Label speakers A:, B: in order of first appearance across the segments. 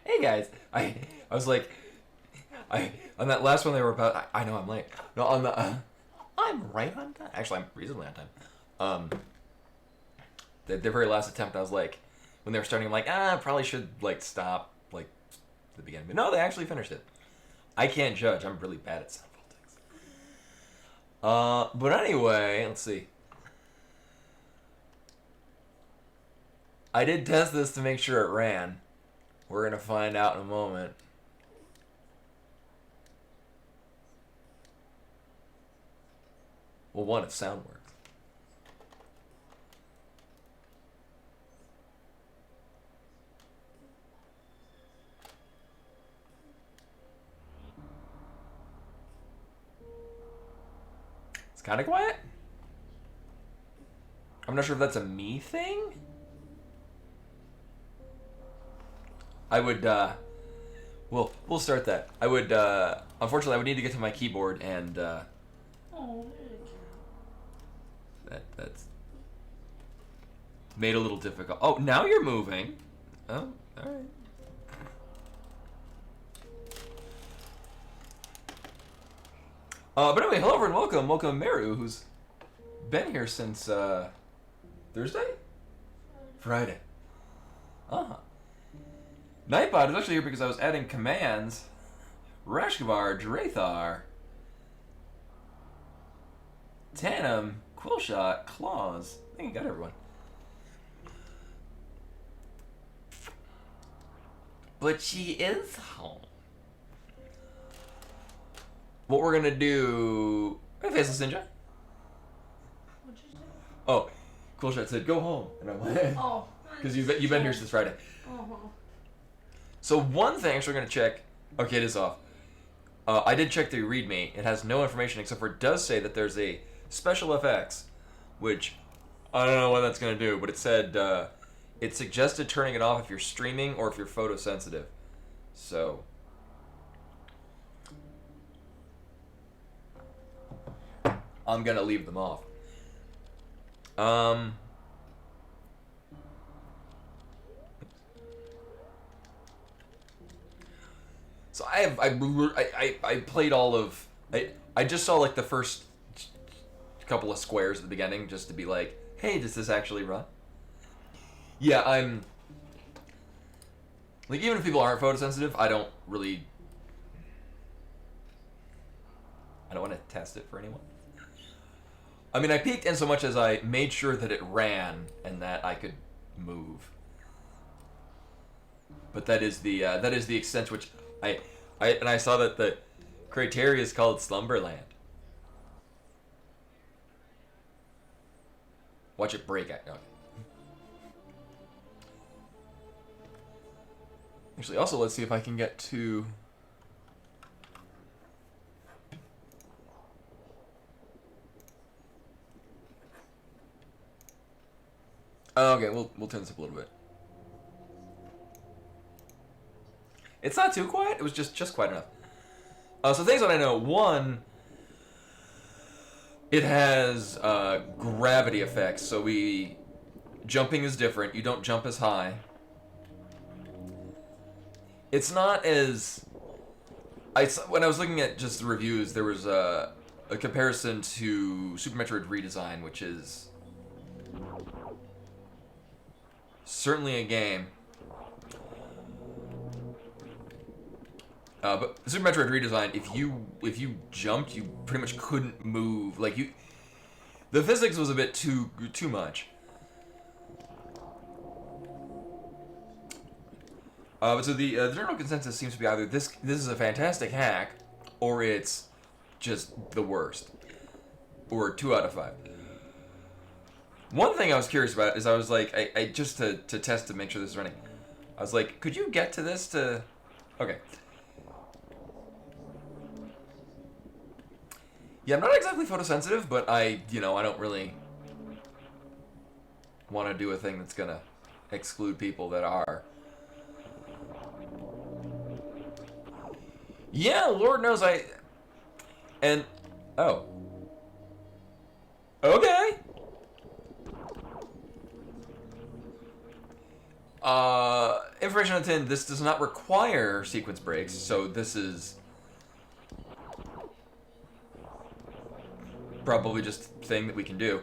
A: Hey guys, I was like, on that last one they were about. I know I'm late. No, on the I'm right on time. Actually, I'm reasonably on time. Their very last attempt, I was like, when they were starting, I'm like, I probably should like stop like the beginning. But no, they actually finished it. I can't judge. I'm really bad at sound vaultings. But anyway, let's see. I did test this to make sure it ran. We're gonna find out in a moment. Well, one, if sound works. It's kind of quiet. I'm not sure if that's a me thing. I would, well, we'll start that. I would, unfortunately, I would need to get to my keyboard and,
B: Oh,
A: that's made a little difficult. Oh, now you're moving. Oh, alright. But anyway, hello everyone, welcome. Welcome Meru, who's been here since, Thursday? Friday. Uh-huh. Nightbot is actually here because I was adding commands. Rashkavar, Drathar, Tanum, Quillshot, Claws. I think I got everyone. But she is home. What we're gonna do... Hey, Faceless Ninja.
B: what'd you say?
A: Oh, Quillshot said, go home. And I'm like,
B: Oh.
A: because you've been here since Friday.
B: Uh-huh.
A: So one thing, actually, we're gonna check. Okay, it is off. I did check the README. It has no information except for it does say that there's a special FX, which I don't know what that's gonna do, but it said it suggested turning it off if you're streaming or if you're photosensitive. So I'm gonna leave them off. So I played all of I just saw like the first couple of squares at the beginning just to be like, hey, does this actually run? Yeah, I'm like, even if people aren't photosensitive, I don't want to test it for anyone. I mean, I peeked in so much as I made sure that it ran and that I could move. But that is the extent to which I saw that the criteria is called Slumberland. Watch it break. Okay. Actually, also let's see if I can get to. Oh, okay, we'll turn this up a little bit. It's not too quiet. It was just quiet enough. So things that I know. One, it has gravity effects. So jumping is different. You don't jump as high. It's not as when I was looking at just the reviews, there was a comparison to Super Metroid Redesign, which is certainly a game. But Super Metroid Redesign, if you jumped, you pretty much couldn't move. Like the physics was a bit too much. But so the general consensus seems to be either this is a fantastic hack, or it's just the worst, or 2 out of 5. One thing I was curious about is I was like, I just to test to make sure this is running. I was like, could you get to this to? Okay. Yeah, I'm not exactly photosensitive, but I don't really want to do a thing that's gonna exclude people that are. Yeah, Lord knows and oh. Okay. Information information on the tin, this does not require sequence breaks, so this is probably just a thing that we can do.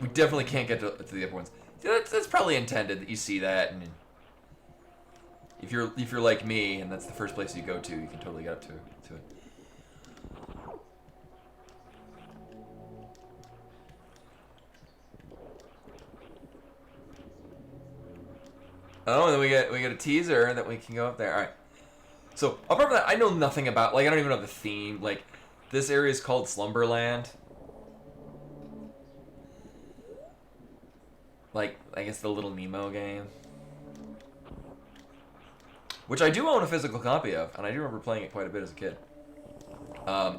A: We definitely can't get to the other ones. That's probably intended that you see that, and if you're like me and that's the first place you go to, you can totally get up to it. Oh, and then we get a teaser that we can go up there. All right. So apart from that, I know nothing about, like, I don't even know the theme. Like, this area is called Slumberland. Like, I guess the Little Nemo game. Which I do own a physical copy of, and I do remember playing it quite a bit as a kid.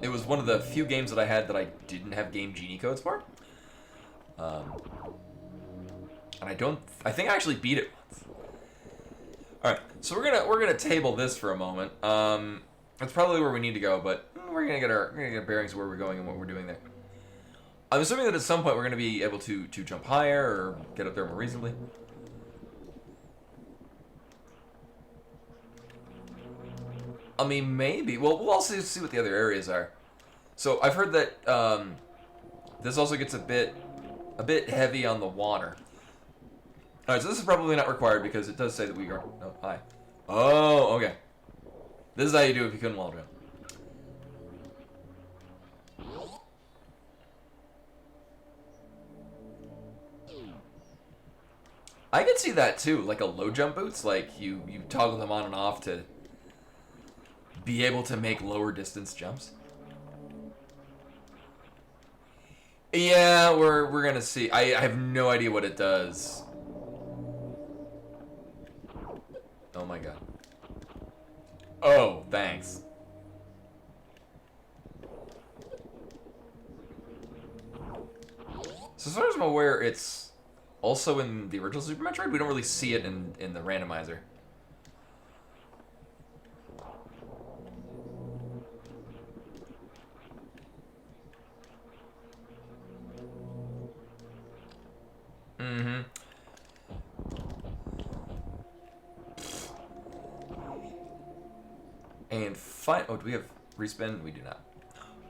A: It was one of the few games that I had that I didn't have Game Genie codes for. And I think I actually beat it once. Alright, so we're gonna table this for a moment. That's probably where we need to go, but we're gonna get bearings of where we're going and what we're doing there. I'm assuming that at some point we're gonna be able to jump higher or get up there more reasonably. I mean, maybe. Well, we'll also see what the other areas are. So I've heard that this also gets a bit heavy on the water. All right, so this is probably not required because it does say that we are. Oh, hi. Oh, okay. This is how you do it if you couldn't wall jump. I could see that too, like a low jump boots. Like you toggle them on and off to be able to make lower distance jumps. Yeah, we're gonna see. I have no idea what it does. Oh my god. Oh, thanks. So as far as I'm aware, it's also in the original Super Metroid. We don't really see it in the randomizer. Mm-hmm. And oh, do we have respin? We do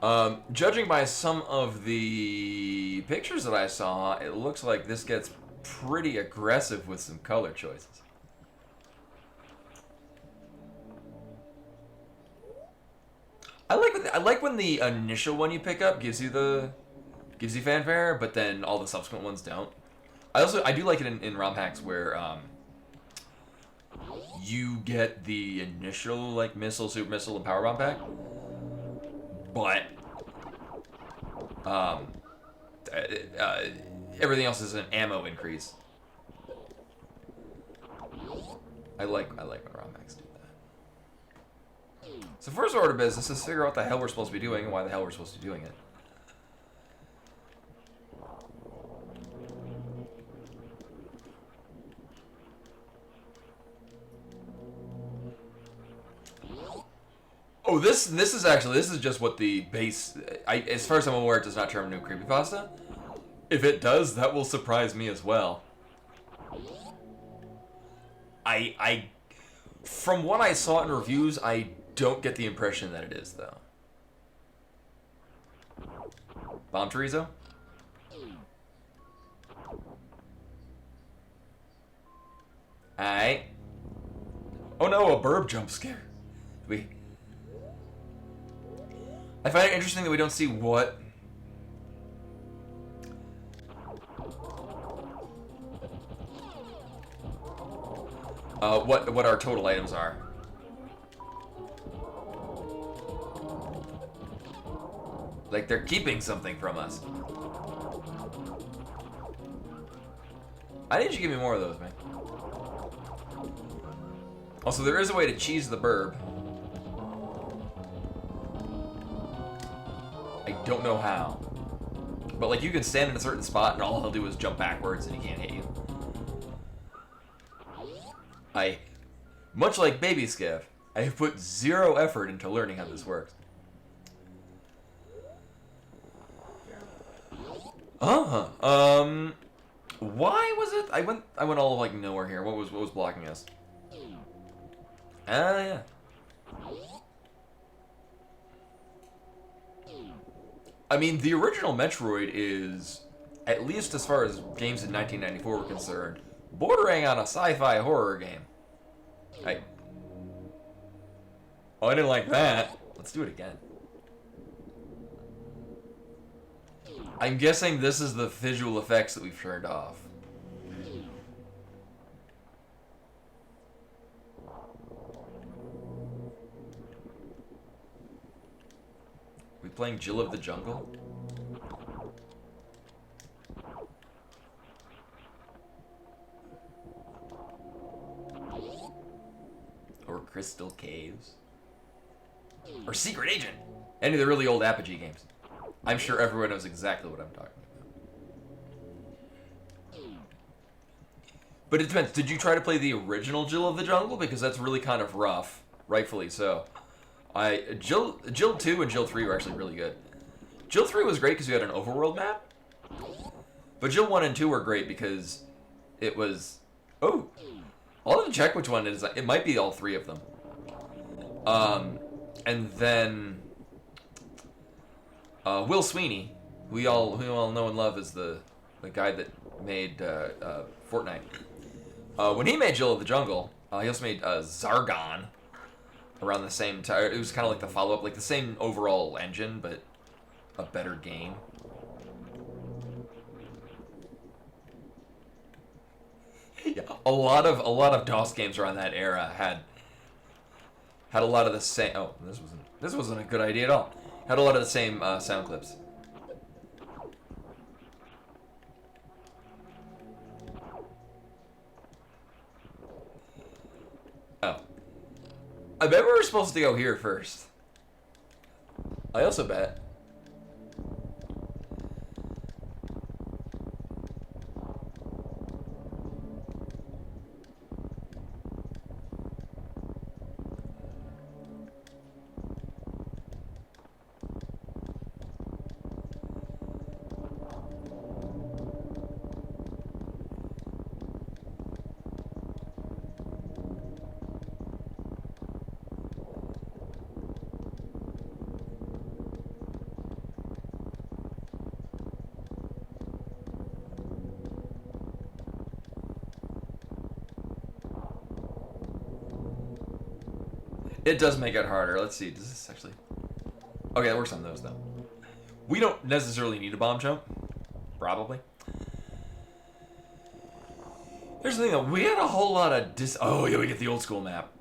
A: not. Judging by some of the pictures that I saw, it looks like this gets pretty aggressive with some color choices. I like when the initial one you pick up gives you fanfare, but then all the subsequent ones don't. I do like it in Romhacks where you get the initial like missile, super missile, and power bomb pack, but everything else is an ammo increase. I like when Romhacks do that. So first order of business is figure out what the hell we're supposed to be doing and why the hell we're supposed to be doing it. Oh, this is just what the base. As far as I'm aware, it does not turn into creepypasta. If it does, that will surprise me as well. From what I saw in reviews, I don't get the impression that it is though. Bomb chorizo? Alright. Oh no, a burb jump scare. I find it interesting that we don't see what our total items are. Like they're keeping something from us. I need you to give me more of those, man. Also, there is a way to cheese the burb. I don't know how. But like you can stand in a certain spot and all he'll do is jump backwards and he can't hit you. Much like Baby Skev, I have put zero effort into learning how this works. Why was it? I went all like nowhere here. What was blocking us? Ah, yeah. I mean, the original Metroid is, at least as far as games in 1994 were concerned, bordering on a sci-fi horror game. Hey. Oh, I didn't like that. Let's do it again. I'm guessing this is the visual effects that we've turned off. We playing Jill of the Jungle? Or Crystal Caves? Or Secret Agent? Any of the really old Apogee games. I'm sure everyone knows exactly what I'm talking about. But it depends. Did you try to play the original Jill of the Jungle? Because that's really kind of rough. Rightfully so. Jill 2 and Jill 3 were actually really good. Jill 3 was great because you had an overworld map. But Jill 1 and 2 were great because it was... Oh! I'll have to check which one it is. It might be all three of them. And then... Will Sweeney, who we all know and love as the guy that made Fortnite. When he made Jill of the Jungle, he also made Zargon around the same time. It was kind of like the follow-up, like the same overall engine, but a better game. Yeah, a lot of DOS games around that era had a lot of the same. Oh, this wasn't a good idea at all. Had a lot of the same sound clips. Oh. I bet we were supposed to go here first. I also bet. It does make it harder. Let's see. Does this actually... Okay, that works on those, though. We don't necessarily need a bomb jump. Probably. Here's the thing, though. We had a whole lot of Oh, yeah, we get the old school map.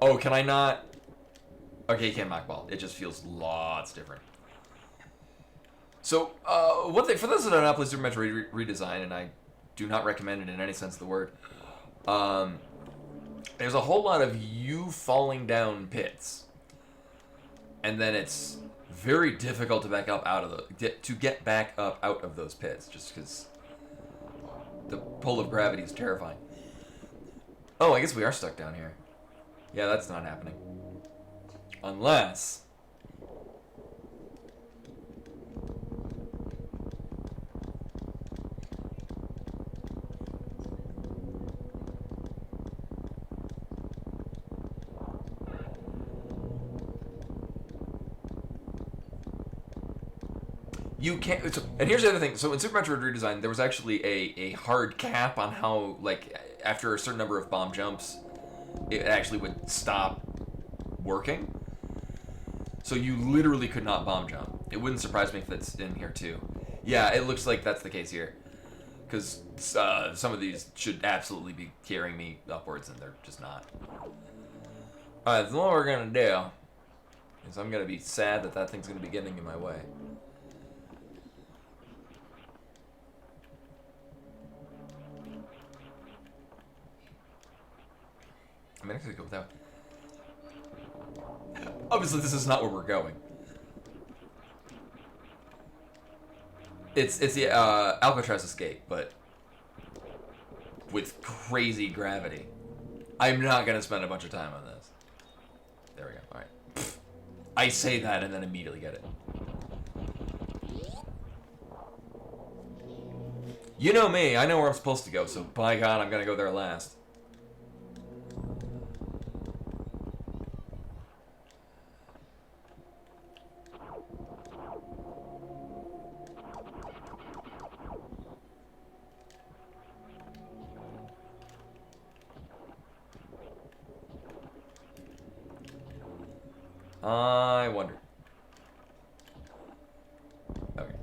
A: Oh, can I not... Okay, you can't mockball. It just feels lots different. So, for those that have not played Super Metroid Redesign, and I do not recommend it in any sense of the word, there's a whole lot of you falling down pits, and then it's very difficult to back up out of get back up out of those pits, just because the pull of gravity is terrifying. Oh, I guess we are stuck down here. Yeah, that's not happening. Unless... You can't... So, and here's the other thing. So in Super Metroid Redesign, there was actually a hard cap on how, like, after a certain number of bomb jumps, it actually would stop working. So you literally could not bomb jump. It wouldn't surprise me if that's in here too. Yeah, it looks like that's the case here. Because some of these should absolutely be carrying me upwards, and they're just not. Alright, so what we're going to do is I'm going to be sad that thing's going to be getting in my way. I mean, I could go without. Obviously, this is not where we're going. It's the Alcatraz escape, but with crazy gravity. I'm not gonna spend a bunch of time on this. There we go. All right. I say that and then immediately get it. You know me, I know where I'm supposed to go, so by God, I'm gonna go there last. I wonder. Okay.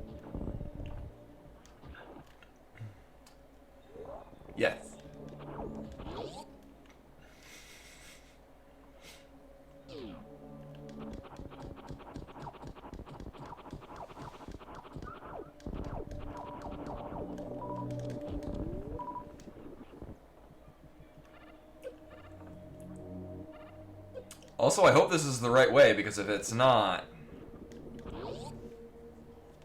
A: Yes. Also, I hope this is the right way, because if it's not...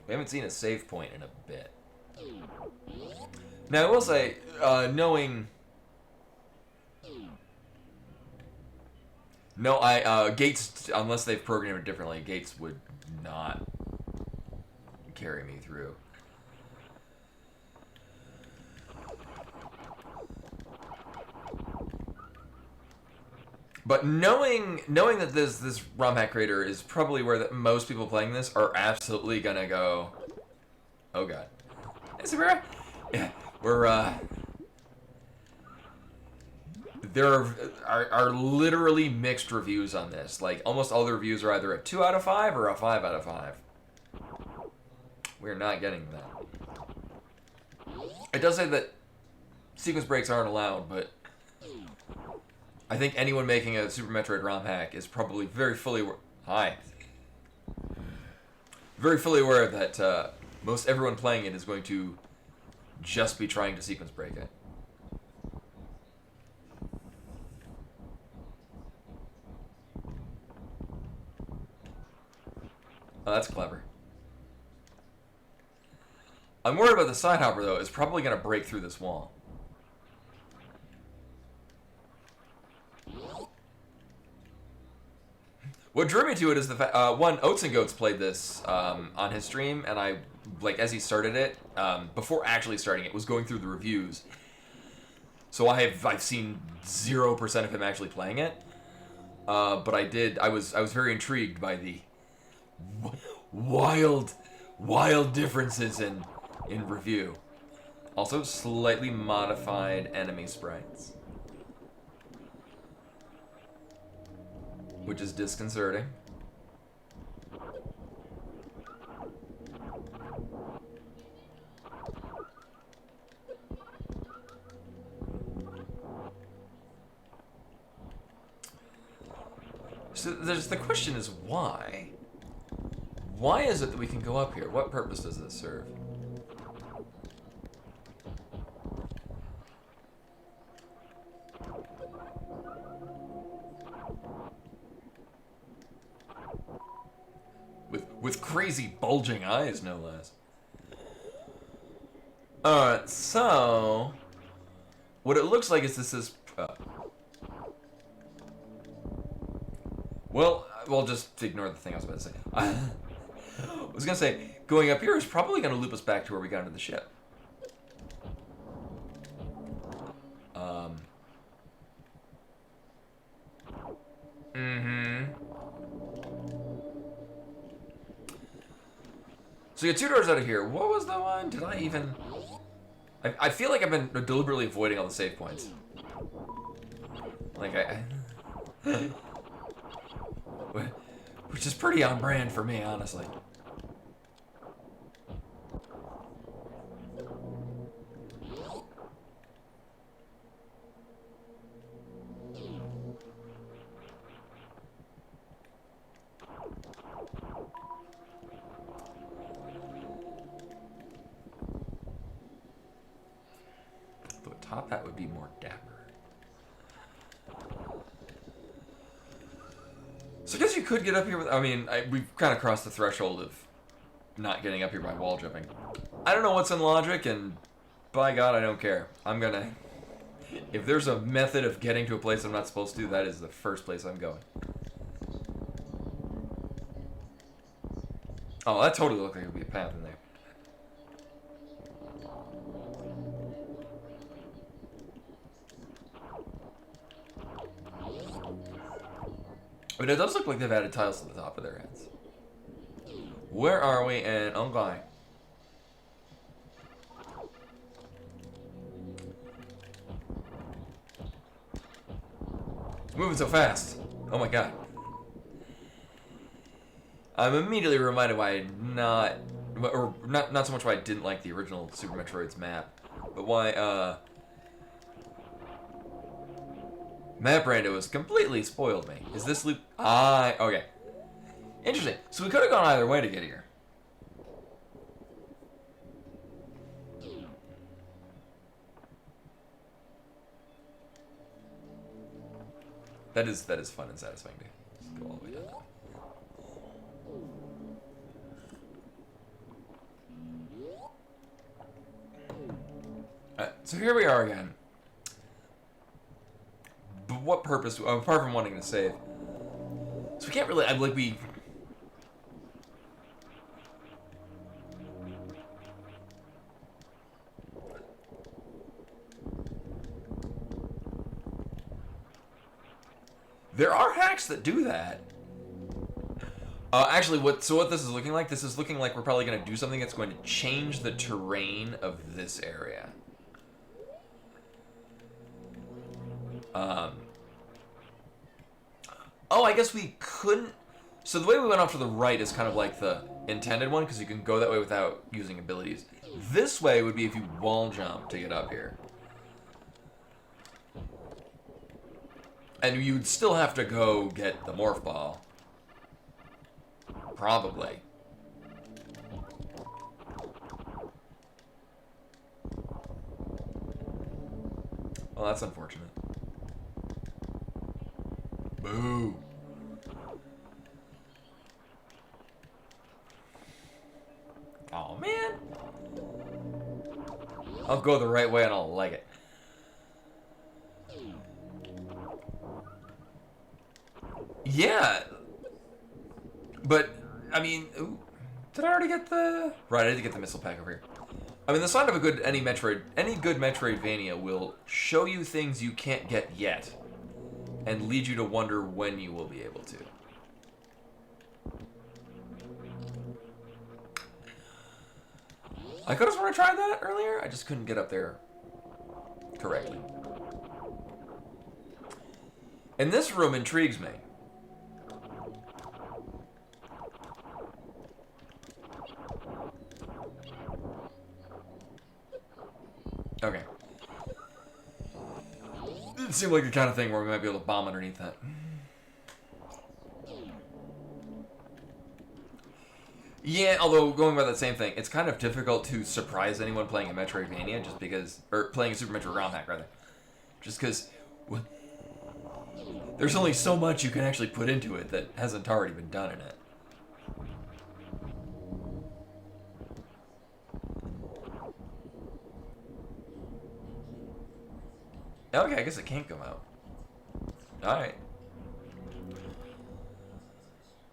A: We haven't seen a save point in a bit. Now, I will say, knowing... No, Gates, unless they've programmed it differently, Gates would not carry me through. But knowing that this Romhack crater is probably where most people playing this are absolutely gonna go. Oh god. Yeah, we're there are literally mixed reviews on this. Like almost all the reviews are either a 2 out of 5 or a 5 out of 5. We're not getting that. It does say that sequence breaks aren't allowed, but I think anyone making a Super Metroid ROM hack is probably very fully aware that most everyone playing it is going to just be trying to sequence break it. Oh, that's clever. I'm worried about the side hopper though. It's probably going to break through this wall. What drew me to it is the fact, one, Oats and Goats played this on his stream, and I, like, as he started it, before actually starting it, was going through the reviews. So I've seen 0% of him actually playing it, but I was very intrigued by the wild differences in review. Also, slightly modified enemy sprites, which is disconcerting. So the question is why? Why is it that we can go up here? What purpose does this serve? With crazy bulging eyes, no less. Alright, so... What it looks like is this is... well, we'll just ignore the thing I was about to say. I was going to say, going up here is probably going to loop us back to where we got into the ship. So you get 2 doors out of here. What was the one? Did I even... I feel like I've been deliberately avoiding all the save points. Like, which is pretty on brand for me, honestly. Top hat would be more dapper. So I guess you could get up here with... I mean, we've kind of crossed the threshold of not getting up here by wall jumping. I don't know what's in logic, and by God, I don't care. I'm gonna... If there's a method of getting to a place I'm not supposed to, that is the first place I'm going. Oh, that totally looked like it would be a path in there. But it does look like they've added tiles to the top of their heads. Where are we? And oh my. It's moving so fast. Oh my god. I'm immediately reminded why I not so much why I didn't like the original Super Metroid's map, but why Map Rando has completely spoiled me. Is this loop? Okay. Interesting. So we could have gone either way to get here. That is fun and satisfying to just go all the way down. So here we are again. But what purpose, apart from wanting to save? So we can't really, there are hacks that do that. Actually, what this is looking like, we're probably going to do something that's going to change the terrain of this area. Oh, I guess we couldn't... So the way we went off to the right is kind of like the intended one, because you can go that way without using abilities. This way would be if you wall jump to get up here. And you would still have to go get the morph ball. Probably. Well, that's unfortunate. Boo. Oh man. I'll go the right way and I'll like it. Yeah. But, I mean, ooh, did I already get the... Right, I did get the missile pack over here. I mean, the sign of a good, any good Metroidvania will show you things you can't get yet, and lead you to wonder when you will be able to. I could have sworn I tried that earlier, I just couldn't get up there correctly. And this room intrigues me. Okay. It seemed like the kind of thing where we might be able to bomb underneath that. Yeah, although going by that same thing, it's kind of difficult to surprise anyone playing a Metroidvania just because, or playing a Super Metroid Romhack rather, just because there's only so much you can actually put into it that hasn't already been done in it. Okay, I guess it can't come out. Alright.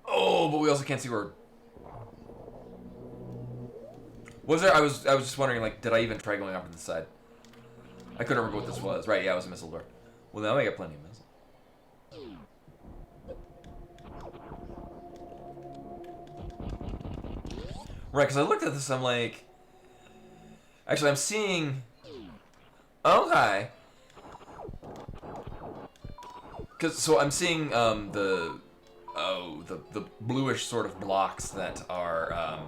A: Oh, but we also can't see where... Was there... I was just wondering, like, did I even try going off to the side? I couldn't remember what this was. Right, yeah, it was a missile door. Well, now I got plenty of missiles. Right, because I looked at this, I'm like... Actually, I'm seeing... Okay. So I'm seeing the bluish sort of blocks that are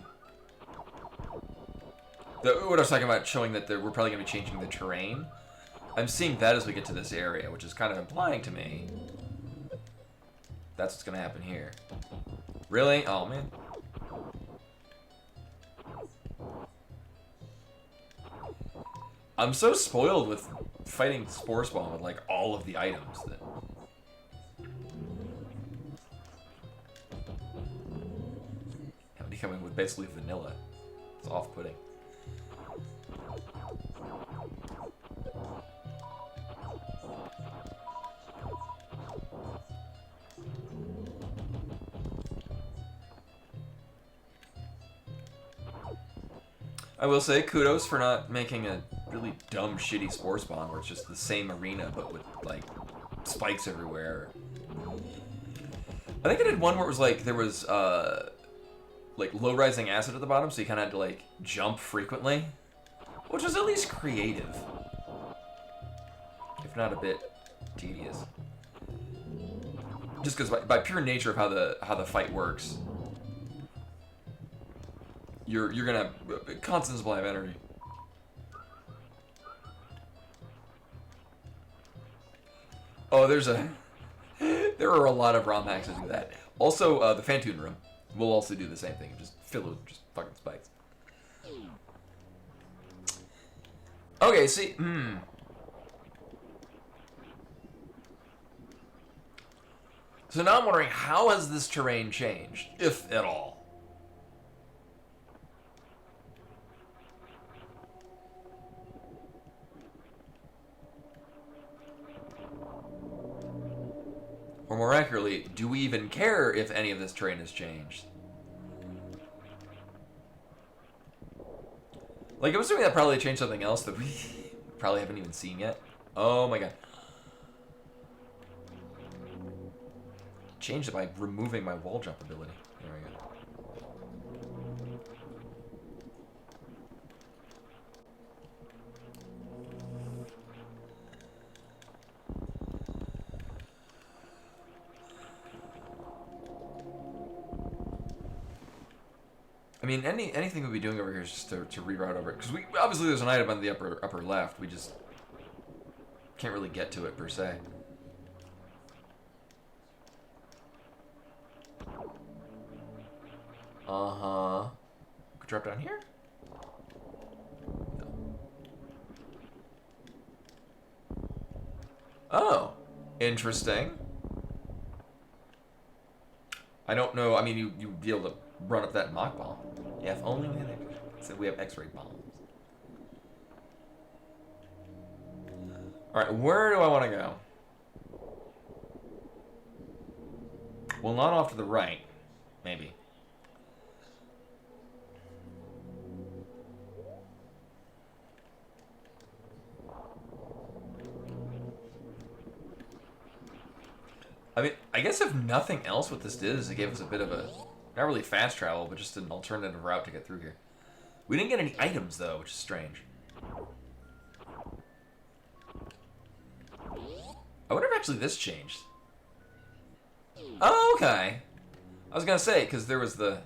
A: what I was talking about, showing that we're probably going to be changing the terrain. I'm seeing that as we get to this area, which is kind of implying to me that's what's going to happen here. Really? Oh man. I'm so spoiled with fighting Spore Spawn with like all of the items that. Coming with basically vanilla. It's off-putting. I will say kudos for not making a really dumb, shitty Spore Spawn where it's just the same arena but with like spikes everywhere. I think I did one where it was like there was like low rising acid at the bottom, so you kind of had to like jump frequently, which was at least creative, if not a bit tedious. Just because by pure nature of how the fight works, you're gonna have a constant supply of energy. Oh, there are a lot of Romhacks that do that. Also, the Fantoon room will also do the same thing. Just fill it with just fucking spikes. Okay, see, So now I'm wondering, how has this terrain changed, if at all? Or more accurately, do we even care if any of this terrain has changed? Like, I'm assuming that probably changed something else that we probably haven't even seen yet. Oh my god. Changed it by removing my wall jump ability. There we go. I mean, anything we'd be doing over here is just to reroute over it. Because we obviously there's an item on the upper left. We just can't really get to it per se. Uh-huh. Could drop down here? No. Oh. Interesting. I don't know. I mean, you'd be able to run up that mock bomb. Yeah, if only we had so we have X-ray bombs. Alright, where do I want to go? Well, not off to the right. Maybe. I mean, I guess if nothing else, what this did is it gave us a bit of a, not really fast travel, but just an alternative route to get through here. We didn't get any items, though, which is strange. I wonder if actually this changed. Oh, okay. I was gonna say, because there was the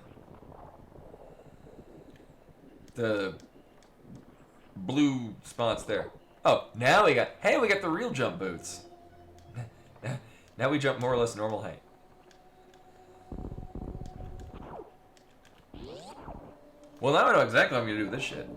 A: blue spots there. Oh, now we got, hey, we got the real jump boots. Now we jump more or less normal height. Well, now I know exactly what I'm gonna do with this shit.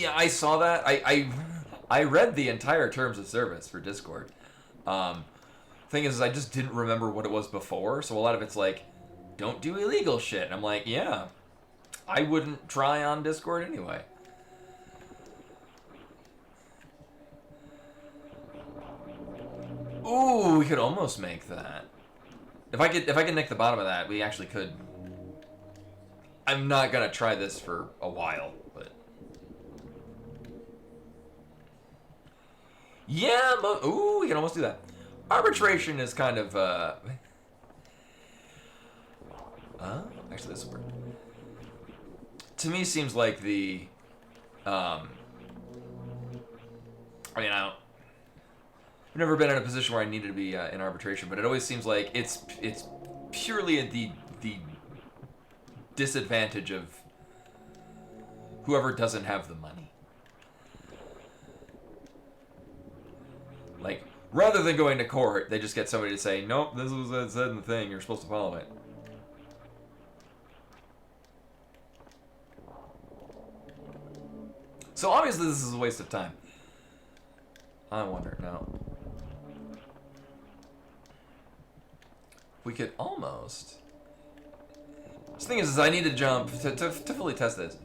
A: I saw that. I read the entire terms of service for Discord. Thing is, I just didn't remember what it was before, so a lot of it's like, don't do illegal shit. And I'm like, yeah, I wouldn't try on Discord anyway. Ooh, we could almost make that. If I could nick the bottom of that, we actually could. I'm not gonna try this for a while, but yeah, but ooh, we can almost do that. Arbitration is kind of actually this will work. To me, seems like the I mean, I've never been in a position where I needed to be in arbitration, but it always seems like it's purely at the disadvantage of whoever doesn't have the money. Like, rather than going to court, they just get somebody to say, nope, this was what it said in the thing, you're supposed to follow it. So obviously this is a waste of time. I wonder, now. We could almost... The thing is I need to jump to fully test this.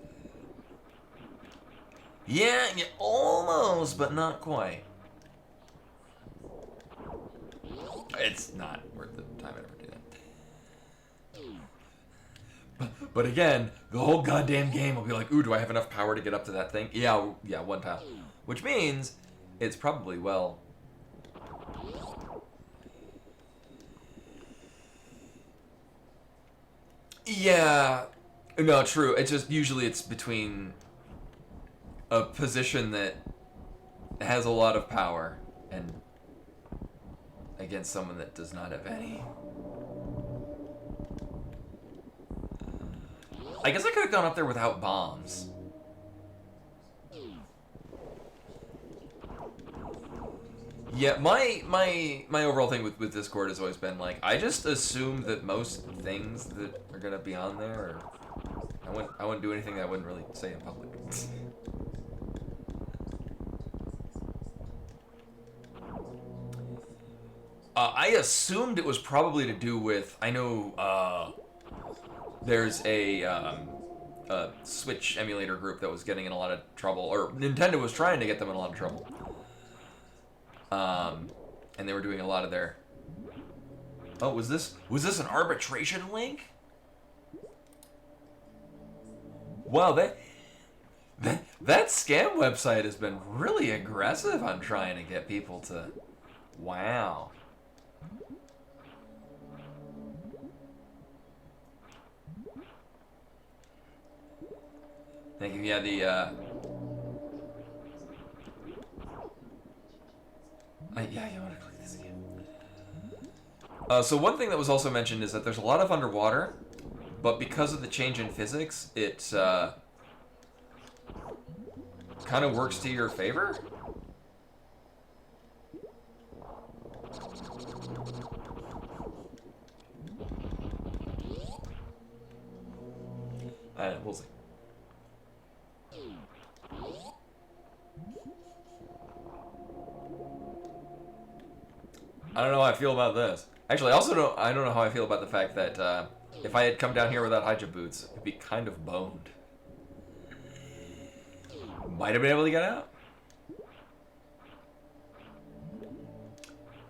A: Yeah, almost, but not quite. It's not worth the time I ever do But again, the whole goddamn game will be like, ooh, do I have enough power to get up to that thing? Yeah, yeah, 1 power. Which means it's probably, well... Yeah, no, true. It's just, usually it's between a position that has a lot of power and against someone that does not have any. I guess I could have gone up there without bombs. Yeah, my overall thing with Discord has always been like, I just assume that most things that are gonna be on there are, I wouldn't do anything that I wouldn't really say in public. I assumed it was probably to do with, I know there's a Switch emulator group that was getting in a lot of trouble, or Nintendo was trying to get them in a lot of trouble. And they were doing a lot of their... Oh, was this an arbitration link? Wow, that scam website has been really aggressive on trying to get people to... Wow. Thank you. Yeah, the yeah, you want to click this again. So one thing that was also mentioned is that there's a lot of underwater, but because of the change in physics, it kind of works to your favor. We'll see. I don't know how I feel about this. Actually, I also don't know how I feel about the fact that if I had come down here without Hydra boots, it'd be kind of boned. Might have been able to get out.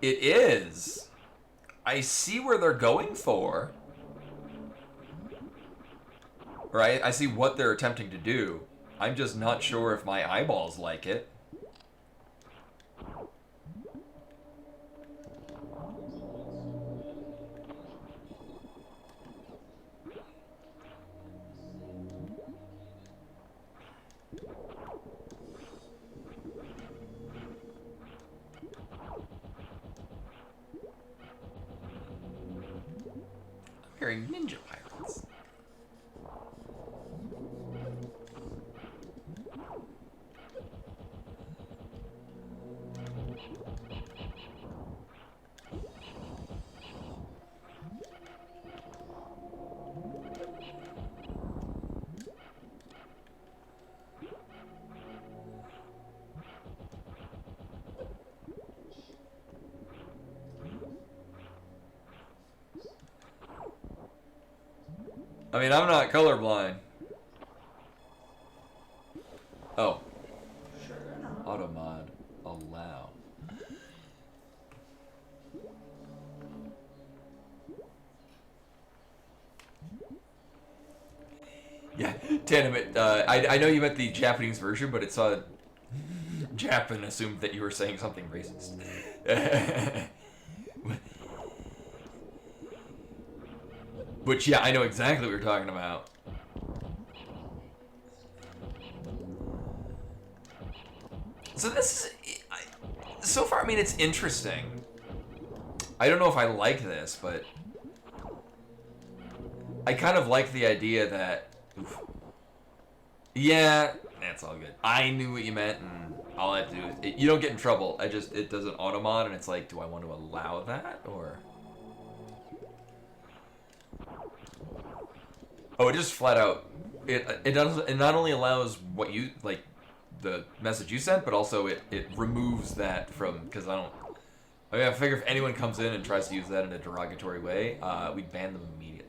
A: It is. I see where they're going for. Right? I see what they're attempting to do. I'm just not sure if my eyeballs like it. I'm hearing ninja pirates. I mean, I'm not colorblind. Oh.
B: Sure enough.
A: Automod. Allow. Yeah, Tanimate, I know you meant the Japanese version, but it saw Jap and assumed that you were saying something racist. Which, yeah, I know exactly what you're talking about. So this is... so far, I mean, it's interesting. I don't know if I like this, but... I kind of like the idea that... Oof. Yeah, that's all good. I knew what you meant, and all I have to do is... you don't get in trouble. It does an automod, and it's like, do I want to allow that, or... Oh, it just flat out, it not only allows what you, like, the message you sent, but also it removes that from, because I figure if anyone comes in and tries to use that in a derogatory way, we ban them immediately.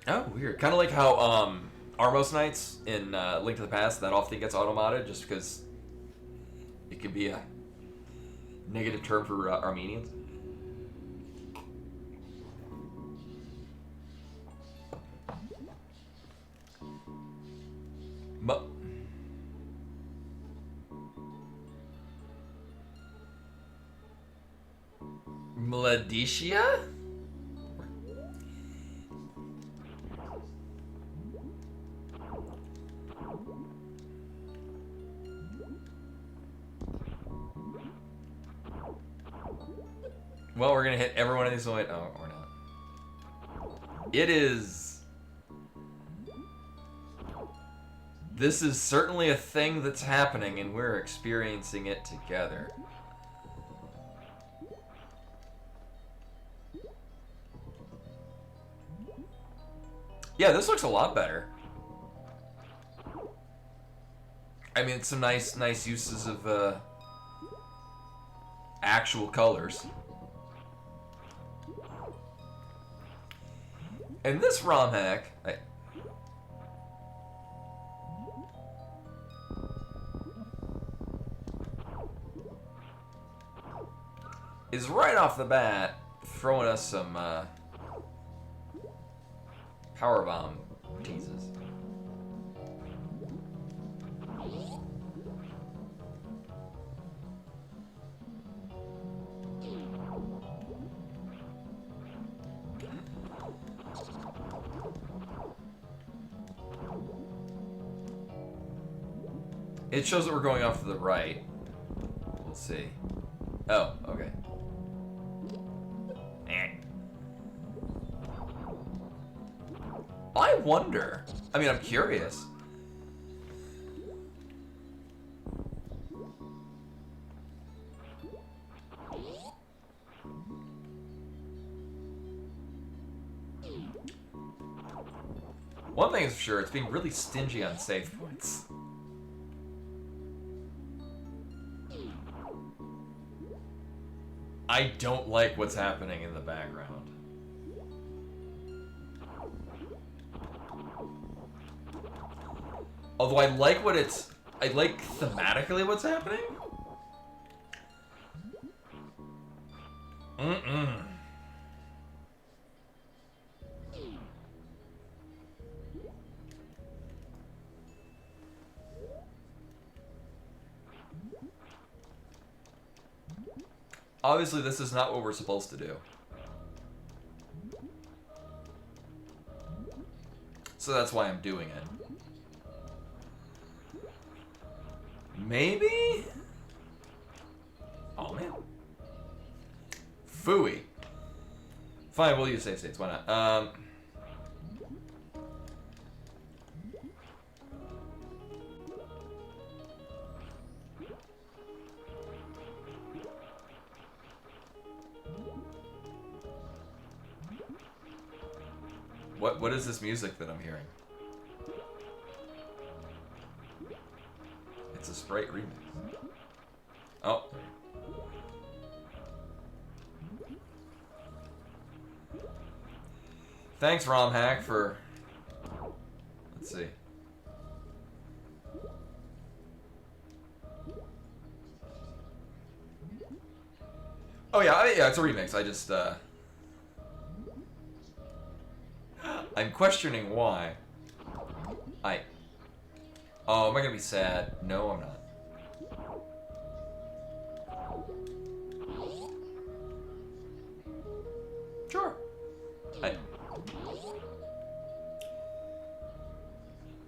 A: Oh, weird. Kind of like how, Armos Knights in Link to the Past, that often gets auto-modded just because it can be a negative term for Armenians. Mladicia? Well, we're gonna hit every one of these. Oh, or not. It is. This is certainly a thing that's happening, and we're experiencing it together. Yeah, this looks a lot better. I mean, some nice uses of actual colors. And this Romhack, is right off the bat throwing us some powerbomb teases. It shows that we're going off to the right. We'll see. Oh, okay. I wonder. I mean, I'm curious. One thing is for sure, it's being really stingy on save points. I don't like what's happening in the background. Although I like I like thematically what's happening. Obviously, this is not what we're supposed to do. So that's why I'm doing it. Maybe? Oh, man. Phooey. Fine, we'll use save states. Why not? What is this music that I'm hearing? It's a Sprite remix. Oh. Thanks, Romhack, for... Let's see. Oh, yeah, it's a remix. I just, I'm questioning why. Oh, am I gonna be sad? No, I'm not. Sure.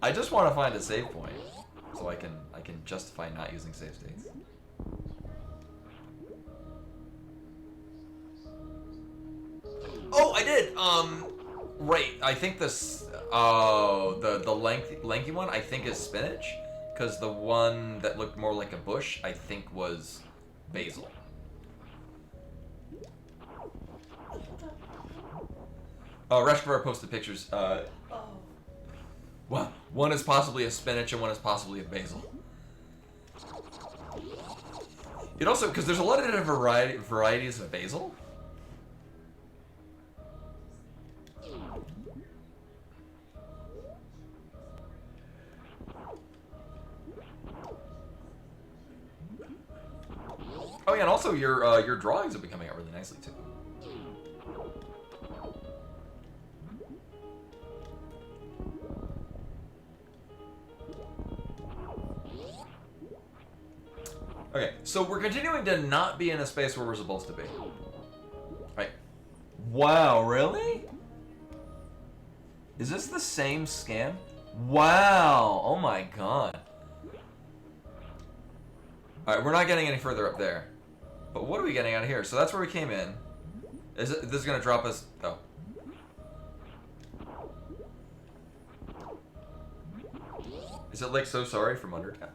A: I just want to find a save point, so I can justify not using save states. Oh, I did. Right. I think this. Oh, the lanky one I think is spinach, because the one that looked more like a bush I think was basil. Oh, Reshkvar posted pictures. Well, one is possibly a spinach and one is possibly a basil. It also, because there's a lot of different varieties of basil. and also your drawings have been coming out really nicely too. Okay, so we're continuing to not be in a space where we're supposed to be. Right. Wow, really? Is this the same scan? Wow! Oh my god. Alright, we're not getting any further up there. But what are we getting out of here? So that's where we came in. This is gonna drop us... Oh. Is it like So Sorry from Undertale?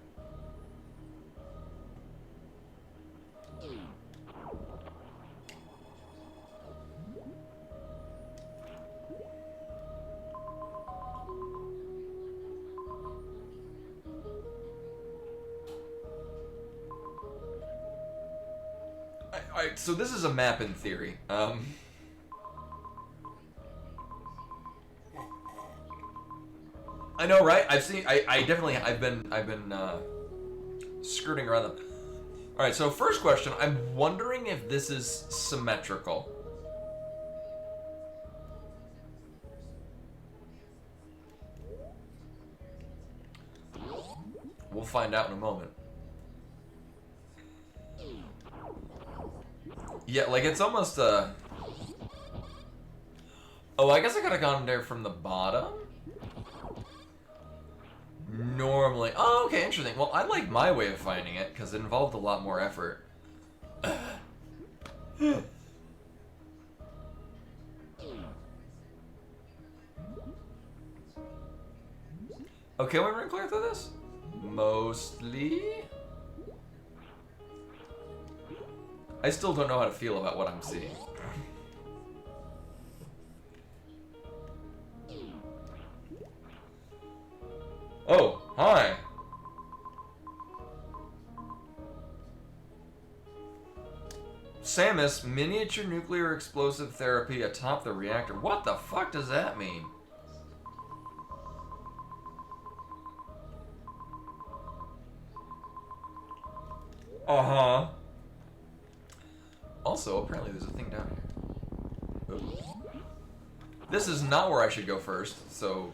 A: Alright, so this is a map in theory. I know, right? I've seen. I definitely. I've been skirting around them. All right. So first question. I'm wondering if this is symmetrical. We'll find out in a moment. Yeah, like it's almost a. Oh, I guess I could have gone there from the bottom. Normally. Oh, okay, interesting. Well, I like my way of finding it because it involved a lot more effort. Okay, we're gonna clear through this? Mostly. I still don't know how to feel about what I'm seeing. Oh, hi. Samus, miniature nuclear explosive therapy atop the reactor. What the fuck does that mean? Uh-huh. Also, apparently there's a thing down here. Oops. This is not where I should go first, so...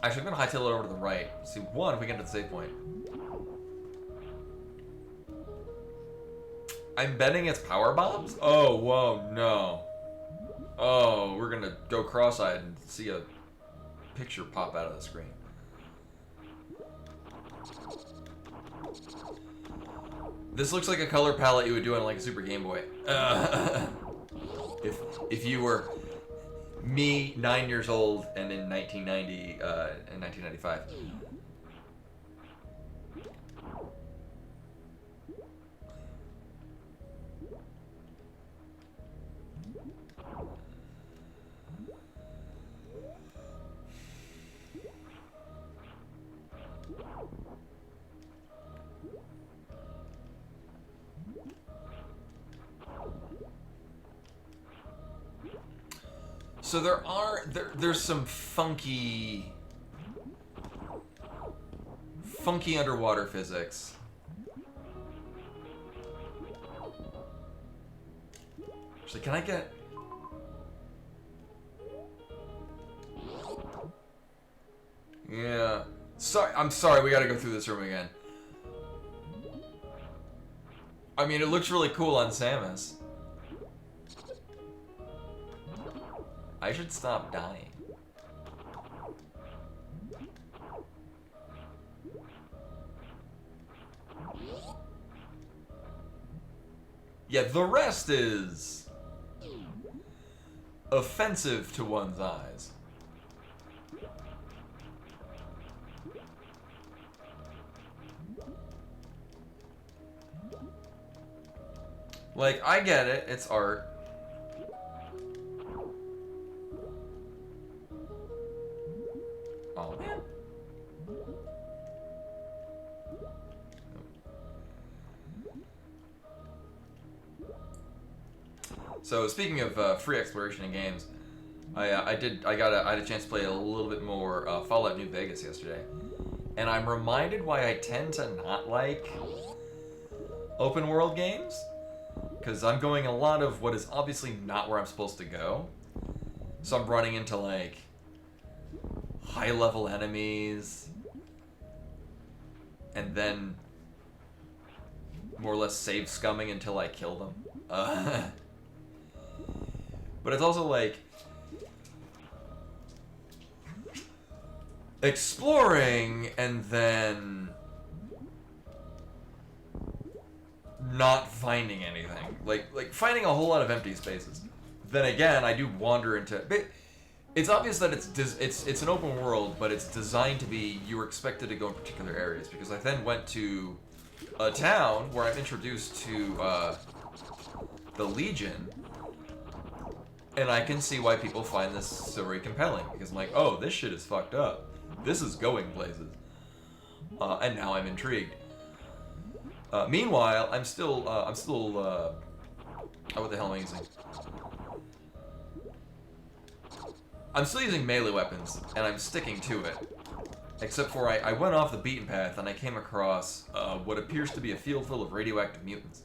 A: Actually, I'm gonna hightail it over to the right. See, one, if we get to the save point. I'm betting it's power bombs? Oh, whoa, no. Oh, we're gonna go cross-eyed and see a picture pop out of the screen. This looks like a color palette you would do on like a Super Game Boy. If you were me, 9 years old, and in 1990 and 1995. So there's some funky underwater physics. Actually, can I get... Yeah. Sorry, I'm sorry, we gotta go through this room again. I mean, it looks really cool on Samus. I should stop dying. Yeah, the rest is offensive to one's eyes. Like, I get it, it's art. Oh, man. So speaking of free exploration in games, I had a chance to play a little bit more Fallout New Vegas yesterday, And I'm reminded why I tend to not like open world games. Because I'm going a lot of what is obviously not where I'm supposed to go. So I'm running into, like, high-level enemies. And then more or less save scumming until I kill them. But it's also, like, exploring and then not finding anything. Like finding a whole lot of empty spaces. Then again, I do wander into. It's obvious that it's an open world, but it's designed to be. You're expected to go in particular areas because I then went to a town where I'm introduced to the Legion, and I can see why people find this so very compelling because I'm like, oh, this shit is fucked up. This is going places, and now I'm intrigued. Meanwhile, I'm still, oh, what the hell am I using? I'm still using melee weapons, and I'm sticking to it. Except for I went off the beaten path, and I came across what appears to be a field full of radioactive mutants,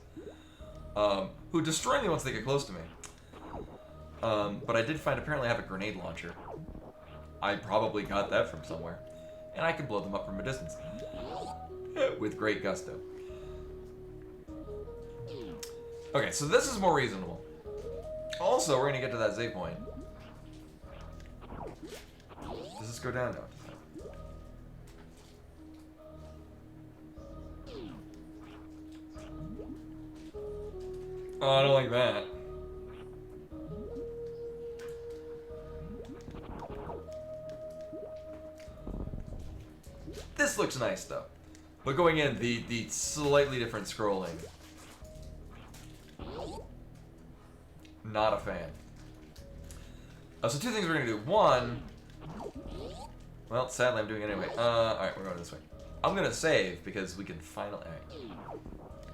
A: who destroy me once they get close to me. But I did find apparently I have a grenade launcher. I probably got that from somewhere, and I can blow them up from a distance. With great gusto. Okay, so this is more reasonable. Also, we're gonna get to that save point. Does this go down now? Oh, I don't like that. This looks nice though. But going in, the slightly different scrolling. Not a fan. So two things we're gonna do. One, well, sadly I'm doing it anyway. Alright, we're going this way. I'm gonna save because we can finally. Alright.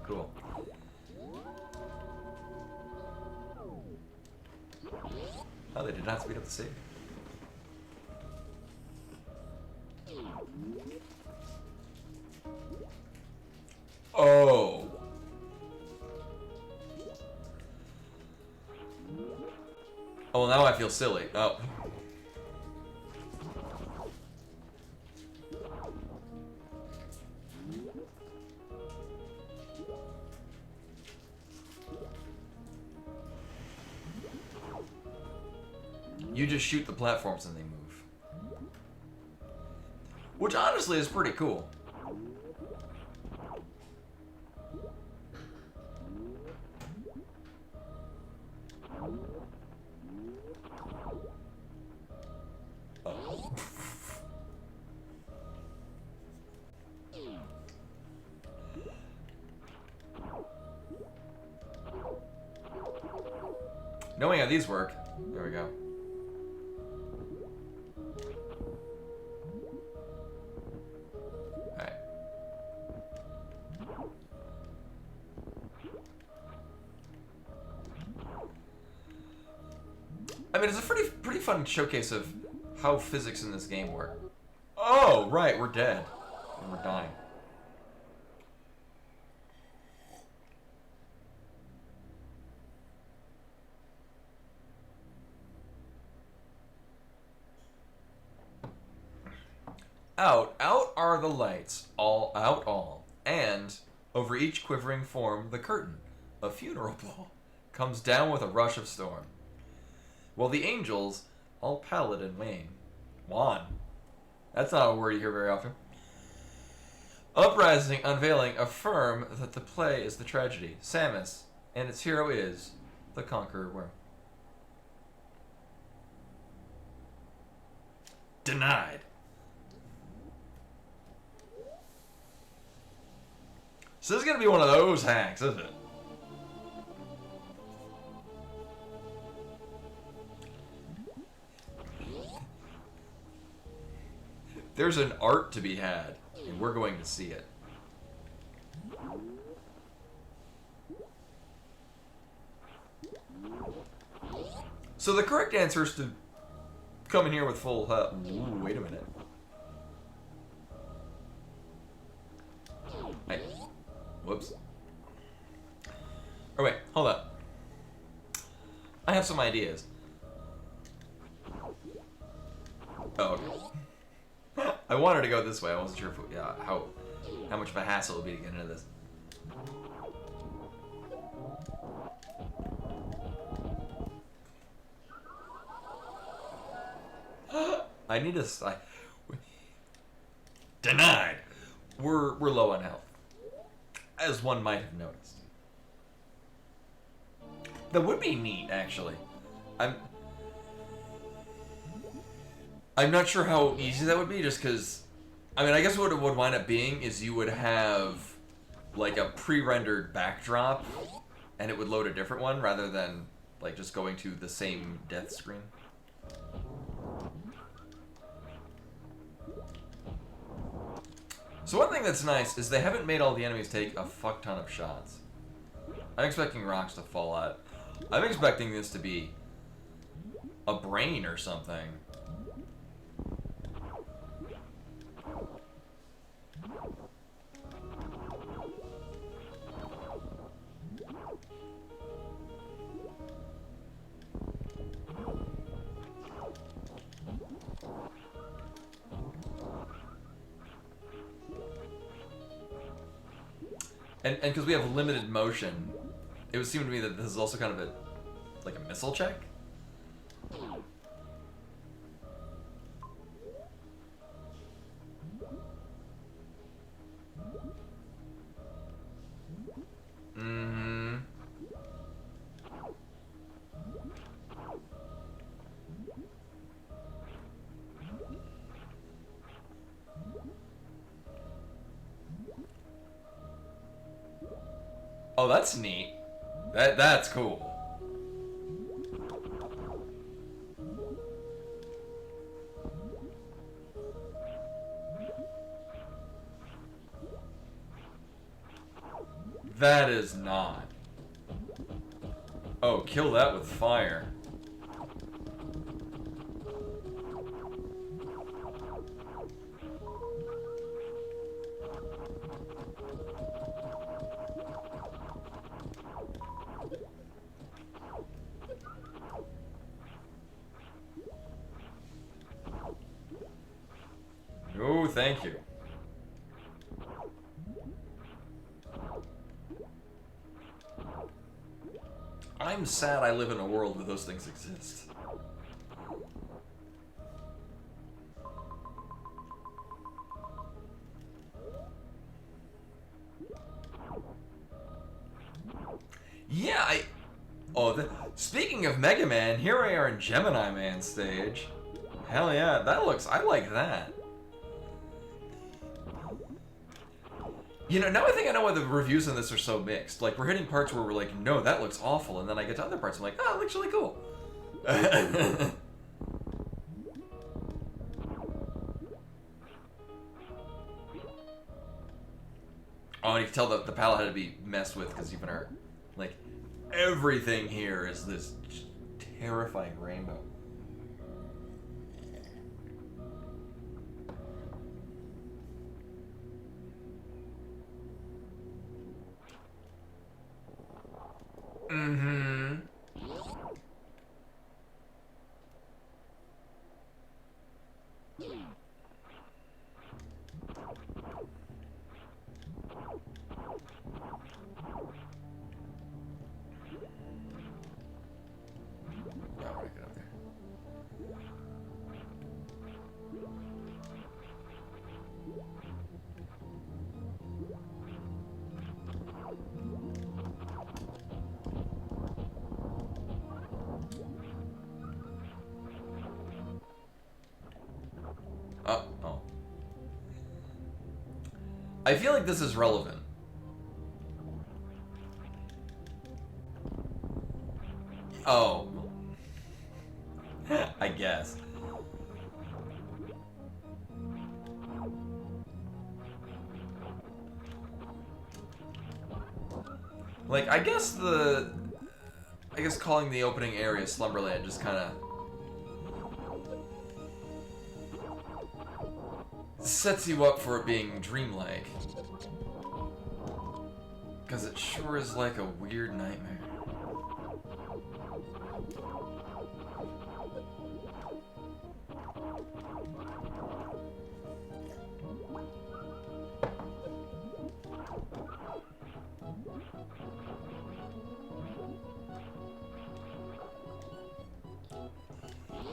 A: Cool. Oh, they did not speed up the save. Oh. Oh, well, now I feel silly. Oh. You just shoot the platforms and they move. Which honestly is pretty cool. Oh. Knowing how these work, there we go. Alright. I mean, it's a pretty fun showcase of how physics in this game work. Oh, right, we're dead. And we're dying. Out are the lights, all, and over each quivering form, the curtain, a funeral pall, comes down with a rush of storm. While the angels, all pallid and wan. That's not a word you hear very often. Uprising, unveiling, affirm that the play is the tragedy, Samus, and its hero is the conqueror worm. Denied. So this is gonna be one of those hacks, isn't it? There's an art to be had, and we're going to see it. So the correct answer is to come in here with full health. Ooh, wait a minute. Oh wait, hold up. I have some ideas. Oh, okay. I wanted to go this way. I wasn't sure if how much of a hassle it would be to get into this. I need to. Denied. We're low on health, as one might have noticed. That would be neat, actually. I'm not sure how easy that would be, just because... I mean, I guess what it would wind up being is you would have, like, a pre-rendered backdrop, and it would load a different one, rather than, like, just going to the same death screen. So one thing that's nice is they haven't made all the enemies take a fuck ton of shots. I'm expecting rocks to fall out. I'm expecting this to be a brain or something. And because we have limited motion, it would seem to me that this is also kind of like a missile check. Mm-hmm. Oh, that's neat. That's cool. That is not. Oh, kill that with fire. Oh, thank you. I'm sad I live in a world where those things exist. Yeah, speaking of Mega Man, here we are in Gemini Man stage. Hell yeah, I like that. You know, now I think I know why the reviews on this are so mixed. Like, we're hitting parts where we're like, no, that looks awful, and then I get to other parts, I'm like, oh, it looks really cool. Oh, and you can tell that the palette had to be messed with, because even our, like, everything here is this terrifying rainbow. Mm-hmm. Oh. I feel like this is relevant. Oh. I guess. Like, I guess calling the opening area Slumberland just kind of sets you up for it being dreamlike. Because it sure is like a weird nightmare.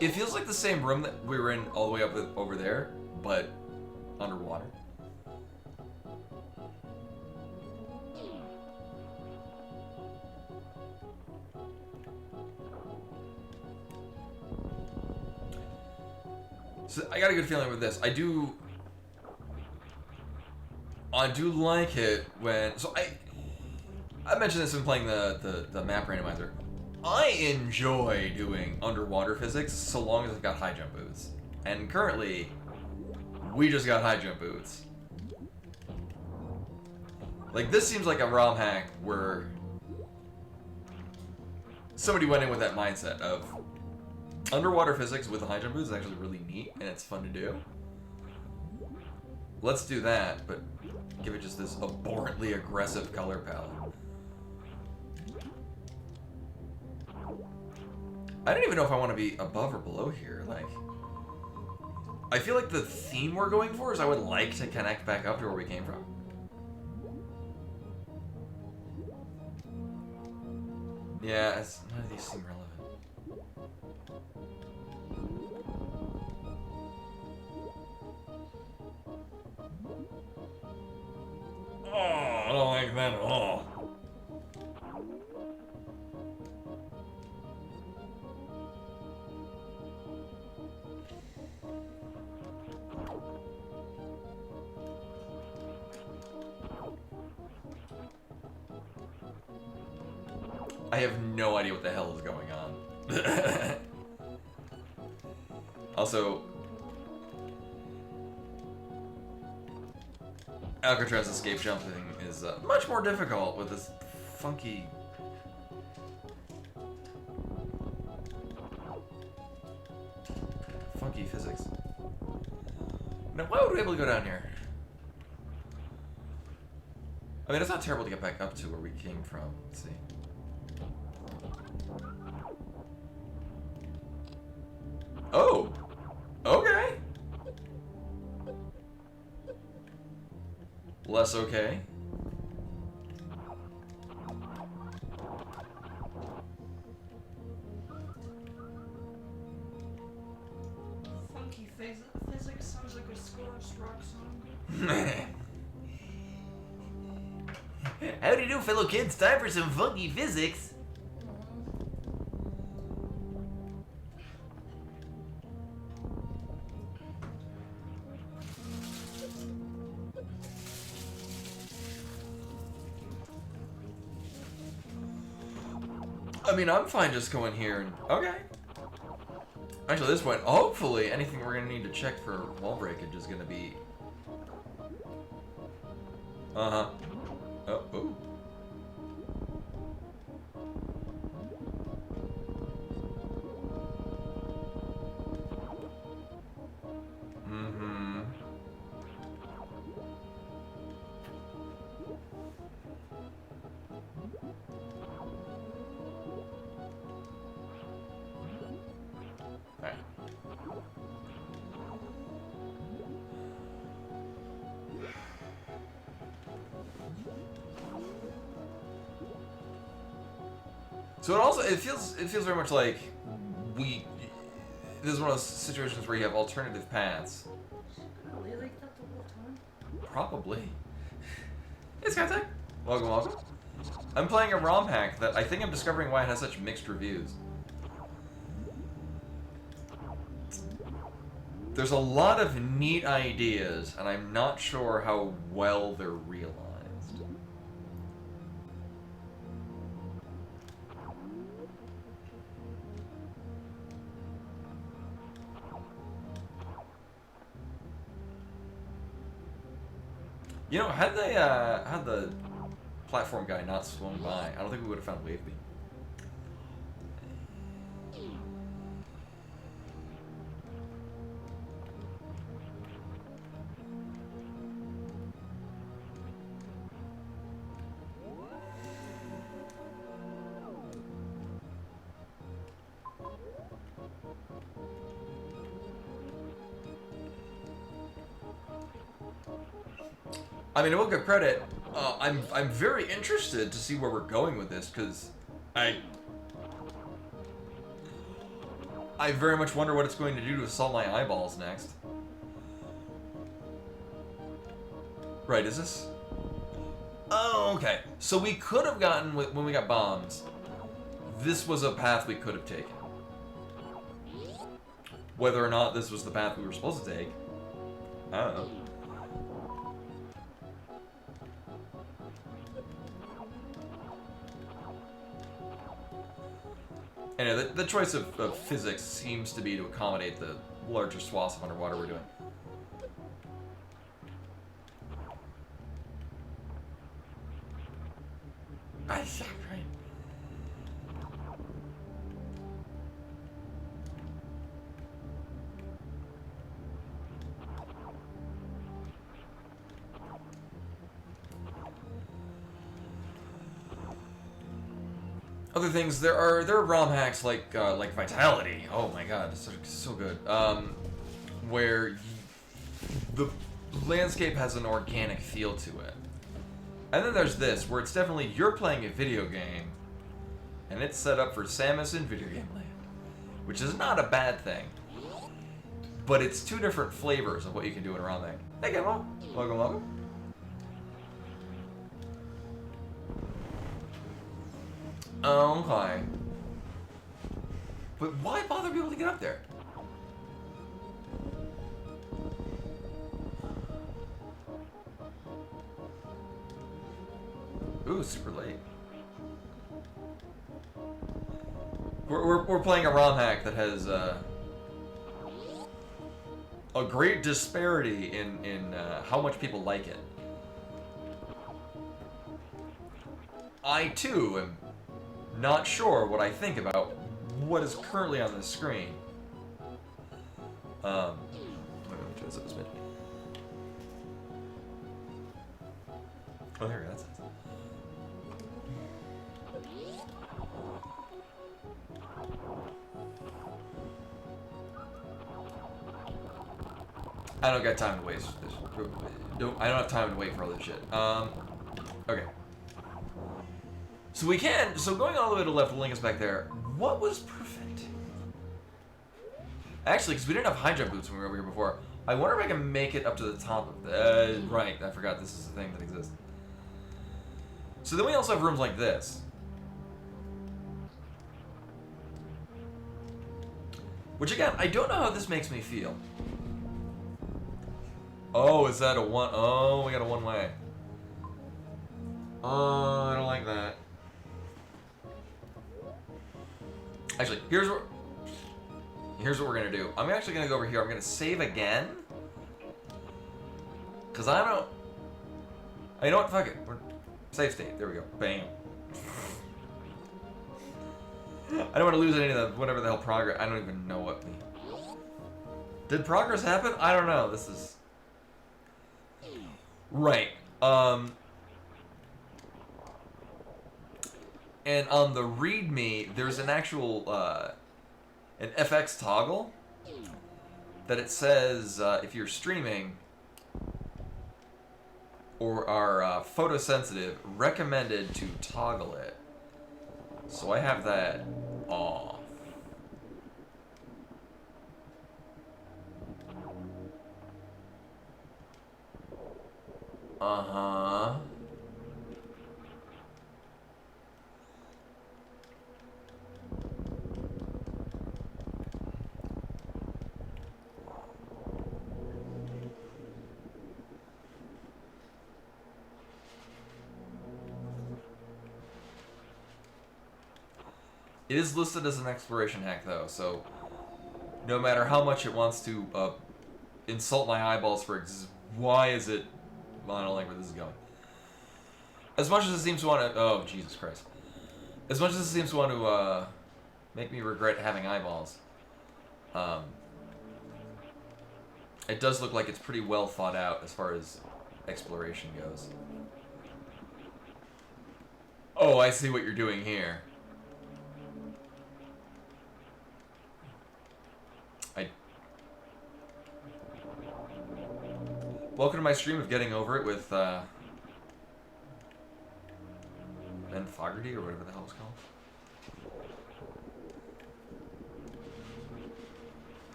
A: It feels like the same room that we were in all the way up over there, but underwater. So I got a good feeling with this. I do like it when... So I mentioned this when playing the map randomizer. I enjoy doing underwater physics so long as I've got high jump boots. And currently, we just got high jump boots. Like, this seems like a Romhack where somebody went in with that mindset of underwater physics with the high jump boots is actually really neat and it's fun to do. Let's do that, but give it just this abhorrently aggressive color palette. I don't even know if I want to be above or below here. Like, I feel like the theme we're going for is I would like to connect back up to where we came from. Yeah, none of these seem relevant. Oh, I don't like that at all. I have no idea what the hell is going on. Also, Alcatraz escape jumping is much more difficult with this funky... physics. Now, why would we be able to go down here? I mean, it's not terrible to get back up to where we came from. Let's see. Oh! Okay! Less okay.
B: Funky physics sounds like a Scorched Rock song.
A: How do you do, fellow kids? Time for some funky physics. I mean, I'm fine just going here and... Okay. Actually, at this point, hopefully, anything we're going to need to check for wall breakage is going to be... Uh-huh. Oh, ooh. Mm-hmm. Alright. So it feels very much like this is one of those situations where you have alternative paths.
B: Really like that the whole time?
A: Probably. Hey, Skytech. Welcome, welcome. I'm playing a Romhack that I think I'm discovering why it has such mixed reviews. There's a lot of neat ideas, and I'm not sure how well they're realized. You know, had the platform guy not swung by, I don't think we would have found Wave Beam. I mean, I will give credit. I'm very interested to see where we're going with this, because I very much wonder what it's going to do to assault my eyeballs next. Right, is this? Oh, okay. So we could have gotten, when we got bombs, this was a path we could have taken. Whether or not this was the path we were supposed to take, I don't know. Anyway, the choice of physics seems to be to accommodate the larger swaths of underwater we're doing. Right. Other things, there are Romhacks like Vitality. Oh my god, it's so good. Where the landscape has an organic feel to it. And then there's this, where it's definitely you're playing a video game, and it's set up for Samus in video game land, which is not a bad thing. But it's two different flavors of what you can do in a Romhack. Hey, Gizmo. Welcome, welcome. Okay. But why bother people to get up there? Ooh, super late. We're playing a Romhack that has a great disparity in how much people like it. I too am not sure what I think about what is currently on the screen. Wait, let me try this up a smidge. Oh, there we go. That's it. I don't got time to waste. I don't have time to wait for all this shit. Okay. So we can. So going all the way to the left will link us back there. What was preventing? Actually, because we didn't have high jump boots when we were over here before. I wonder if I can make it up to the top of the. Right, I forgot this is a thing that exists. So then we also have rooms like this. Which again, I don't know how this makes me feel. Oh, is that a one? Oh, we got a one way. Oh, I don't like that. Actually, here's what we're gonna do. I'm actually gonna go over here. I'm gonna save again. Cause I don't. You know what? Fuck it. We're save state. There we go. Bam. I don't want to lose any of the whatever the hell progress. I don't even know what. Did progress happen? I don't know. This is. Right. And on the README, there's an actual, an FX toggle that it says if you're streaming or are photosensitive, recommended to toggle it. So I have that off. Uh-huh. It is listed as an exploration hack, though, so no matter how much it wants to insult my eyeballs for why is it... Well, I don't like where this is going. As much as it seems to want to... Oh, Jesus Christ. As much as it seems to want to make me regret having eyeballs, it does look like it's pretty well thought out as far as exploration goes. Oh, I see what you're doing here. Welcome to my stream of Getting Over It with Ben Fogarty, or whatever the hell it's called.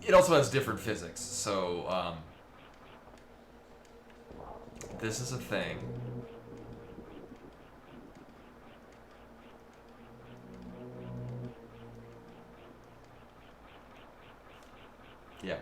A: It also has different physics, so this is a thing. Yeah.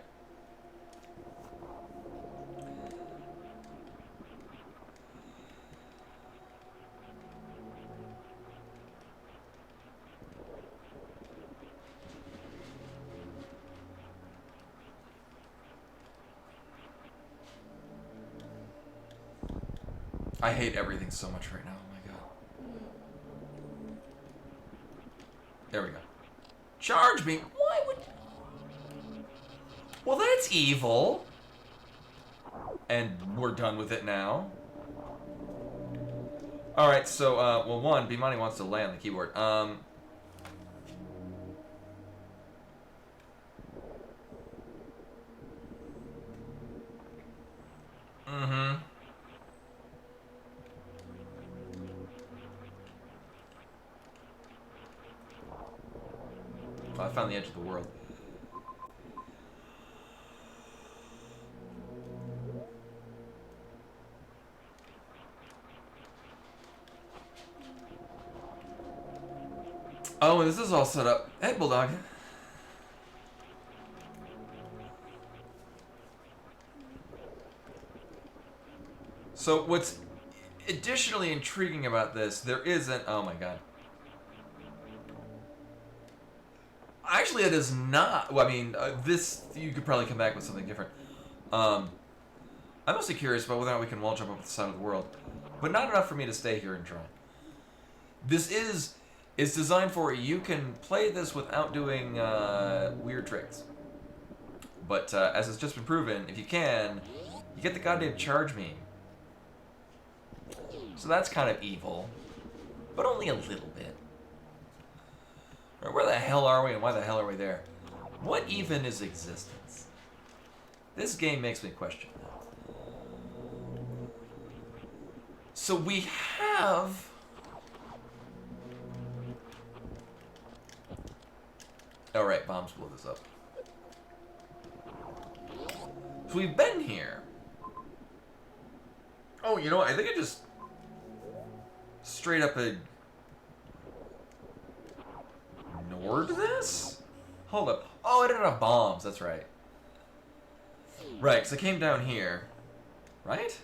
A: I hate everything so much right now. Oh my god. There we go. Charge me. Why would? Well, that's evil. And we're done with it now. All right. So, well, one, Bimani wants to lay on the keyboard. Mm-hmm. I found the edge of the world. Oh, and this is all set up. Hey, Bulldog. So what's additionally intriguing about this, there isn't... Oh my god. Actually, it is not... Well, I mean, this... You could probably come back with something different. I'm mostly curious about whether or not we can wall jump up the side of the world. But not enough for me to stay here and try. This is... It's designed for... You can play this without doing weird tricks. But as it's just been proven, if you can, you get the goddamn charge meme. So that's kind of evil. But only a little bit. Where the hell are we and why the hell are we there? What even is existence? This game makes me question that. So we have... Alright, bombs blow this up. So we've been here. Oh, you know what? I think I just... Straight up ignored this? Hold up. Oh, I didn't have bombs. That's right. Right, because I came down here. Right?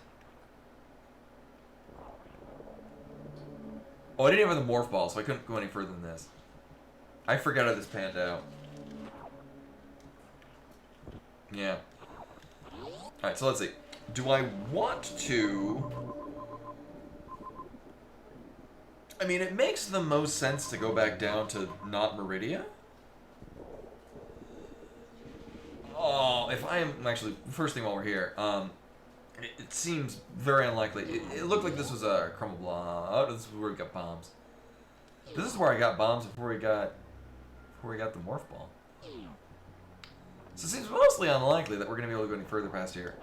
A: Oh, I didn't even have the morph ball, so I couldn't go any further than this. I forgot how this panned out. Yeah. Alright, so let's see. Do I want to... I mean, it makes the most sense to go back down to not Meridia. Oh, if I am... Actually, first thing while we're here, it seems very unlikely. It looked like this was a crumble block. Oh, this is where we got bombs. This is where I got bombs before we got the morph ball. So it seems mostly unlikely that we're going to be able to go any further past here.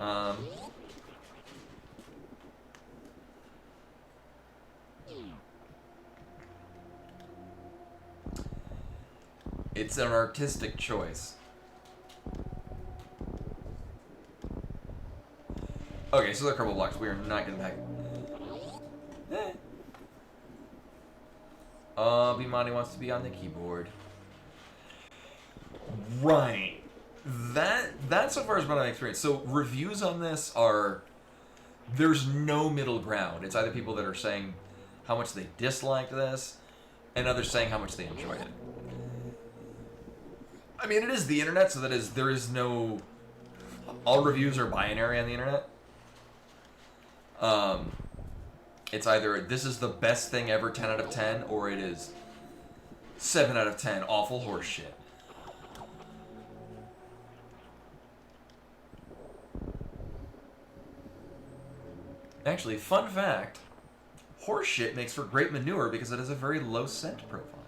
A: It's an artistic choice. Okay, so they're crumble blocks. We are not getting back. Bimani wants to be on the keyboard. Right. That so far has been my experience. So reviews on this are... There's no middle ground. It's either people that are saying how much they disliked this, and others saying how much they enjoyed it. I mean, it is the internet, so there is no... All reviews are binary on the internet. It's either this is the best thing ever, 10 out of 10, or it is 7 out of 10, awful horse shit. Actually, fun fact, horse shit makes for great manure because it has a very low scent profile.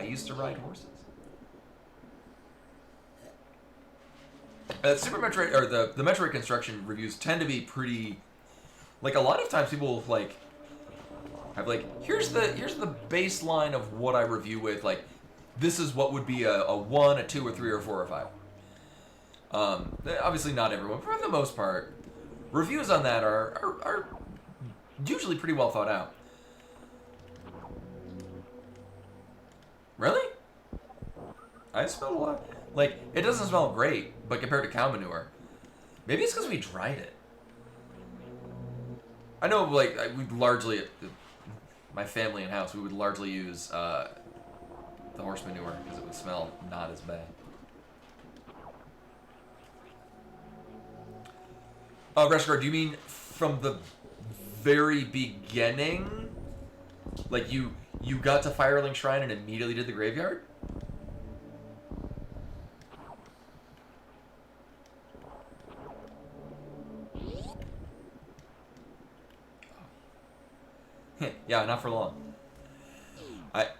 A: I used to ride horses. Super Metroid, or the Metroid construction reviews tend to be pretty, like, a lot of times people like have like, here's the baseline of what I review with, like, this is what would be a 1, a 2, a 3, or a 4, or 5. Obviously not everyone, but for the most part, reviews on that are usually pretty well thought out. Really? I smelled a lot. Like, it doesn't smell great, but compared to cow manure, maybe it's because we dried it. I know, like, we'd largely, my family and house, we would largely use the horse manure because it would smell not as bad. Reshgar, do you mean from the very beginning? Like, you got to Firelink Shrine and immediately did the graveyard? Yeah, not for long.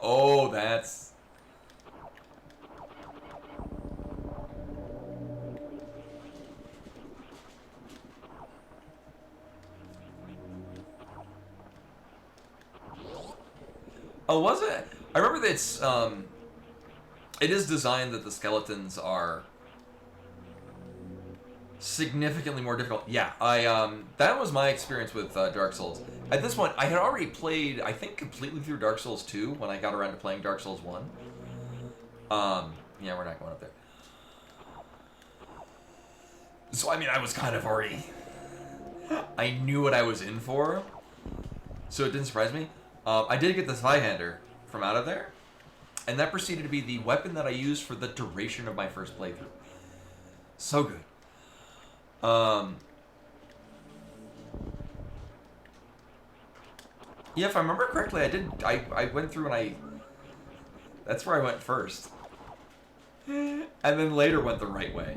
A: Oh, that's... Oh, was it? I remember that it's, it is designed that the skeletons are significantly more difficult. Yeah, that was my experience with Dark Souls. At this point, I had already played, I think, completely through Dark Souls 2 when I got around to playing Dark Souls 1. Yeah, we're not going up there. So, I mean, I was kind of already... I knew what I was in for, so it didn't surprise me. I did get the Zweihander from out of there, and that proceeded to be the weapon that I used for the duration of my first playthrough. So good. Yeah, if I remember correctly, I went through and that's where I went first. And then later went the right way.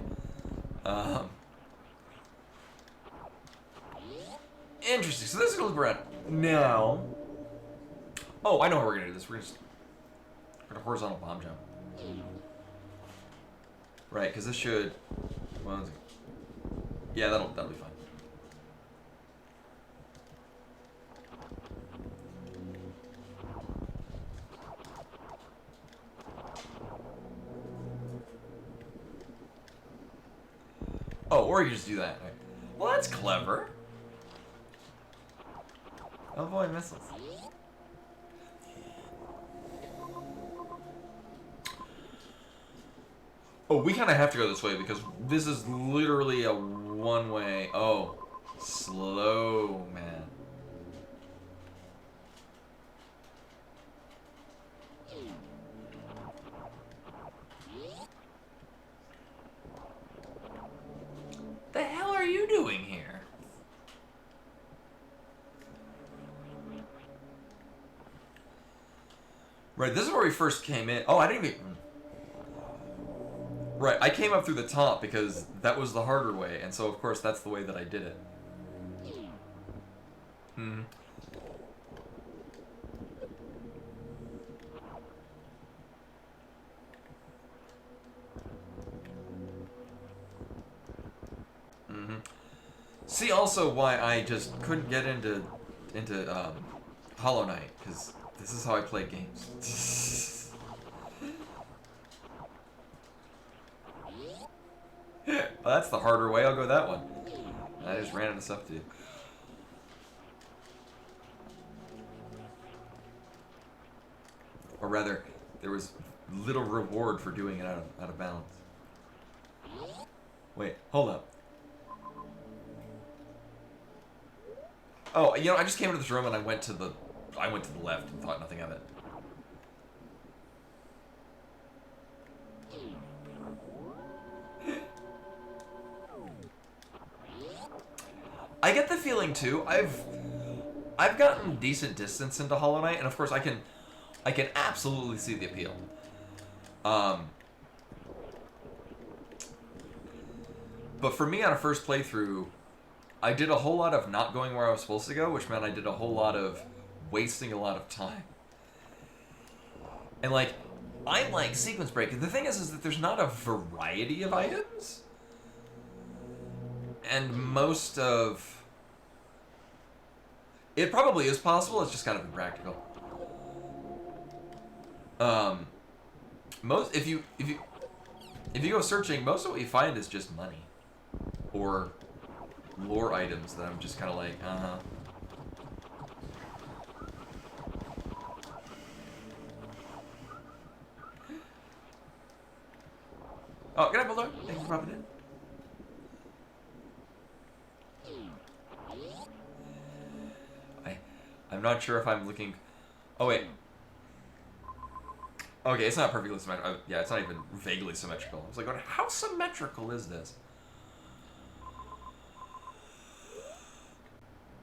A: Interesting. So this is going to loop around. Now... Oh, I know how we're going to do this. We're going to horizontal bomb jump. Right, because this should... Well, yeah, that'll be fine. Oh, or you just do that. Right. Well, that's clever. Avoid missiles. Oh, we kind of have to go this way because this is literally a one-way. Oh, slow, man. The hell are you doing here? Right, this is where we first came in. Oh, I didn't even... Right, I came up through the top because that was the harder way, and so of course that's the way that I did it. Hmm. Mm-hmm. See also why I just couldn't get into Hollow Knight, because this is how I play games. Well, that's the harder way, I'll go that one. I just ran out of stuff to do. Or rather, there was little reward for doing it out of balance. Wait, hold up. Oh, you know, I just came into this room and I went to the left and thought nothing of it. I get the feeling too. I've gotten decent distance into Hollow Knight, and of course I can absolutely see the appeal. But for me on a first playthrough, I did a whole lot of not going where I was supposed to go, which meant I did a whole lot of wasting a lot of time. And like, I like sequence break. The thing is that there's not a variety of items. And most of... It probably is possible, it's just kind of impractical. Most... If you go searching, most of what you find is just money. Or lore items that I'm just kind of like, uh-huh. Oh, good night, Bulldog. Thank you for popping in. I'm not sure if I'm looking... Oh, wait. Okay, it's not perfectly symmetrical. Yeah, it's not even vaguely symmetrical. I was like, how symmetrical is this?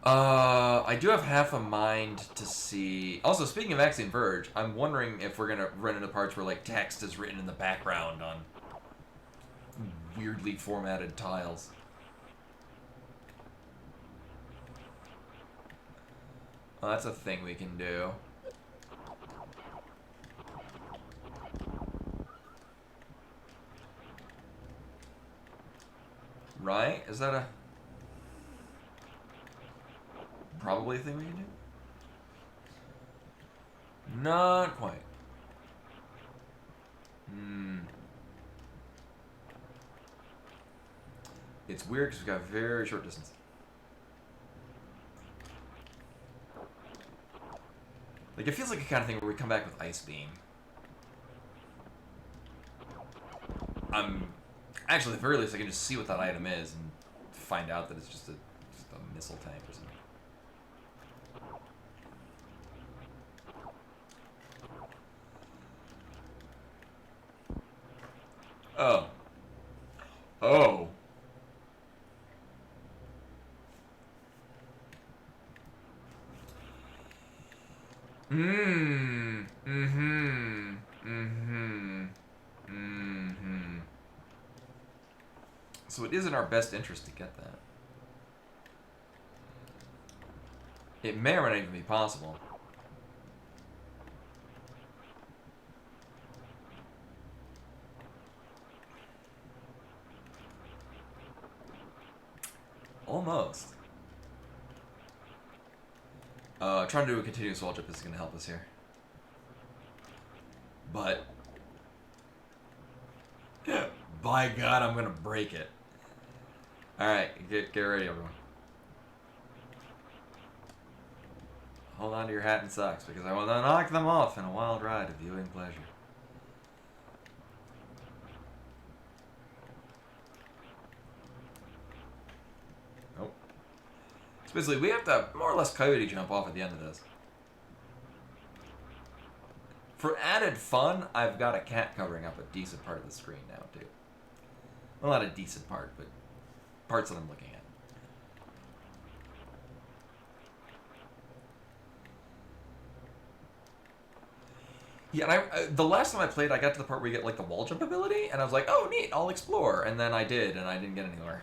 A: I do have half a mind to see... Also, speaking of Axiom Verge, I'm wondering if we're going to run into parts where, like, text is written in the background on weirdly formatted tiles. Well, that's a thing we can do. Right? Is that a... Probably a thing we can do? Not quite. It's weird because we've got very short distance. Like, it feels like a kind of thing where we come back with Ice Beam. Actually, at the very least, I can just see what that item is and find out that it's just a missile tank or something. Oh. Oh. So it is in our best interest to get that. It may or may not even be possible. Almost. Trying to do a continuous wall jump is going to help us here. But... by God, I'm going to break it. Alright, get ready, everyone. Hold on to your hat and socks, because I will knock them off in a wild ride of viewing pleasure. Nope. So basically, we have to more or less coyote jump off at the end of this. For added fun, I've got a cat covering up a decent part of the screen now, too. Well, not a decent part, but parts that I'm looking at. Yeah, and the last time I played, I got to the part where you get, like, the wall jump ability, and I was like, oh, neat, I'll explore. And then I did, and I didn't get anywhere.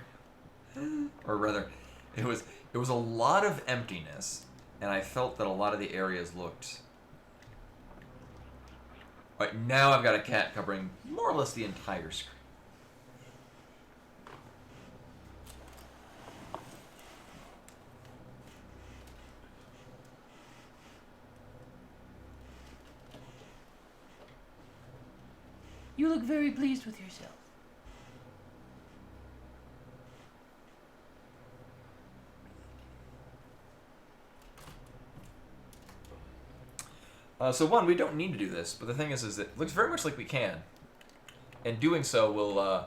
A: Or rather, it was a lot of emptiness, and I felt that a lot of the areas looked... Right, now I've got a cat covering more or less the entire screen.
B: You look very pleased with yourself.
A: So one, we don't need to do this, but the thing is it looks very much like we can. And doing so will,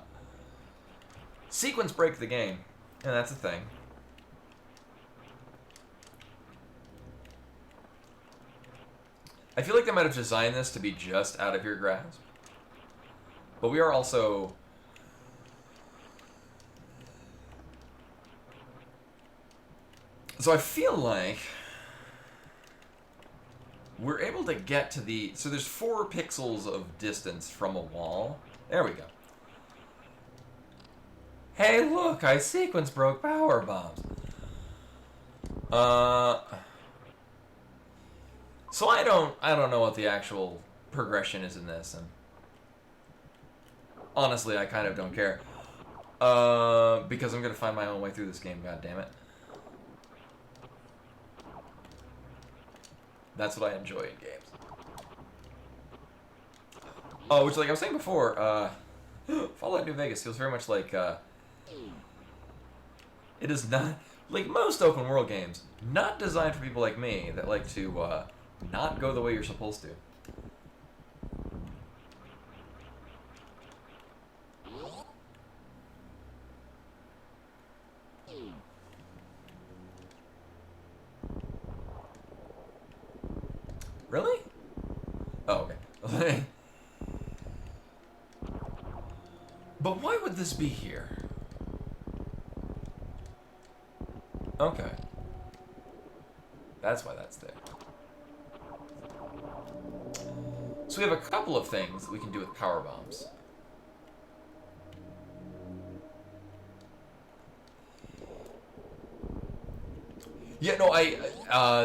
A: sequence break the game. And that's a thing. I feel like they might have designed this to be just out of your grasp. But we are also... So I feel like... we're able to get to the... So there's 4 pixels of distance from a wall. There we go. Hey, look! I sequence broke power bombs. So I don't know what the actual progression is in this, and honestly, I kind of don't care. Because I'm gonna find my own way through this game, god damn it. That's what I enjoy in games. Oh, which, like I was saying before, Fallout New Vegas feels very much like, it is not, like most open world games, not designed for people like me that like to, not go the way you're supposed to. Really? Oh, okay. But why would this be here? Okay. That's why that's there. So we have a couple of things we can do with power bombs. Yeah, no,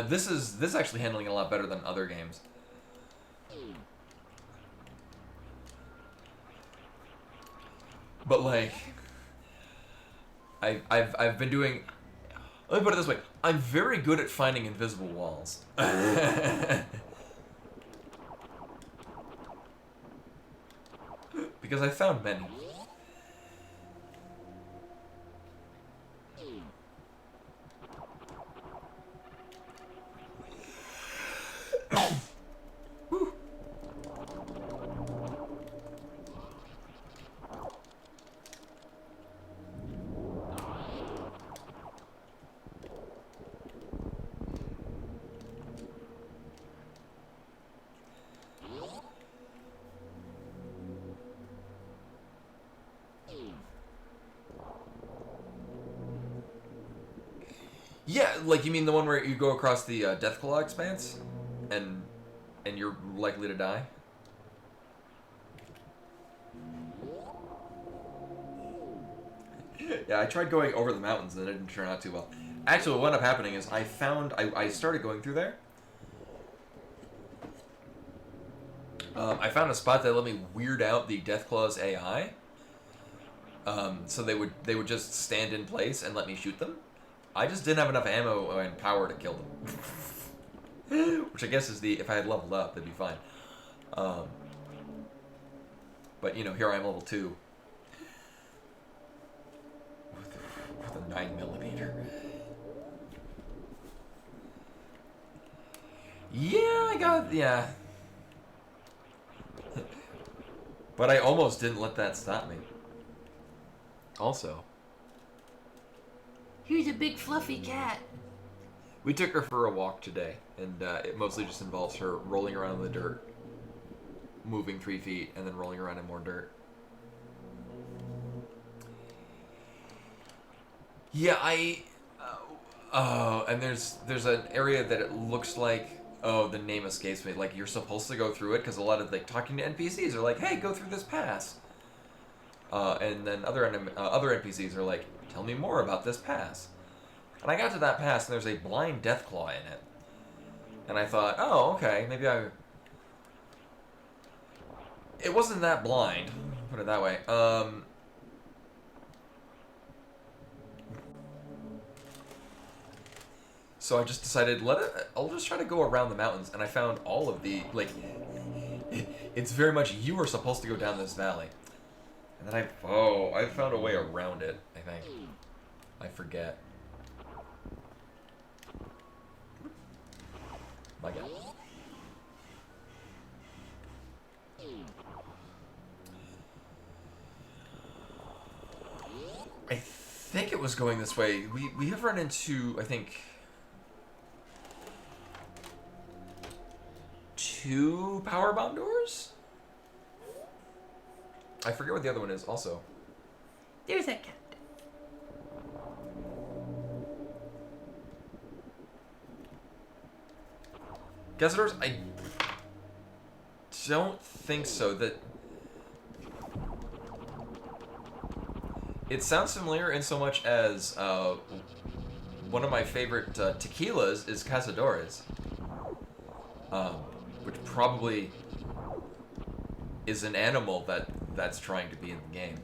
A: this is actually handling it a lot better than other games. But like, I've been doing. Let me put it this way: I'm very good at finding invisible walls. Because I found many. Yeah, like you mean the one where you go across the Deathclaw expanse, and you're likely to die. Yeah, I tried going over the mountains and it didn't turn out too well. Actually, what ended up happening is I started going through there. I found a spot that let me weird out the Deathclaw's AI. So they would just stand in place and let me shoot them. I just didn't have enough ammo and power to kill them. Which I guess is if I had leveled up, that'd be fine. But, you know, here I am level 2. With a 9mm. Yeah. But I almost didn't let that stop me. Also.
B: Here's a big fluffy cat.
A: We took her for a walk today, and it mostly just involves her rolling around in the dirt, moving 3 feet, and then rolling around in more dirt. Yeah, and there's an area that it looks like, the name escapes me, like you're supposed to go through it, because a lot of, like, talking to NPCs are like, hey, go through this pass. And then other NPCs are like, tell me more about this pass. And I got to that pass, and there's a blind Deathclaw in it. And I thought, oh, okay, maybe it wasn't that blind, put it that way. So I just decided, I'll just try to go around the mountains, and I found all of the, like, it's very much, you were supposed to go down this valley. And then I found a way around it, I think. I forget. My God. I think it was going this way. We have run into, I think, 2 power bomb doors? I forget what the other one is also.
B: There's that cat.
A: Gussadors? I don't think so. That it sounds familiar in so much as one of my favorite tequilas is Cazadores, which probably is an animal that's trying to be in the game.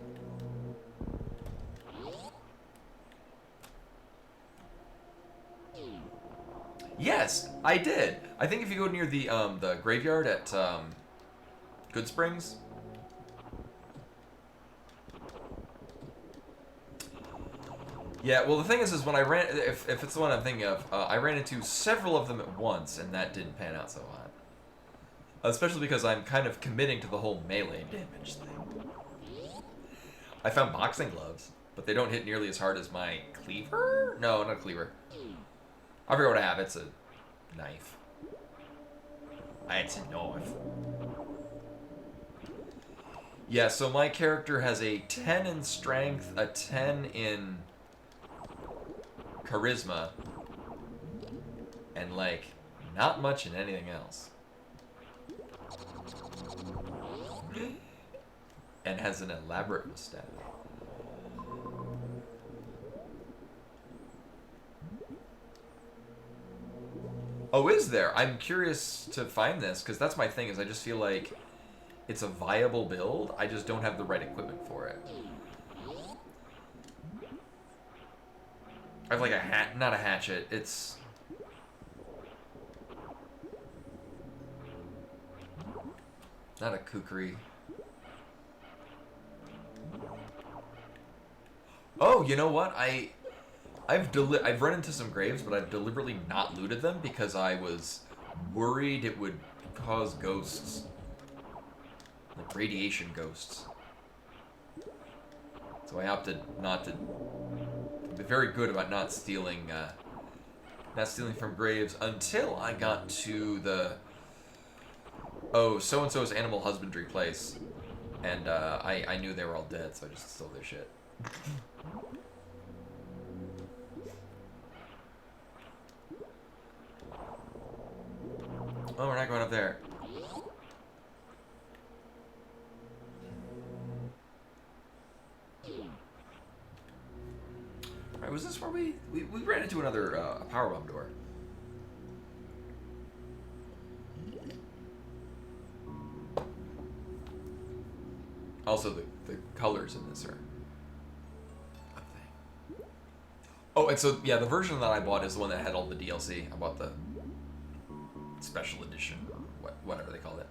A: Yes, I did. I think if you go near the graveyard at Good Springs. Yeah, well the thing is when I ran, if it's the one I'm thinking of, I ran into several of them at once, and that didn't pan out so hot. Especially because I'm kind of committing to the whole melee damage thing. I found boxing gloves, but they don't hit nearly as hard as my cleaver? No, not a cleaver. I forget what I have. It's a knife. It's a knife. Yeah, so my character has a 10 in strength, a 10 in charisma, and like not much in anything else. And has an elaborate mustache. Oh, is there? I'm curious to find this, because that's my thing, is I just feel like it's a viable build, I just don't have the right equipment for it. I have like a not a hatchet, it's... not a kukri. Oh, you know what? I've run into some graves, but I've deliberately not looted them because I was worried it would cause ghosts. Like radiation ghosts. So I opted not to be very good about not stealing from graves until I got to the so-and-so's animal husbandry place. And I knew they were all dead, so I just stole their shit. Oh, we're not going up there. Alright, was this where we ran into another powerbomb door? Also, the colors in this are... Oh, and so, yeah, the version that I bought is the one that had all the DLC. I bought the special edition, or whatever they call it.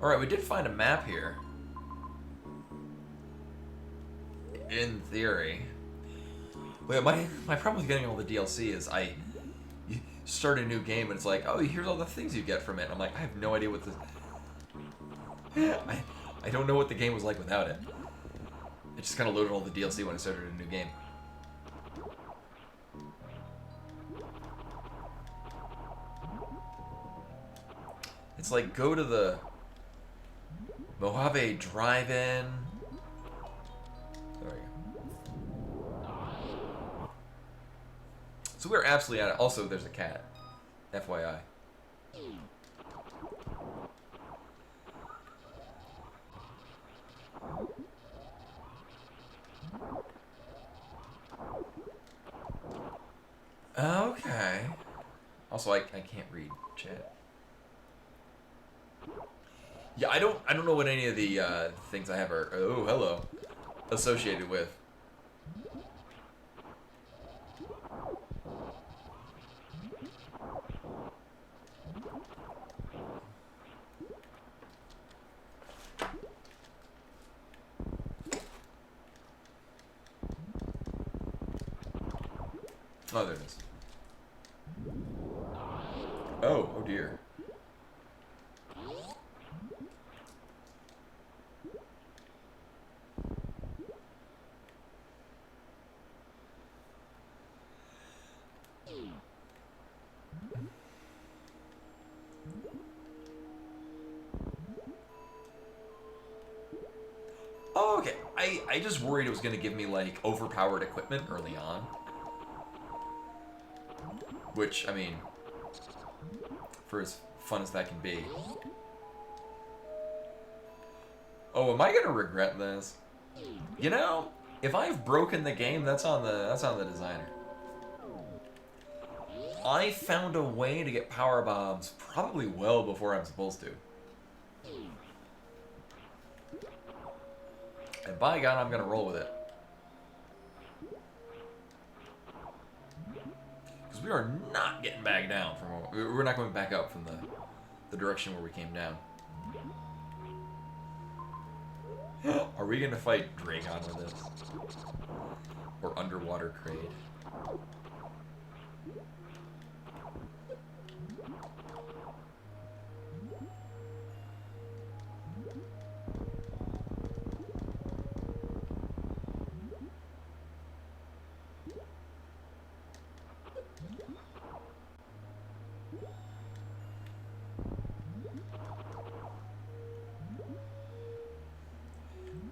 A: Alright, we did find a map here. In theory. Wait, my problem with getting all the DLC is you start a new game and it's like, oh, here's all the things you get from it. And I'm like, I have no idea what this... I don't know what the game was like without it. It just kind of loaded all the DLC when I started a new game. It's like, go to the Mojave Drive-In. There we go. So we're absolutely at it. Also, there's a cat. FYI. Okay. Also, I can't read chat. Yeah, I don't know what any of the things I have are hello associated with. Oh, there it is. Oh dear. Oh, okay. I just worried it was going to give me, like, overpowered equipment early on. Which, I mean, for as fun as that can be. Oh, am I going to regret this? You know, if I've broken the game, that's on the designer. I found a way to get power bombs probably well before I'm supposed to. And by God, I'm gonna roll with it. Because we are not getting back down from... We're not going back up from the direction where we came down. Are we gonna fight Dragon with this? Or Underwater Kraid?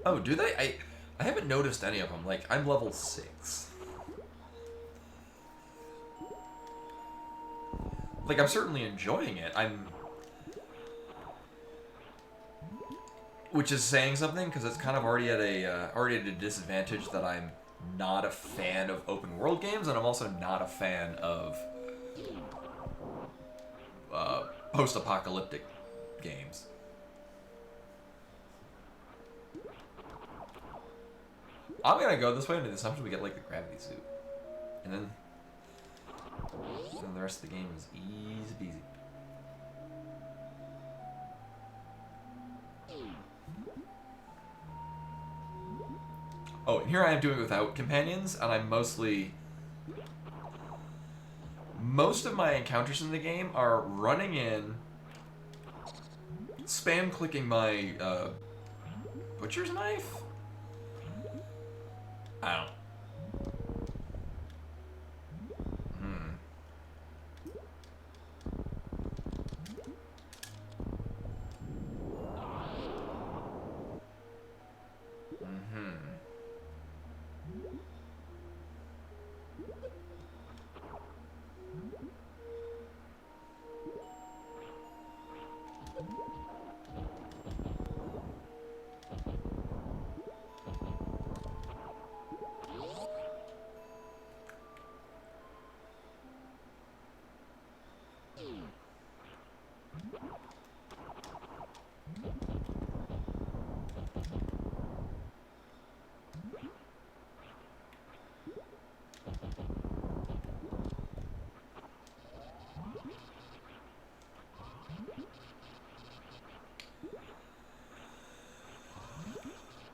A: Oh, do they? I haven't noticed any of them. Like, I'm level 6. Like, I'm certainly enjoying it. Which is saying something, because it's kind of already at a disadvantage that I'm not a fan of open world games, and I'm also not a fan of post-apocalyptic games. I'm gonna go this way under the assumption we get like the gravity suit, and then the rest of the game is easy peasy. Oh, and here I am doing it without companions, and I'm most of my encounters in the game are running in, spam clicking my butcher's knife. I don't.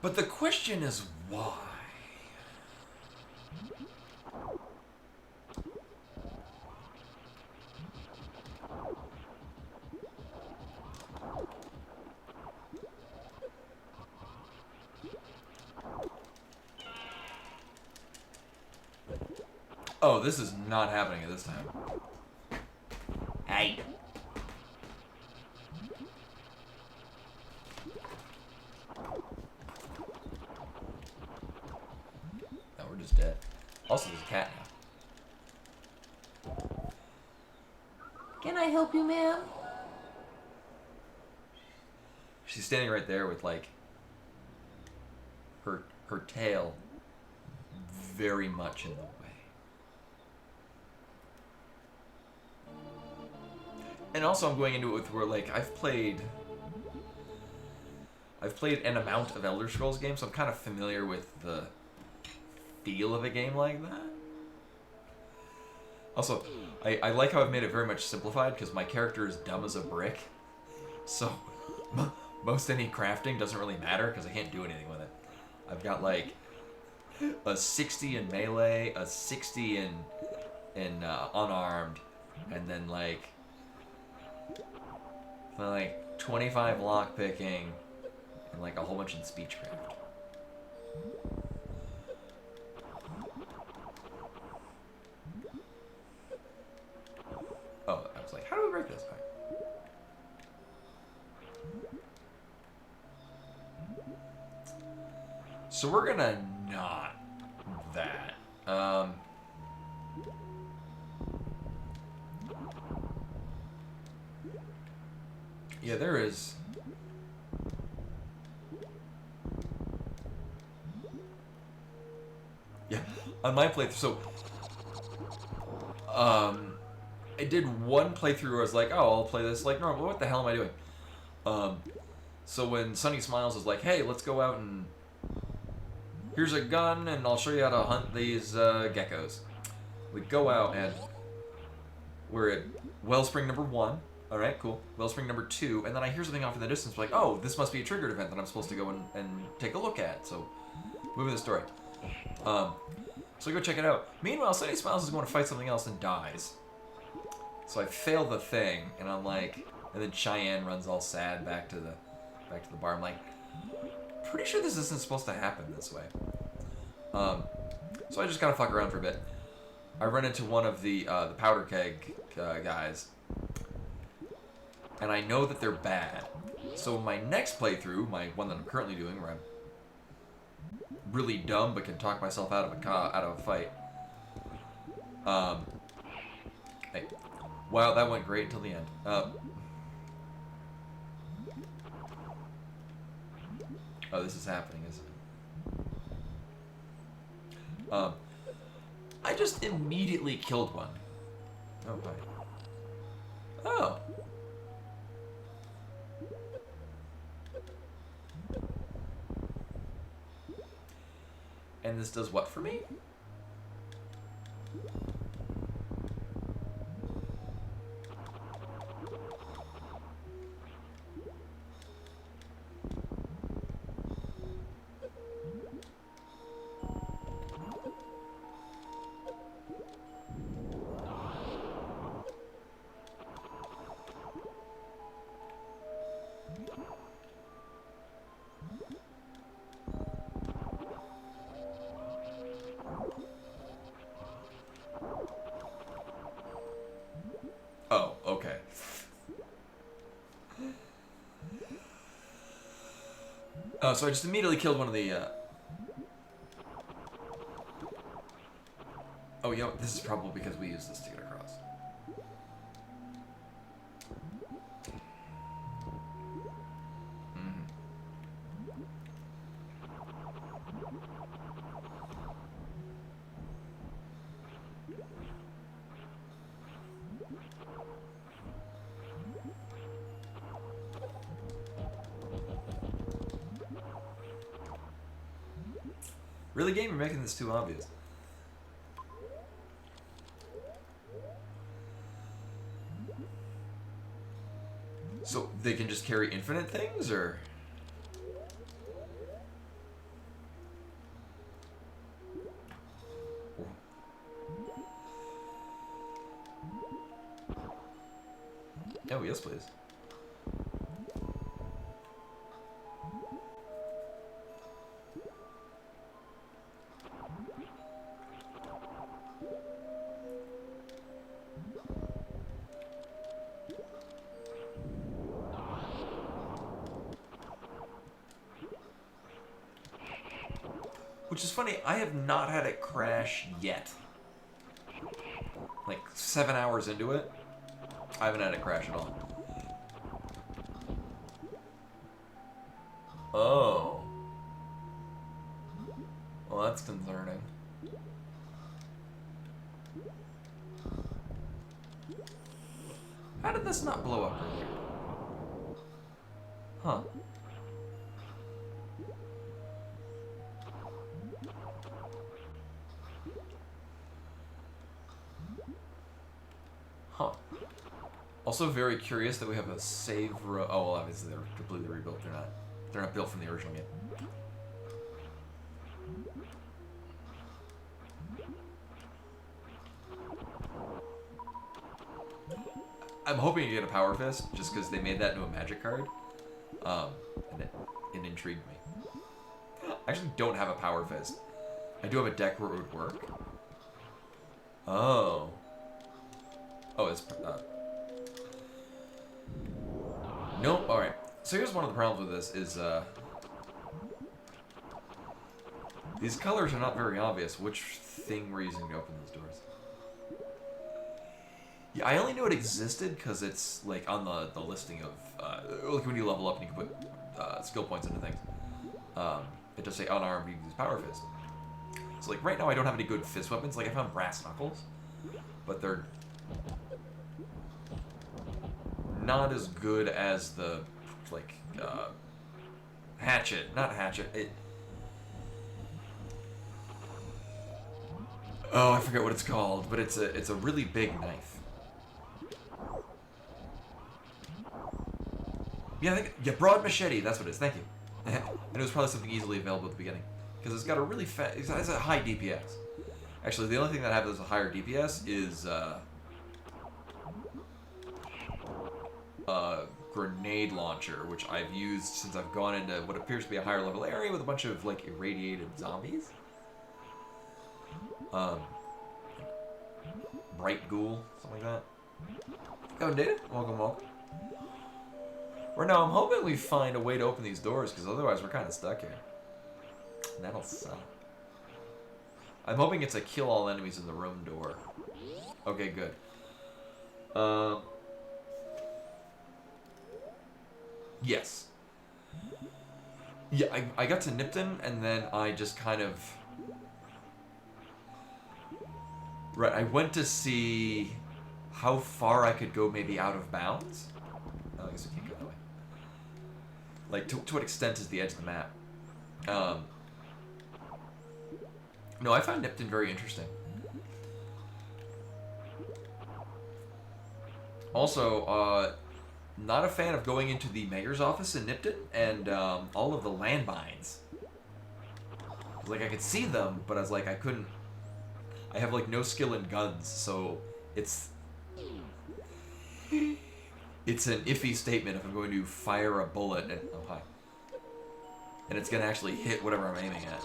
A: But the question is why? Oh, this is not happening at this time. Hey. No, we're just dead. Also, there's a cat now.
C: Can I help you, ma'am?
A: She's standing right there with, like, her tail very much in the way. And also I'm going into it with where, like, I've played an amount of Elder Scrolls games, so I'm kind of familiar with the feel of a game like that. Also, I like how I've made it very much simplified, because my character is dumb as a brick. So, most any crafting doesn't really matter, because I can't do anything with it. I've got, like, a 60 in melee, a 60 in unarmed, and then, like 25 lockpicking, and, like, a whole bunch in speechcraft. Oh, I was like, how do we break this? All right. So we're gonna not that. Yeah, there is. Yeah, on my playthrough, so I did one playthrough where I was like, oh, I'll play this like normal. What the hell am I doing? So when Sunny Smiles was like, hey, let's go out and here's a gun and I'll show you how to hunt these geckos. We go out and we're at Wellspring number 1. All right, cool. Wellspring number 2, and then I hear something off in the distance. Like, oh, this must be a triggered event that I'm supposed to go and take a look at. So, moving the story. So I go check it out. Meanwhile, Sunny Smiles is going to fight something else and dies. So I fail the thing, and I'm like, and then Cheyenne runs all sad back to the bar. I'm like, pretty sure this isn't supposed to happen this way. So I just kind of fuck around for a bit. I run into one of the powder keg guys. And I know that they're bad. So my next playthrough, my one that I'm currently doing, where I'm really dumb but can talk myself out of a fight. Hey, wow, that went great until the end. Oh, this is happening, isn't it? I just immediately killed one. Oh, hi. Oh. And this does what for me? Oh, okay. Oh, so I just immediately killed one of the, Oh, you know, this is probably because we use this to get across. Really, game? You're making this too obvious. So they can just carry infinite things, or? Oh, yes, please. Which is funny, I have not had it crash yet. Like 7 hours into it, I haven't had it crash at all. Oh. Well, that's concerning. How did this not blow up earlier? Huh. Huh. Also very curious that we have a save row. Oh, well, obviously they're completely rebuilt. They're not built from the original game. I'm hoping to get a Power Fist, just because they made that into a magic card. And it intrigued me. I actually don't have a Power Fist. I do have a deck where it would work. Oh. Oh, it's... Nope, alright. So here's one of the problems with this is, these colors are not very obvious. Which thing we're using to open those doors? Yeah, I only knew it existed because it's, like, on the listing of, like when you level up and you can put skill points into things. It does say unarmed, you can use Power Fist. So, like, right now I don't have any good fist weapons. Like, I found Brass Knuckles, but they're not as good as the, like, hatchet. Not hatchet. Oh, I forget what it's called, but it's a really big knife. Yeah, broad machete. That's what it is. Thank you. And it was probably something easily available at the beginning because it's got a really fast. It has a high DPS. Actually, the only thing that has a higher DPS is grenade launcher, which I've used since I've gone into what appears to be a higher level area with a bunch of like irradiated zombies. Bright ghoul, something like that. Oh, did it? Welcome, welcome. Right now, I'm hoping we find a way to open these doors, because otherwise we're kind of stuck here. And that'll suck. I'm hoping it's a kill all enemies in the room door. Okay, good. Yes. Yeah, I got to Nipton, and then I just kind of... Right, I went to see how far I could go maybe out of bounds. Oh, I guess we can't go that way. Like, to what extent is the edge of the map? No, I found Nipton very interesting. Also, not a fan of going into the mayor's office in Nipton and all of the landmines. Like, I could see them, but I was like, I couldn't... I have, like, no skill in guns, so it's... It's an iffy statement if I'm going to fire a bullet and... Oh, hi. And it's going to actually hit whatever I'm aiming at.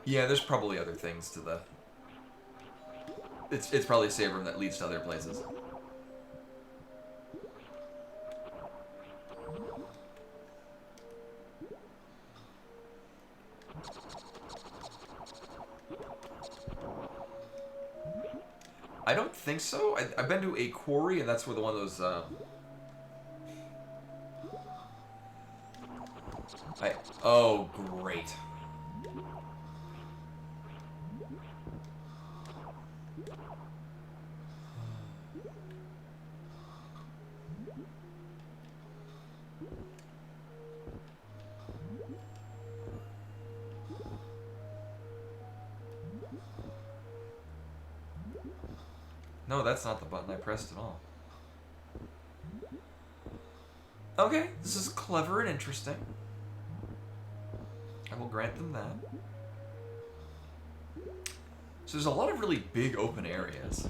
A: Yeah, there's probably other things to the... It's probably a save room that leads to other places. I don't think so. I've been to a quarry, and that's where one of those... Oh, great. No, that's not the button I pressed at all. Okay, this is clever and interesting. I will grant them that. So there's a lot of really big open areas.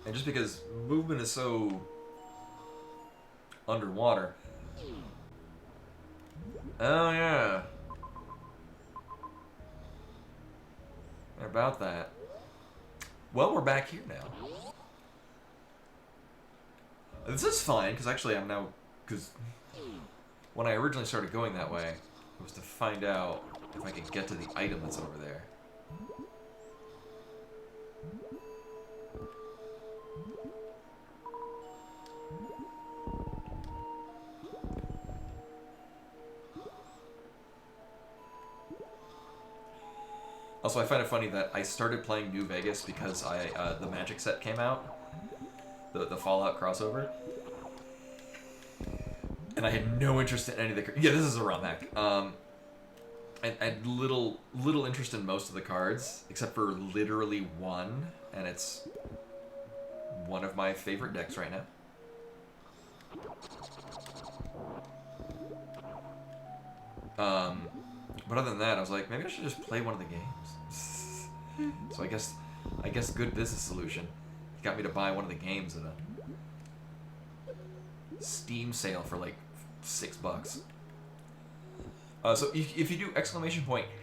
A: And just because movement is so underwater. Oh yeah. About that. Well, we're back here now. This is fine, because actually I'm now... Because when I originally started going that way, it was to find out if I could get to the item that's over there. Also, I find it funny that I started playing New Vegas because the Magic set came out, the Fallout crossover, and I had no interest in any of the... Yeah, this is a Romhack. I had little interest in most of the cards, except for literally one, and it's one of my favorite decks right now. But other than that, I was like, maybe I should just play one of the games. So I guess good business solution. He got me to buy one of the games at a Steam sale for like $6. So if you do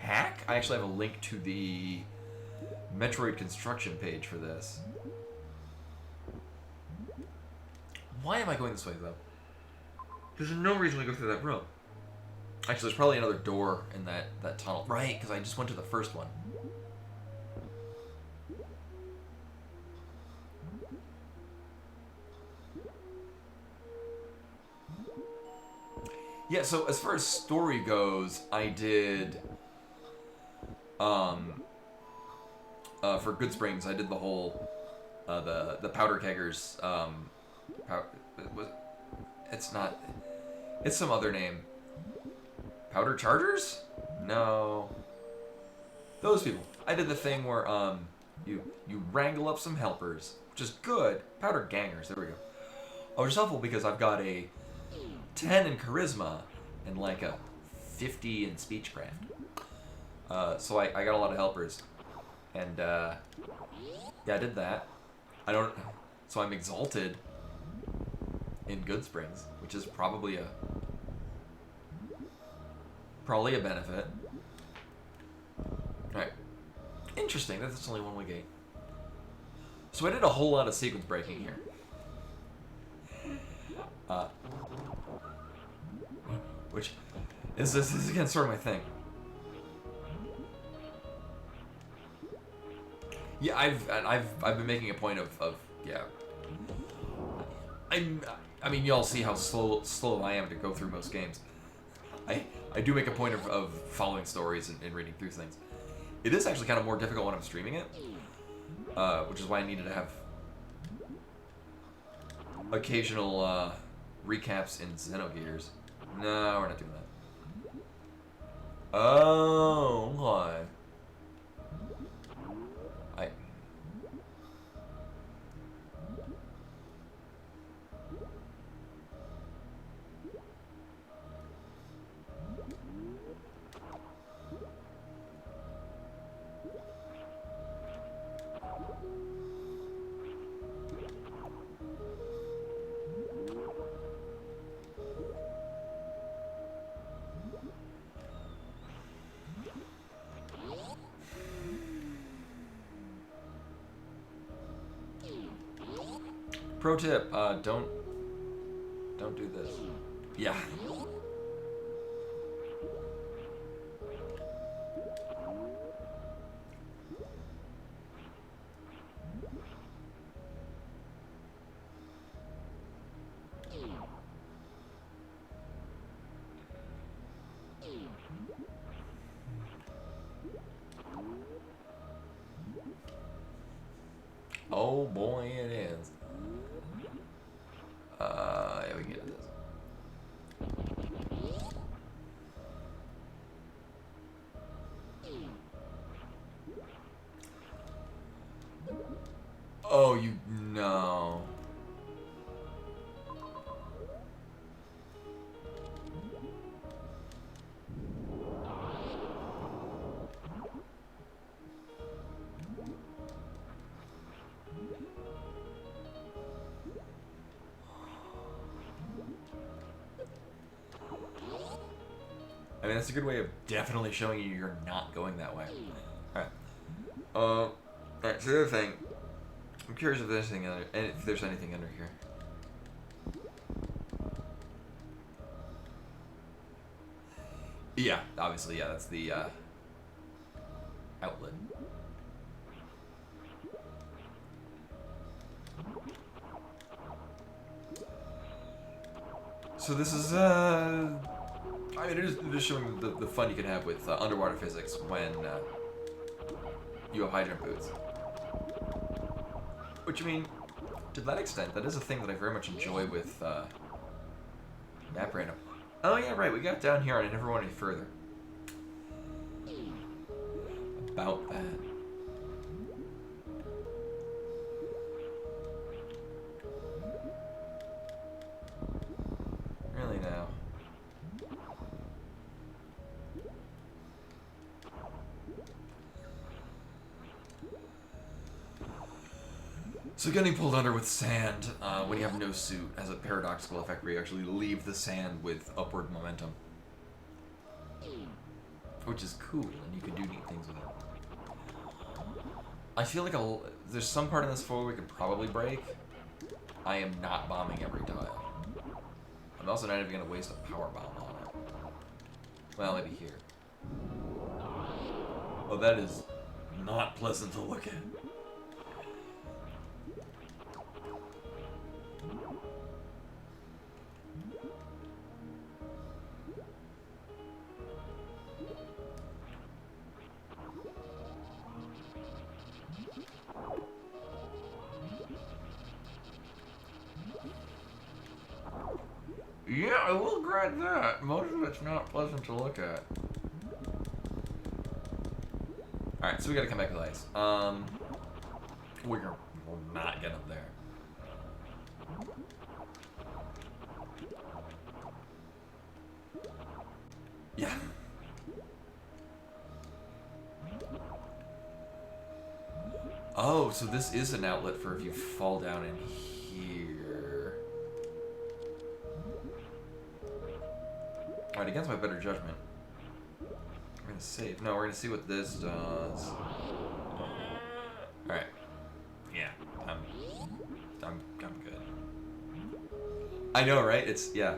A: !hack, I actually have a link to the Metroid construction page for this. Why am I going this way though? There's no reason to go through that room. Actually, there's probably another door in that tunnel. Right, because I just went to the first one. Yeah, so as far as story goes, I did For Good Springs, I did the whole the powder keggers. It's not. It's some other name. Powder chargers? No. Those people. I did the thing where you wrangle up some helpers, which is good. Powder gangers. There we go. Oh, which is helpful because I've got a 10 in charisma and like a 50 in speechcraft. So I got a lot of helpers, and yeah, I did that. So I'm exalted in Good Springs, which is probably a benefit. Alright. Interesting, that's only one way gate. So I did a whole lot of sequence breaking here. Which is this is again sort of my thing. Yeah, I've been making a point of yeah. I mean y'all see how slow I am to go through most games. I do make a point of following stories and reading through things. It is actually kind of more difficult when I'm streaming it, which is why I needed to have occasional recaps in Xenogears. No, we're not doing that. Oh, okay. Pro tip, don't do this. Yeah. Oh boy, it is. Yeah, we can get this. Oh, you no. I mean, that's a good way of definitely showing you you're not going that way. Alright. Alright, so the other thing, I'm curious if there's anything under here. Yeah, obviously, yeah, that's the outlet. So this is I mean, it is showing the fun you can have with underwater physics when you have high jump boots. Which, I mean, to that extent, that is a thing that I very much enjoy with map random. Oh yeah, right, we got down here and I never went any further. About that. Really now. So getting pulled under with sand when you have no suit has a paradoxical effect where you actually leave the sand with upward momentum. Which is cool, and you can do neat things with it. I feel like there's some part in this floor we could probably break. I am not bombing every tile. I'm also not even going to waste a power bomb on it. Well, maybe here. Oh, that is not pleasant to look at. Yeah, I will grant that. Most of it's not pleasant to look at. Alright, so we gotta come back with ice. We're not getting up there. Yeah. Oh, so this is an outlet for if you fall down in here. Alright, against my better judgment. We're gonna save. No, we're gonna see what this does. Alright. Yeah, I'm good. I know, right? It's, yeah.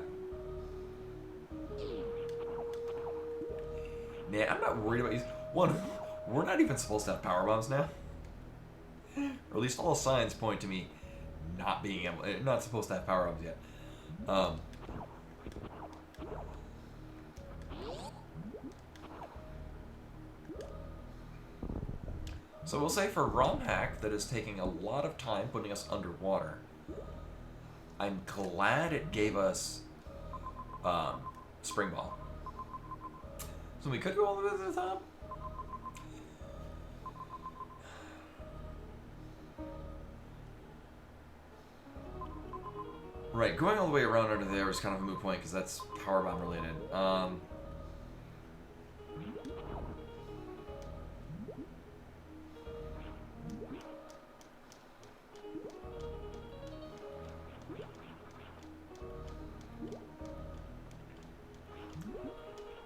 A: Man, I'm not worried about these. One, we're not even supposed to have power bombs now. Or at least all signs point to me not being able, not supposed to have power bombs yet. So we'll say for Romhack that is taking a lot of time putting us underwater. I'm glad it gave us Spring Ball. So we could go all the way to the top. Right, going all the way around under there is kind of a moot point because that's power bomb related.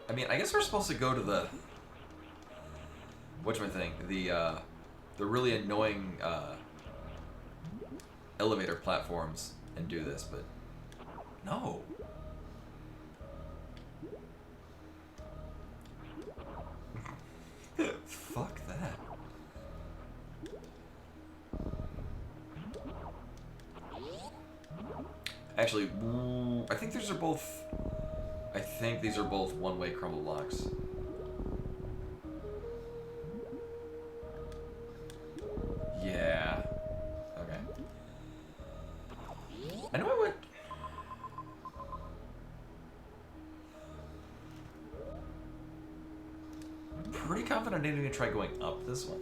A: I mean, I guess we're supposed to go to the whatchamithing, the really annoying elevator platforms and do this, but no. Fuck that. Actually, I think these are both. I think these are both one-way crumble blocks. Yeah. Okay. I know I would. Pretty confident I need to try going up this way.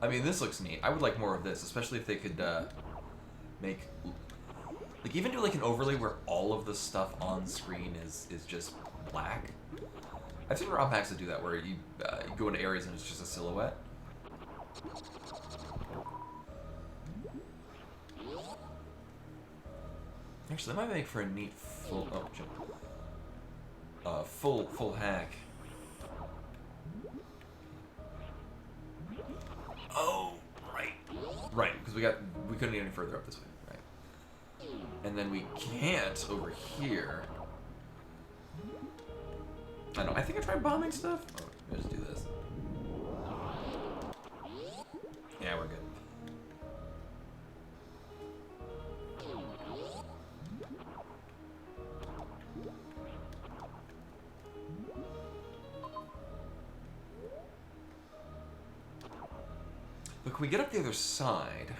A: I mean, this looks neat. I would like more of this, especially if they could make, like, even do like an overlay where all of the stuff on screen is just black. I've seen Romhacks that do that, where you go into areas and it's just a silhouette. Actually, that might make for a neat full full hack. Oh, right, because we couldn't get any further up this way, right? And then we can't over here. I know. I think I tried bombing stuff. Oh, let's do this. Yeah, we're good. But can we get up the other side?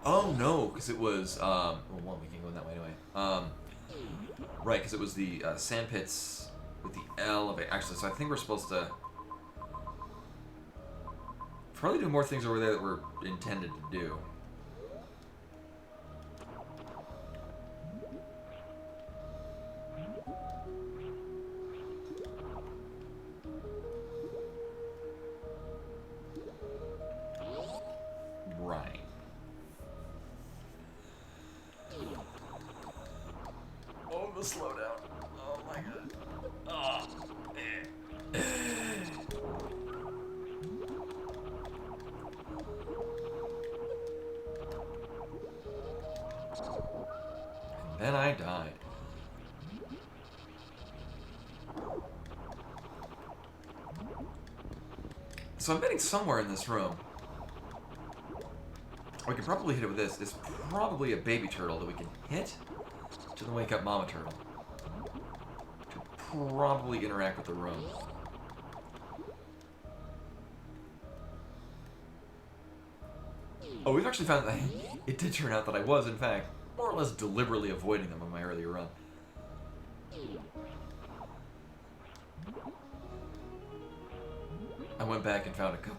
A: Oh no, because it was well, one, we can go that way anyway. Right, because it was the sand pits with the elevator. Actually, so I think we're supposed to probably do more things over there that we're intended to do. Right. Oh, the slowdown. Oh my god. Oh. And then I died. So I'm betting somewhere in this room. We can probably hit it with this. It's probably a baby turtle that we can hit to then wake up mama turtle. To probably interact with the room. Oh, we've actually found that it did turn out that I was, in fact, more or less deliberately avoiding them on my earlier run. I went back and found a couple.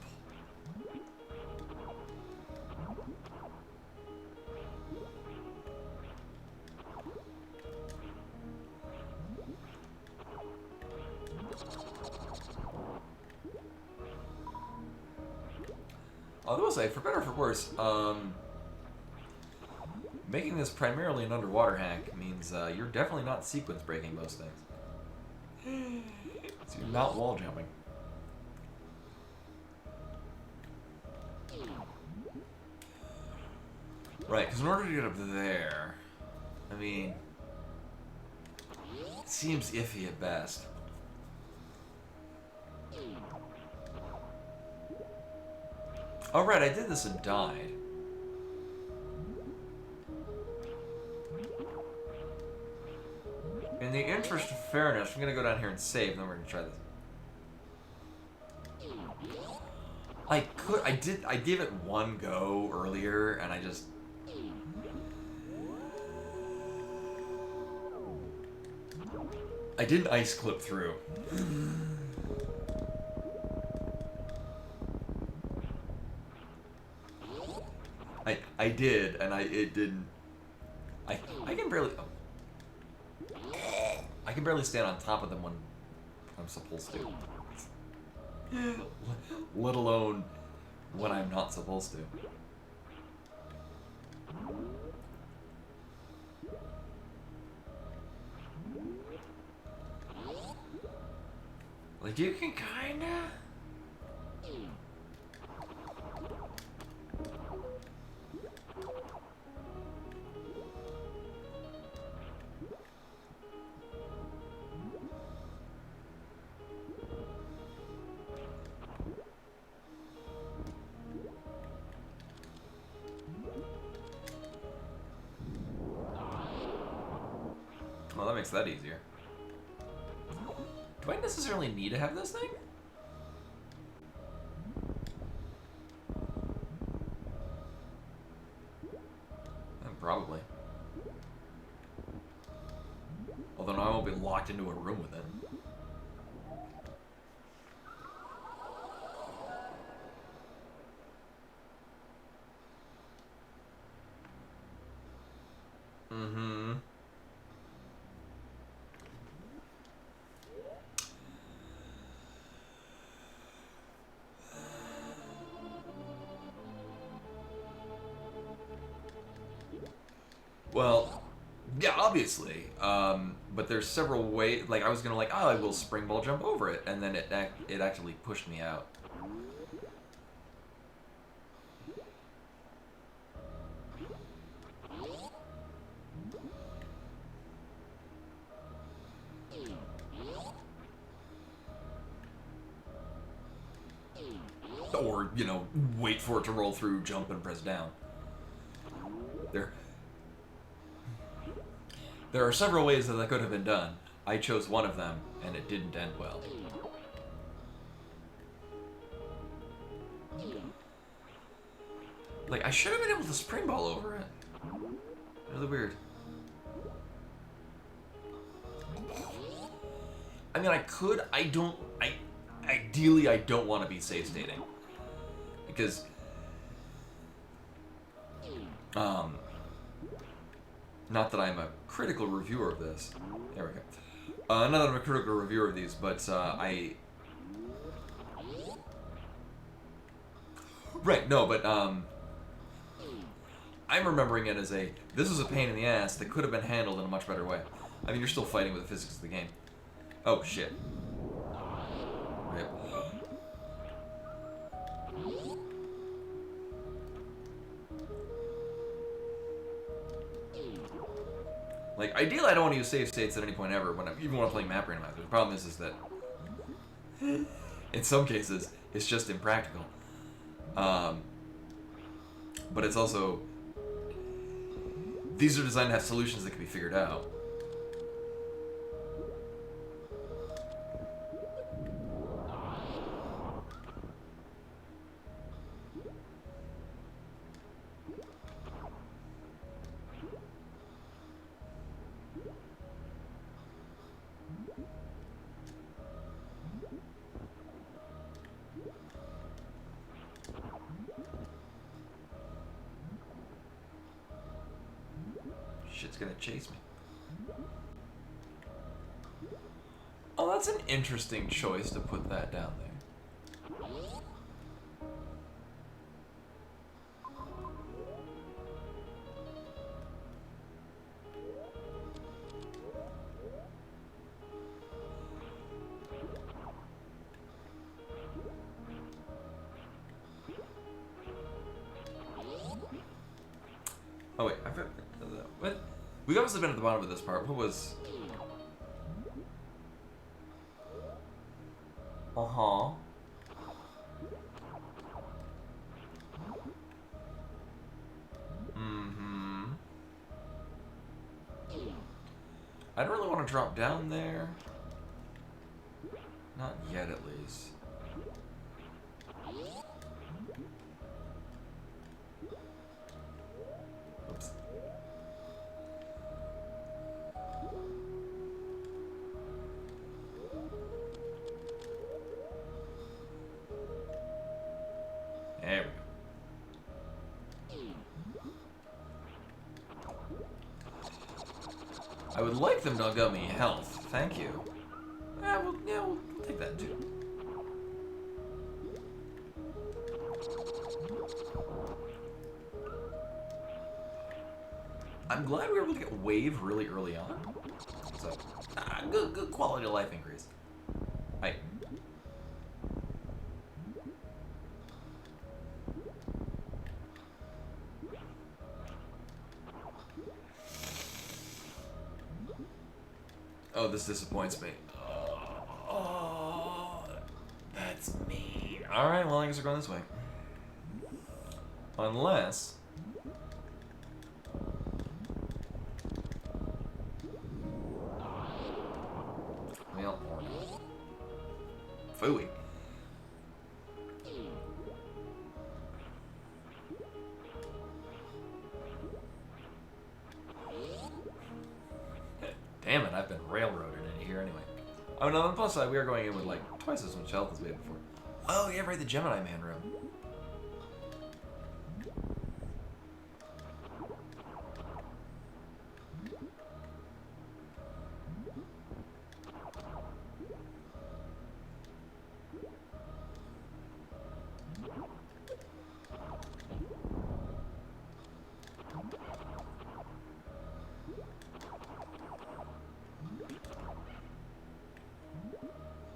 A: I will say, for better or for worse, making this primarily an underwater hack means you're definitely not sequence breaking most things. So you're not wall jumping. Right, because in order to get up there, I mean, it seems iffy at best. Oh, right, I did this and died. In the interest of fairness, I'm gonna go down here and save, and then we're gonna try this. I gave it one go earlier, and I didn't ice clip through. I did, and it didn't. I can barely. I can barely stand on top of them when I'm supposed to. Let alone when I'm not supposed to. Like, you can kinda. Well, that makes that easier. Do I necessarily need to have this thing? Probably. Although now I won't be locked into a room with it. Mm-hmm. Well, yeah, obviously. But there's several ways. Like, I was gonna oh, I will spring ball jump over it, and then it actually pushed me out. Or, you know, wait for it to roll through, jump, and press down. There are several ways that could have been done. I chose one of them, and it didn't end well. Like, I should have been able to spring ball over it. Really weird. I mean, I could. Ideally, I don't want to be save stating. Because, not that I'm a critical reviewer of this. There we go. Not that I'm a critical reviewer of these, but, Right, no, but, I'm remembering it as this is a pain in the ass that could have been handled in a much better way. I mean, you're still fighting with the physics of the game. Oh, shit. Rip. Like, ideally, I don't want to use save states at any point ever, even when I'm playing map randomizer. The problem is that, in some cases, it's just impractical. But it's also, these are designed to have solutions that can be figured out. shit's gonna chase me. Oh, that's an interesting choice to put that down there. Oh wait, I forgot. What? We've obviously been at the bottom of this part. What was? Uh-huh. Mm-hmm. I don't really want to drop down there. Not yet, at least. Oops. There we go. I would like them to give me health. Thank you. We'll take that too. I'm glad we were able to get wave really early on. So, good quality of life increase. Right. Oh, this disappoints me. Oh, that's mean. Alright, well, I guess we're going this way. Unless... well, Fooey. Damn it, I've been railroaded in here anyway. Oh no, on the plus side, we are going in with like twice as much health as we had before. Oh yeah, right, the Gemini Man room.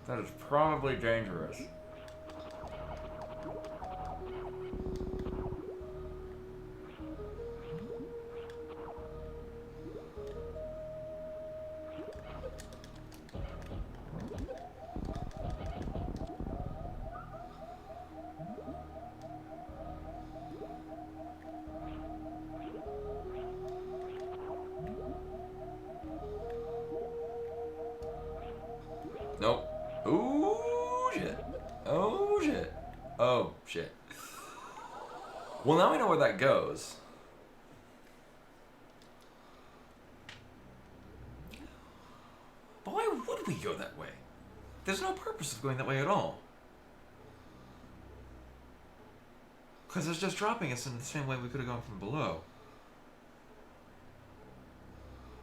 A: That is probably dangerous. Nope. Ooh, shit. Oh, shit. Oh, shit. Well, now we know where that goes. But why would we go that way? There's no purpose of going that way at all. Because it's just dropping us in the same way we could have gone from below.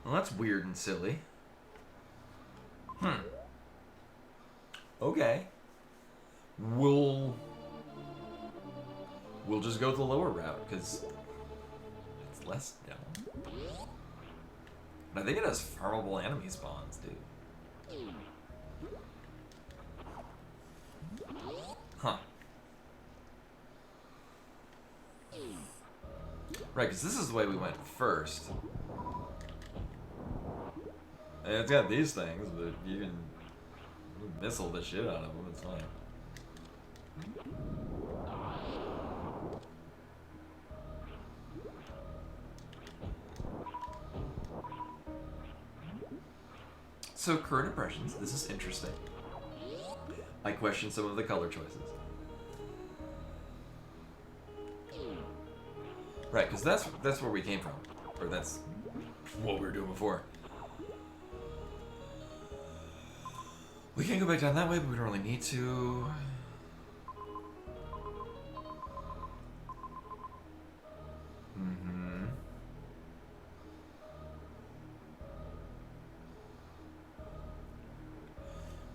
A: Well, that's weird and silly. Okay. We'll just go the lower route, because it's less down. And I think it has farmable enemy spawns, dude. Huh. Right, because this is the way we went first. And it's got these things, but you can missile the shit out of them, it's fine. So, current impressions, this is interesting. I question some of the color choices. Right, because that's where we came from. Or that's what we were doing before. We can go back down that way, but we don't really need to.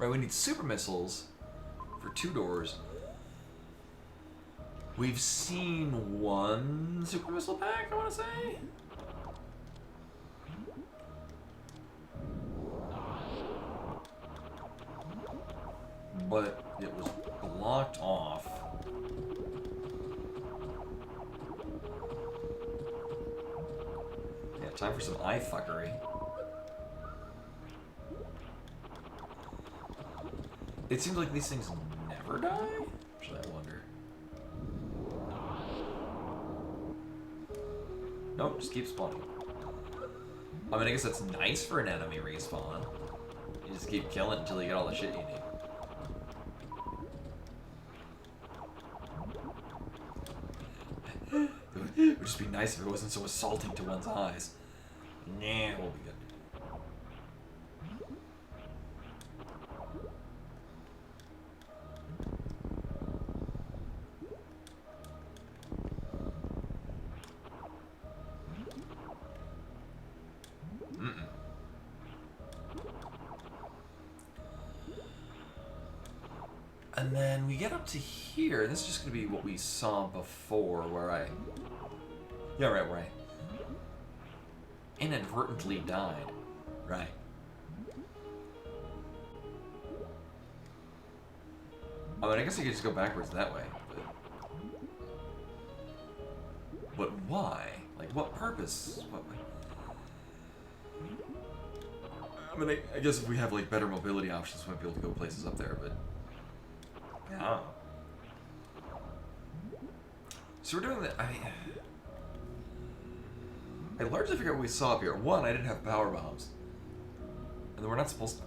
A: Right, we need super missiles for 2 doors. We've seen 1 super missile pack, I want to say. But it was blocked off. Yeah, time for some eye fuckery. It seems like these things never die? Actually, I wonder. Nope, just keep spawning. I mean, I guess that's nice for an enemy respawn. You just keep killing until you get all the shit you need. It would just be nice if it wasn't so assaulting to one's eyes. Nah, we'll be good. And then we get up to here. This is just going to be what we saw before, where I... Yeah, right, where I inadvertently died. Right. I mean, I guess I could just go backwards that way. But why? Like, what purpose? What... I mean, I guess if we have, like, better mobility options, we might be able to go places up there, but... Oh. So we're doing that. I largely figured out what we saw up here. One, I didn't have power bombs. And then we're not supposed to...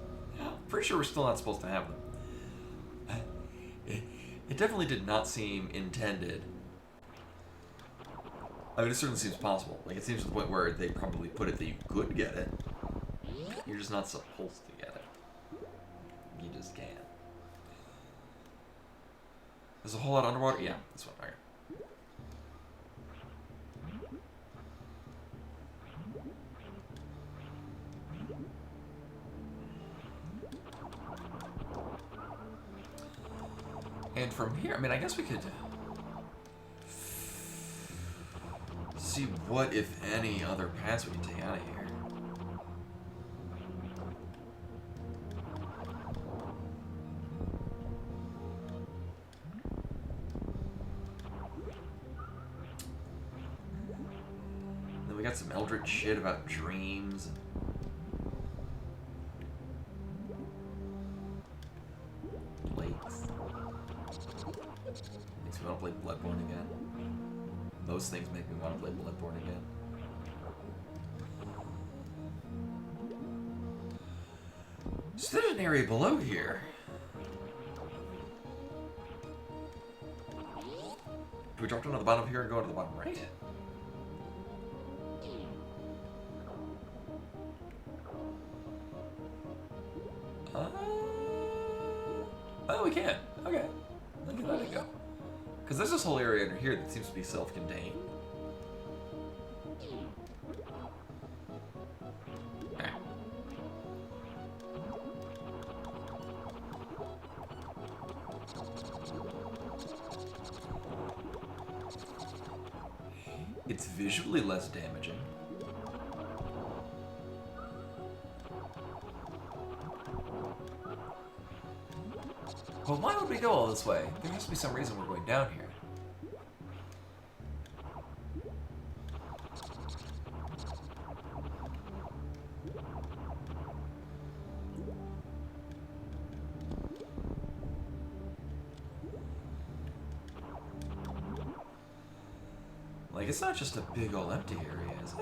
A: Pretty sure we're still not supposed to have them. It definitely did not seem intended. I mean, it certainly seems possible. Like, it seems to the point where they probably put it that you could get it. You're just not supposed to get it. You just can't. There's a whole lot of underwater? Yeah, this one. Alright. And from here, I mean, I guess we could see what, if any, other paths we can take out of here. Then we got some eldritch shit about dreams and lakes. Makes me want to play Bloodborne again. Those things make me want to play Bloodborne again. So there's an area below here. Do we drop down to the bottom here and go to the bottom right? Oh, we can. Okay. Look at that go. Because there's this whole area under here that seems to be self-contained. It's visually less damaging. But why would we go all this way? There has to be some reason we're going down here. Like, it's not just a big old empty area, is it?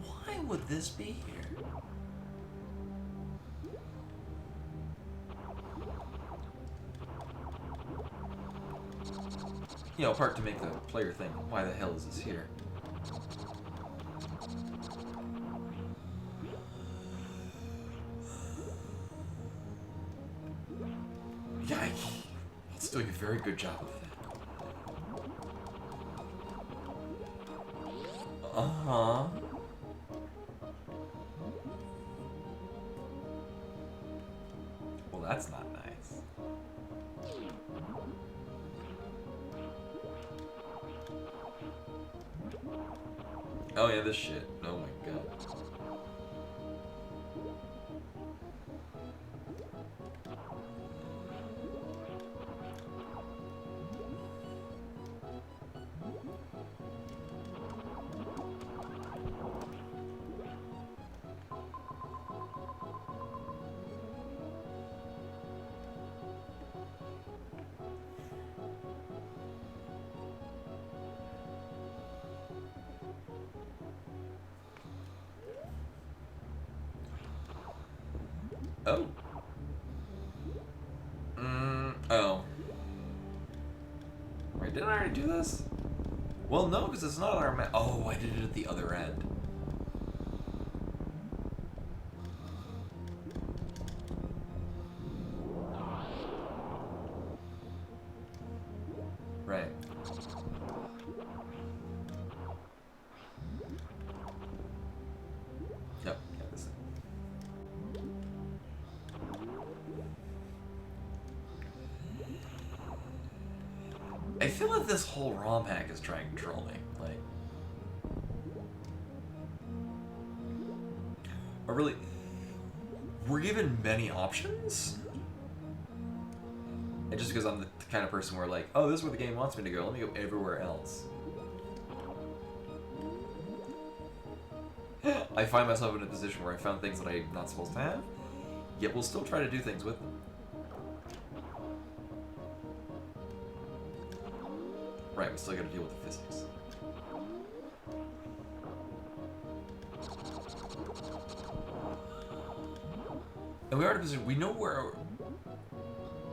A: Why would this be here? You know, apart to make the player think, why the hell is this here? Yeah, it's doing a very good job of that. Uh-huh. Well, that's not nice. Oh yeah, this shit. Oh my god. Oh. Oh. Wait, didn't I already do this? Well, no, because it's not on our map. Oh, I did it at the other end. Right. Yep, yeah, this thing. I feel like this whole Romhack is trying to troll me. Like, or really, we're given many options? And just because I'm the kind of person where like, oh, this is where the game wants me to go, let me go everywhere else. I find myself in a position where I found things that I'm not supposed to have, yet we'll still try to do things with them. Right, we still gotta deal with the physics. And we are in a position, we know where...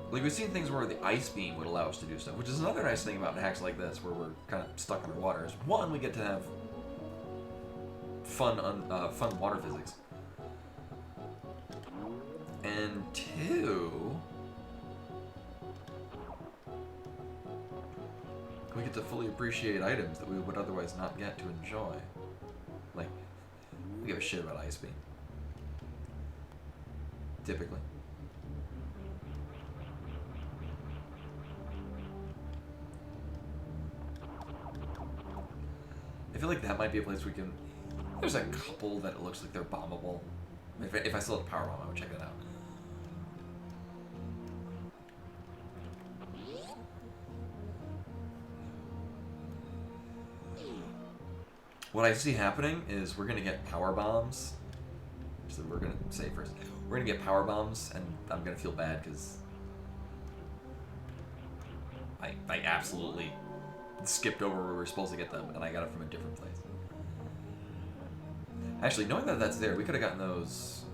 A: Like, we've seen things where the ice beam would allow us to do stuff, which is another nice thing about hacks like this, where we're kind of stuck underwater, is one, we get to have fun water physics. And two... we get to fully appreciate items that we would otherwise not get to enjoy. Like, we give a shit about ice beam. Typically. I feel like that might be a place we can... There's a couple that it looks like they're bombable. If I still had a power bomb, I would check that out. What I see happening is we're gonna get power bombs. So we're gonna say first. We're gonna get power bombs, and I'm gonna feel bad because I absolutely skipped over where we were supposed to get them, and I got it from a different place. Actually, knowing that that's there, we could have gotten those.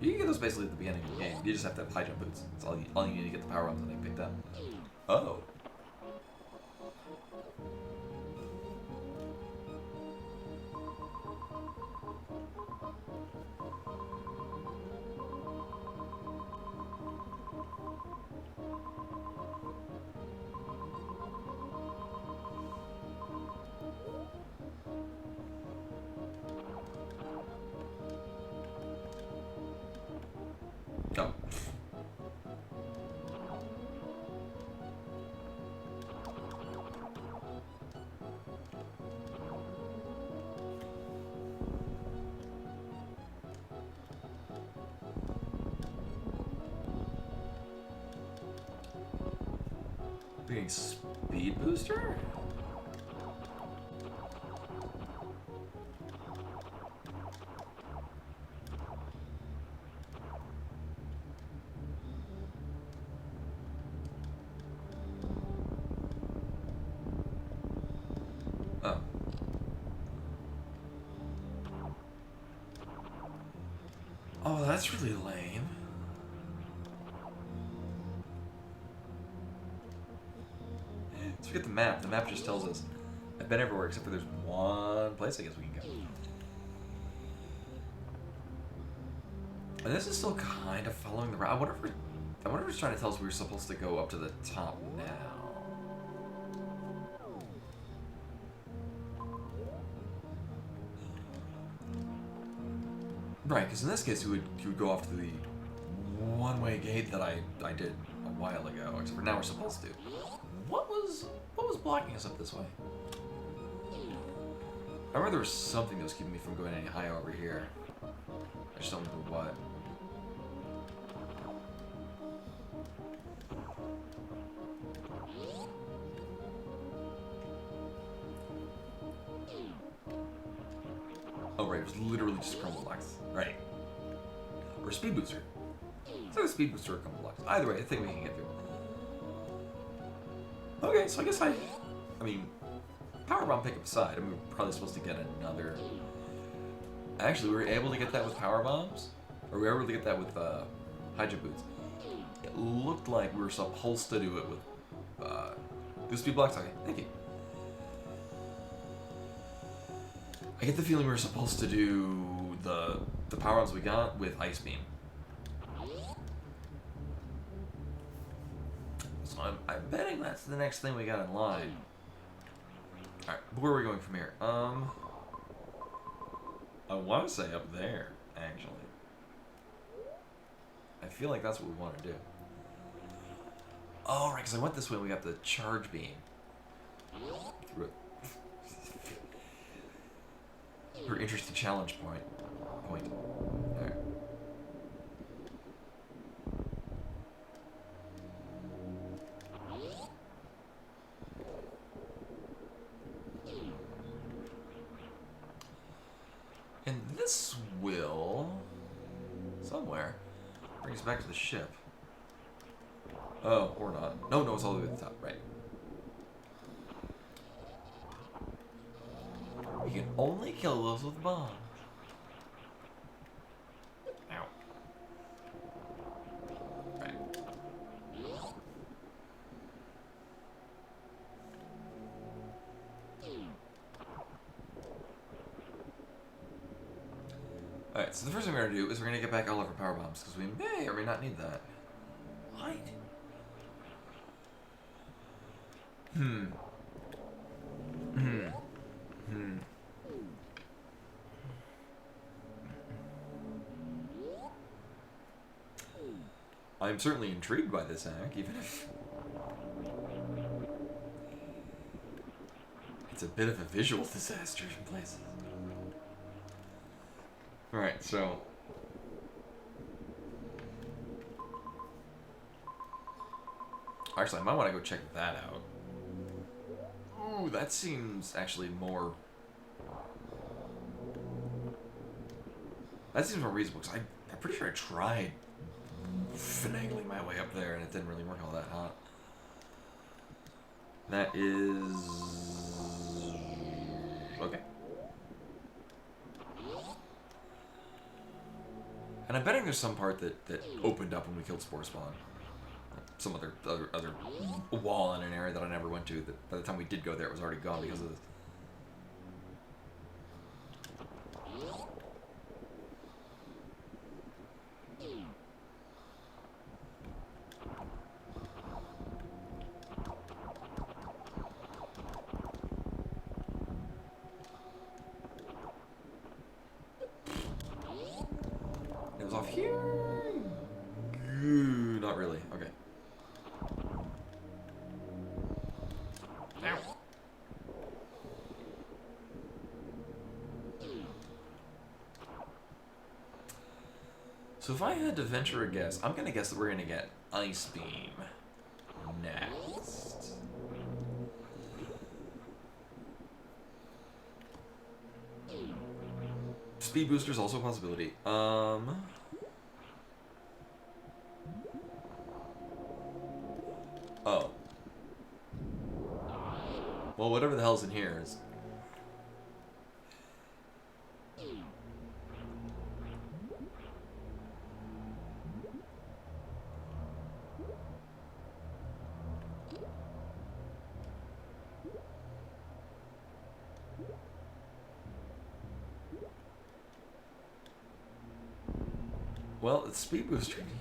A: You can get those basically at the beginning of the game. You just have to have high jump boots. That's all you need to get the power bombs that they picked up. Oh. Oh. Being speed booster? Oh. Oh, that's really lame. Let's forget the map. The map just tells us I've been everywhere except for there's one place I guess we can go. And this is still kind of following the route. I wonder if it's trying to tell us we were supposed to go up to the top now. Right, because in this case, you would go off to the one-way gate that I did a while ago. Except for now we're supposed to. What was blocking us up this way? I remember there was something that was keeping me from going any higher over here. I just don't remember what. Oh right, it was literally just crumble blocks. Right. Or a speed booster. It's like a speed booster or crumble blocks. Either way, I think we can get through. Okay, so I guess I mean, power bomb pickup aside, I mean, we're probably supposed to get another. Actually, we were able to get that with power bombs, or we were able to get that with Hydra boots. It looked like we were supposed to do it with the speed blocks. Okay, thank you. I get the feeling we were supposed to do the power bombs we got with ice beam. So I'm betting that's the next thing we got in line. Alright, where are we going from here? I want to say up there, actually. I feel like that's what we want to do. Oh, right, because I went this way and we got the charge beam. Through it. Your interesting challenge point. Alright. And this will somewhere bring us back to the ship. Oh, or not. No, it's all the way at the top, right. You can only kill those with bombs. Ow. Right. Alright, so the first thing we're going to do is we're going to get back all of our power bombs, because we may or may not need that. What? I'm certainly intrigued by this hack, even if it's a bit of a visual disaster in places. Alright, so actually I might want to go check that out. Ooh, that seems actually more. That seems more reasonable, because I'm pretty sure I tried finagling my way up there and it didn't really work all that hot. That is. Okay. And I'm betting there's some part that opened up when we killed Spore Spawn. Some other wall in an area that I never went to, that by the time we did go there it was already gone because of this. It was off here? Ooh, not really. Okay. Ow. So if I had to venture a guess, I'm gonna guess that we're gonna get Ice Beam next. Speed Booster is also a possibility. Oh. Well, whatever the hell's in here is. Well, it's Speed Booster in here.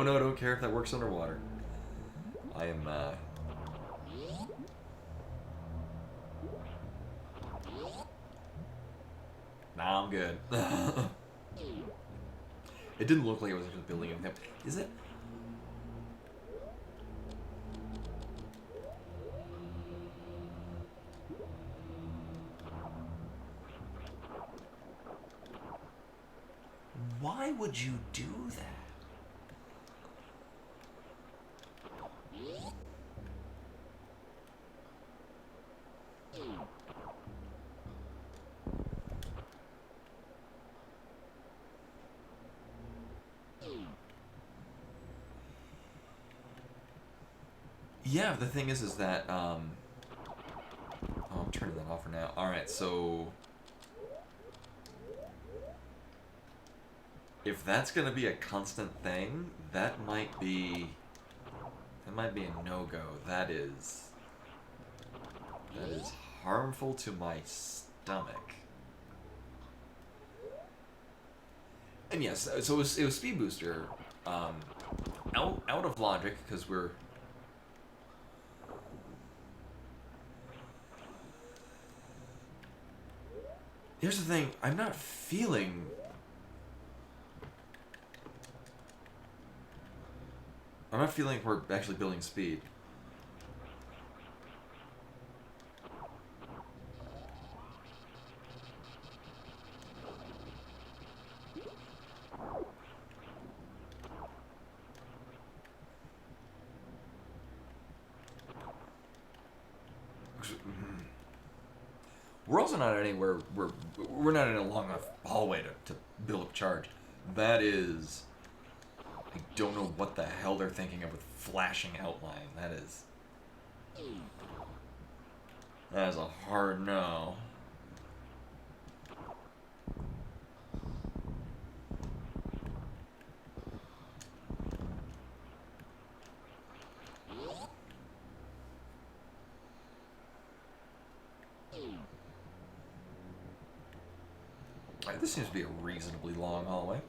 A: No, no, I don't care if that works underwater. I am, Nah, I'm good. It didn't look like it was actually building anything. Is it? Why would you do that? Yeah, the thing is that, oh, I'm turning that off for now. Alright, so... if that's gonna be a constant thing, that might be a no-go. That is harmful to my stomach. And yes, so it was Speed Booster, out of logic, because we're... Here's the thing, I'm not feeling... we're actually building speed. We're also not anywhere. We're not in a long enough hallway to build up charge. That is, I don't know what the hell they're thinking of with flashing outline. That is a hard no. Alright, this seems to be a reasonably long hallway.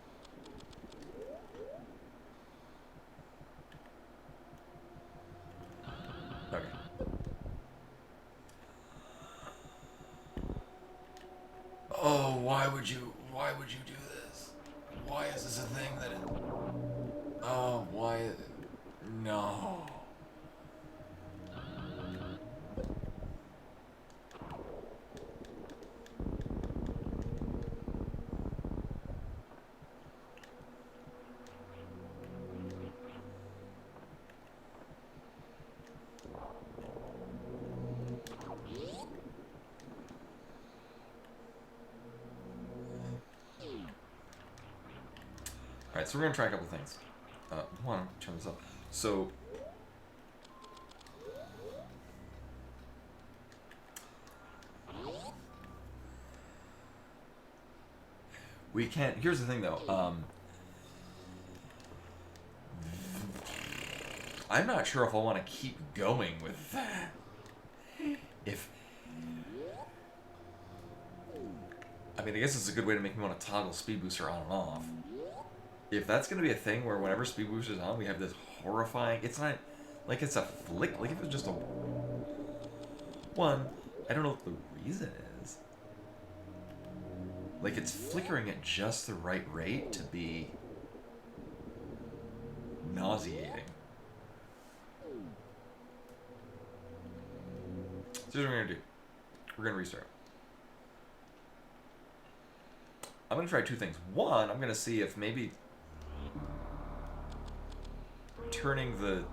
A: Okay. Oh, why would you do this? Why is this a thing that it... Oh, why... No. Alright, so we're going to try a couple things. One, turn this up. So... we can't... Here's the thing, though. I'm not sure if I want to keep going with that. If... I mean, I guess it's a good way to make me want to toggle Speed Booster on and off. If that's going to be a thing where whenever Speed Booster's on, we have this horrifying... It's not like it's a flick. Like if it was just a... One, I don't know what the reason is. Like it's flickering at just the right rate to be nauseating. So here's what we're going to do. We're going to restart. I'm going to try two things. One, I'm going to see if maybe turning the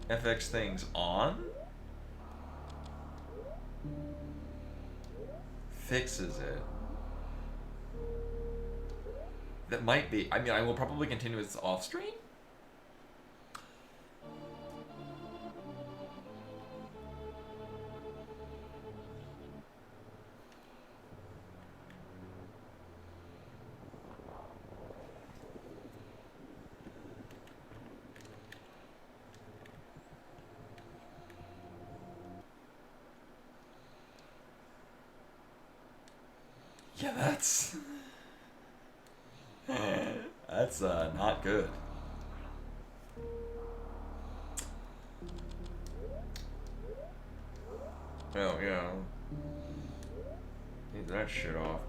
A: FX things on fixes it. That might be. I mean, I will probably continue with off stream. Yeah, that's not good. Oh, yeah. Need that shit off.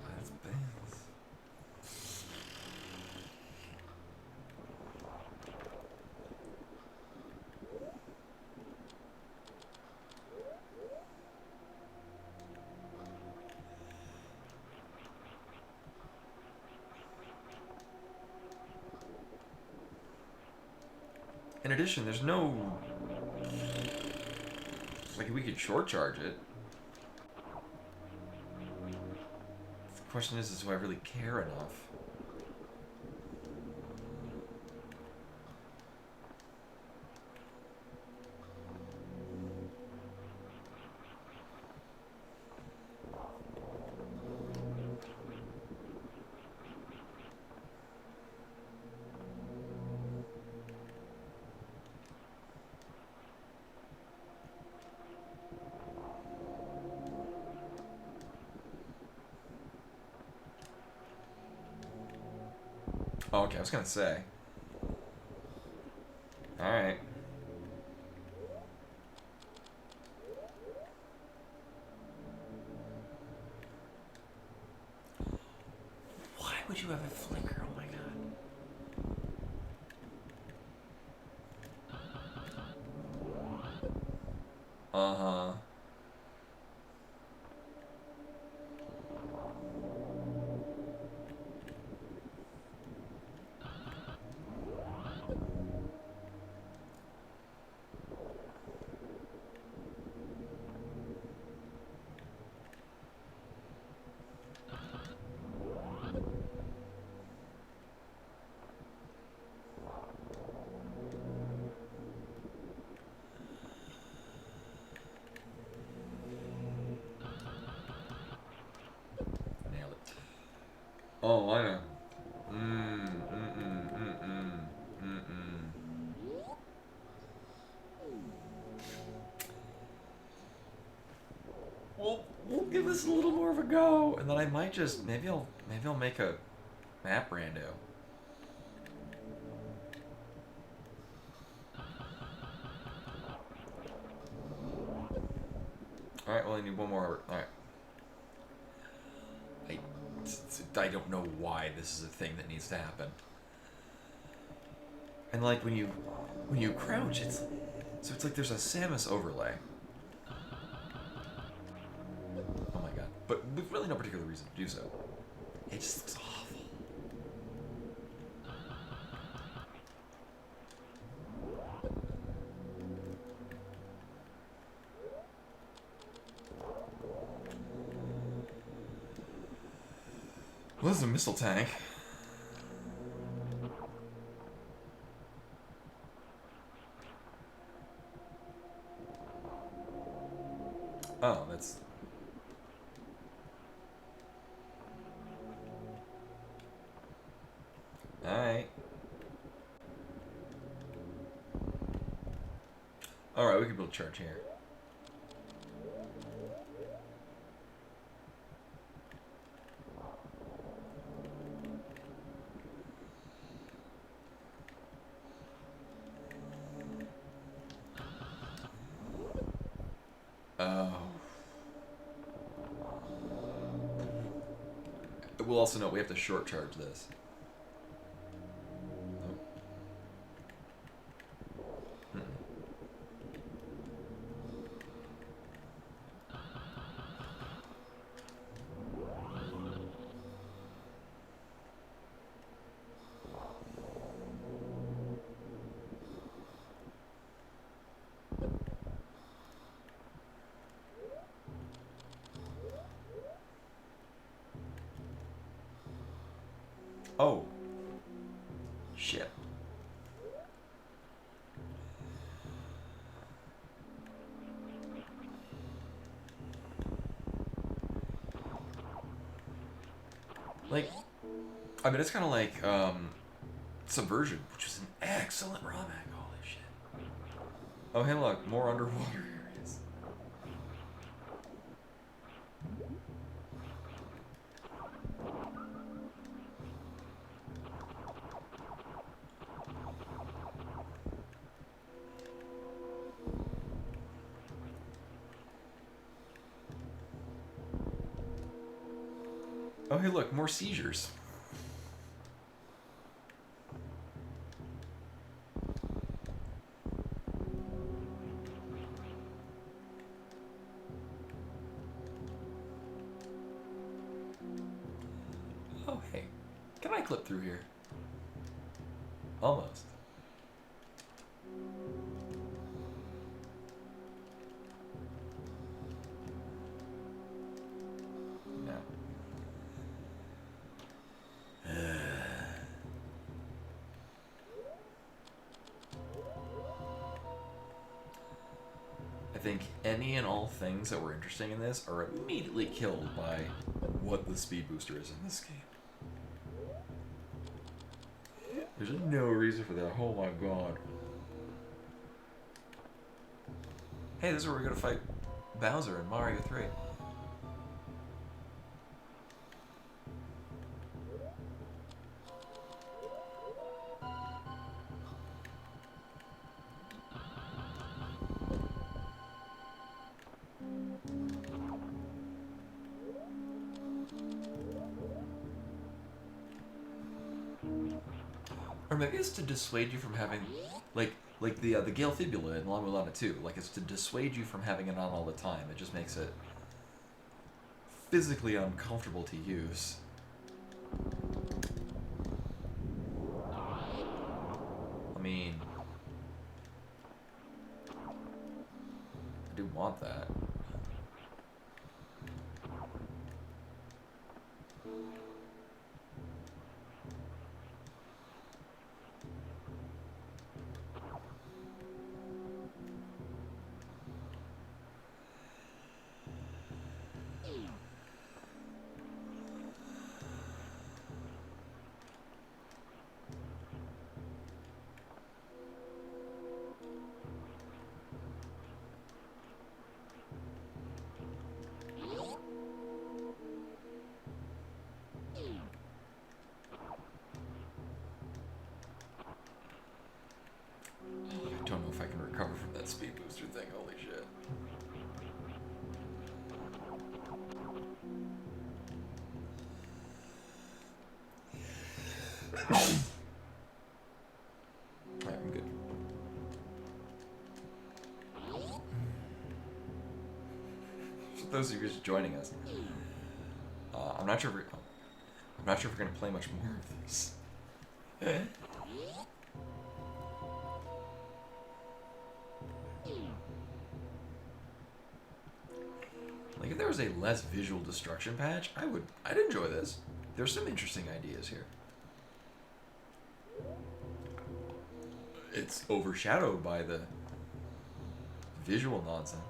A: That's Benz. In addition, there's no... Like, we could short charge it. The question is do I really care enough? Oh, okay, I was gonna say. Alright. Why would you have a flicker? Oh my god. Uh-huh. Nailed it. Oh, I know. We'll give this a little more of a go, and then I might just maybe I'll make a map rando. All right, well I need one more. All right. I don't know why this is a thing that needs to happen. And like when you crouch, it's like there's a Samus overlay. Oh my god! But with really no particular reason to do so. It just looks awful. Well, this is a missile tank. Oh, that's... Alright. Alright, we can build a charge here. Oh. We'll also know we have to short charge this. Oh. Shit. Like, I mean, it's kind of like, Subversion, which is an excellent Romhack. Holy shit. Oh, hey, look, more underwater areas. Oh, hey, look, more seizures. Oh, hey. Can I clip through here? Almost. No. I think any and all things that were interesting in this are immediately killed by what the speed booster is in this game. There's no reason for that. Oh my god. Hey, this is where we're gonna fight Bowser in Mario 3. Or maybe it's to dissuade you from having, like the Gale Fibula in La Mulana 2. Like, it's to dissuade you from having it on all the time. It just makes it physically uncomfortable to use. I mean, I do want that. I don't know if I can recover from that speed booster thing. Holy shit. Alright, I'm good. For those of you just joining us, I'm not sure if we're gonna play much more of this. Like, if there was a less visual destruction patch, I'd enjoy this. There's some interesting ideas here. It's overshadowed by the visual nonsense.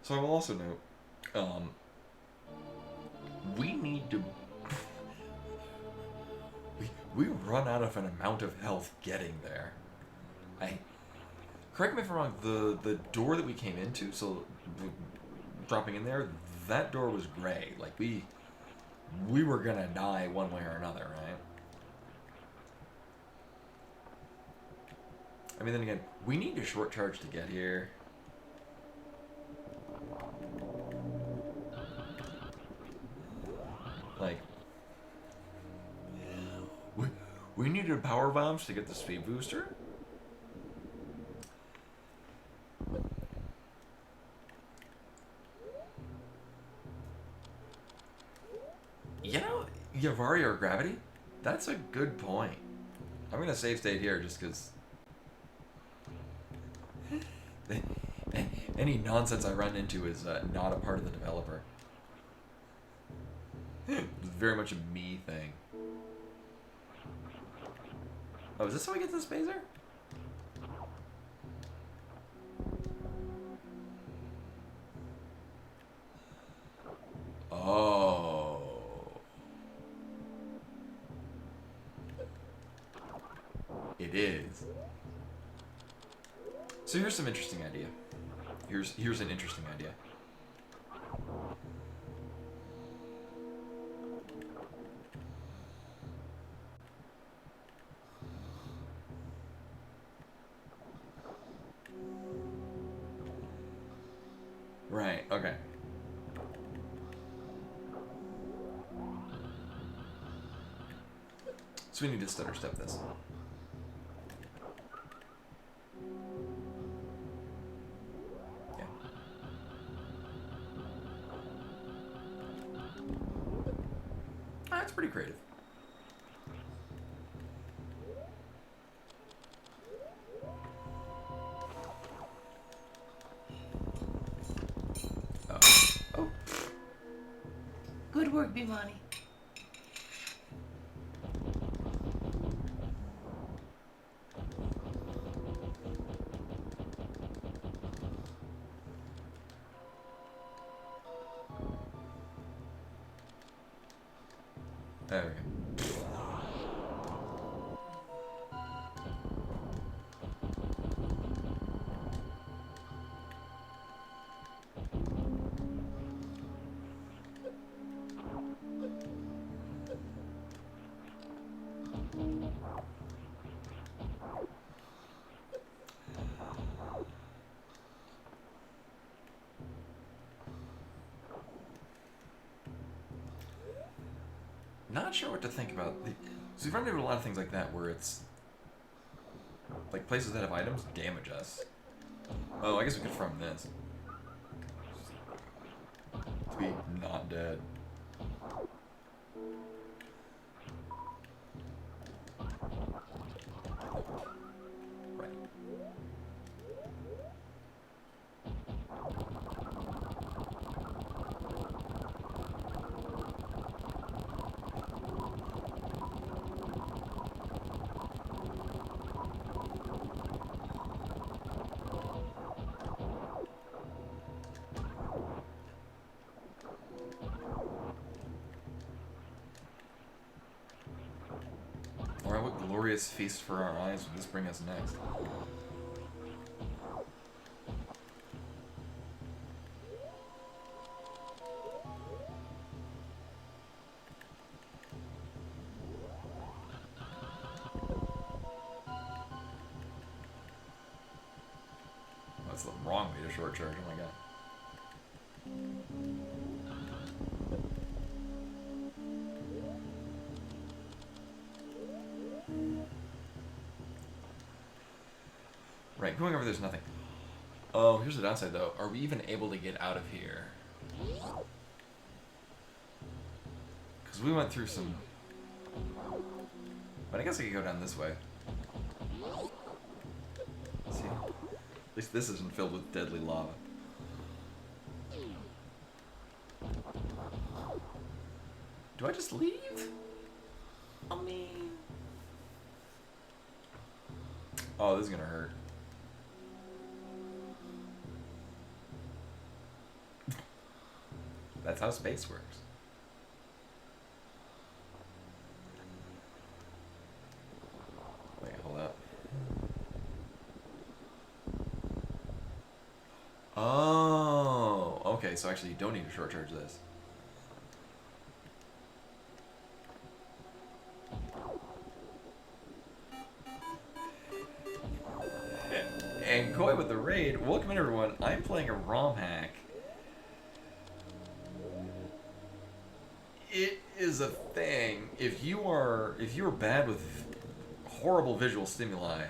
A: So I will also note, we need to... we run out of an amount of health getting there. Correct me if I'm wrong, the door that we came into, so dropping in there, that door was gray. Like, we were gonna die one way or another, right? I mean, then again, we need a short charge to get here. Like, we needed power bombs to get the speed booster. You know, Yavari or gravity? That's a good point. I'm gonna save state here just because any nonsense I run into is not a part of the developer. It's very much a me thing. Oh, is this how I get to the spacer? Oh. It is. So here's some interesting idea. Here's an interesting idea. Right, okay. So we need to stutter step this. Yeah. That's pretty creative. Oh.
C: Good work, Bimani.
A: There we go. Not sure what to think about. So we've run into a lot of things like that where it's like places that have items damage us. Oh, I guess we could farm this. To be not dead. Right. Alright, what glorious feast for our eyes will this bring us next? That's the wrong way to short charge, oh my god. Right, going over there's nothing. Oh, here's the downside though. Are we even able to get out of here? Because we went through some... But I guess I could go down this way. Let's see. At least this isn't filled with deadly lava. Do I just leave? I mean... Oh, this is gonna hurt. That's how space works. Wait, hold up. Oh, okay, so actually you don't need to short charge this. And Koi with the raid. Welcome in everyone. I'm playing a Romhack. It is a thing. If you're bad with horrible visual stimuli,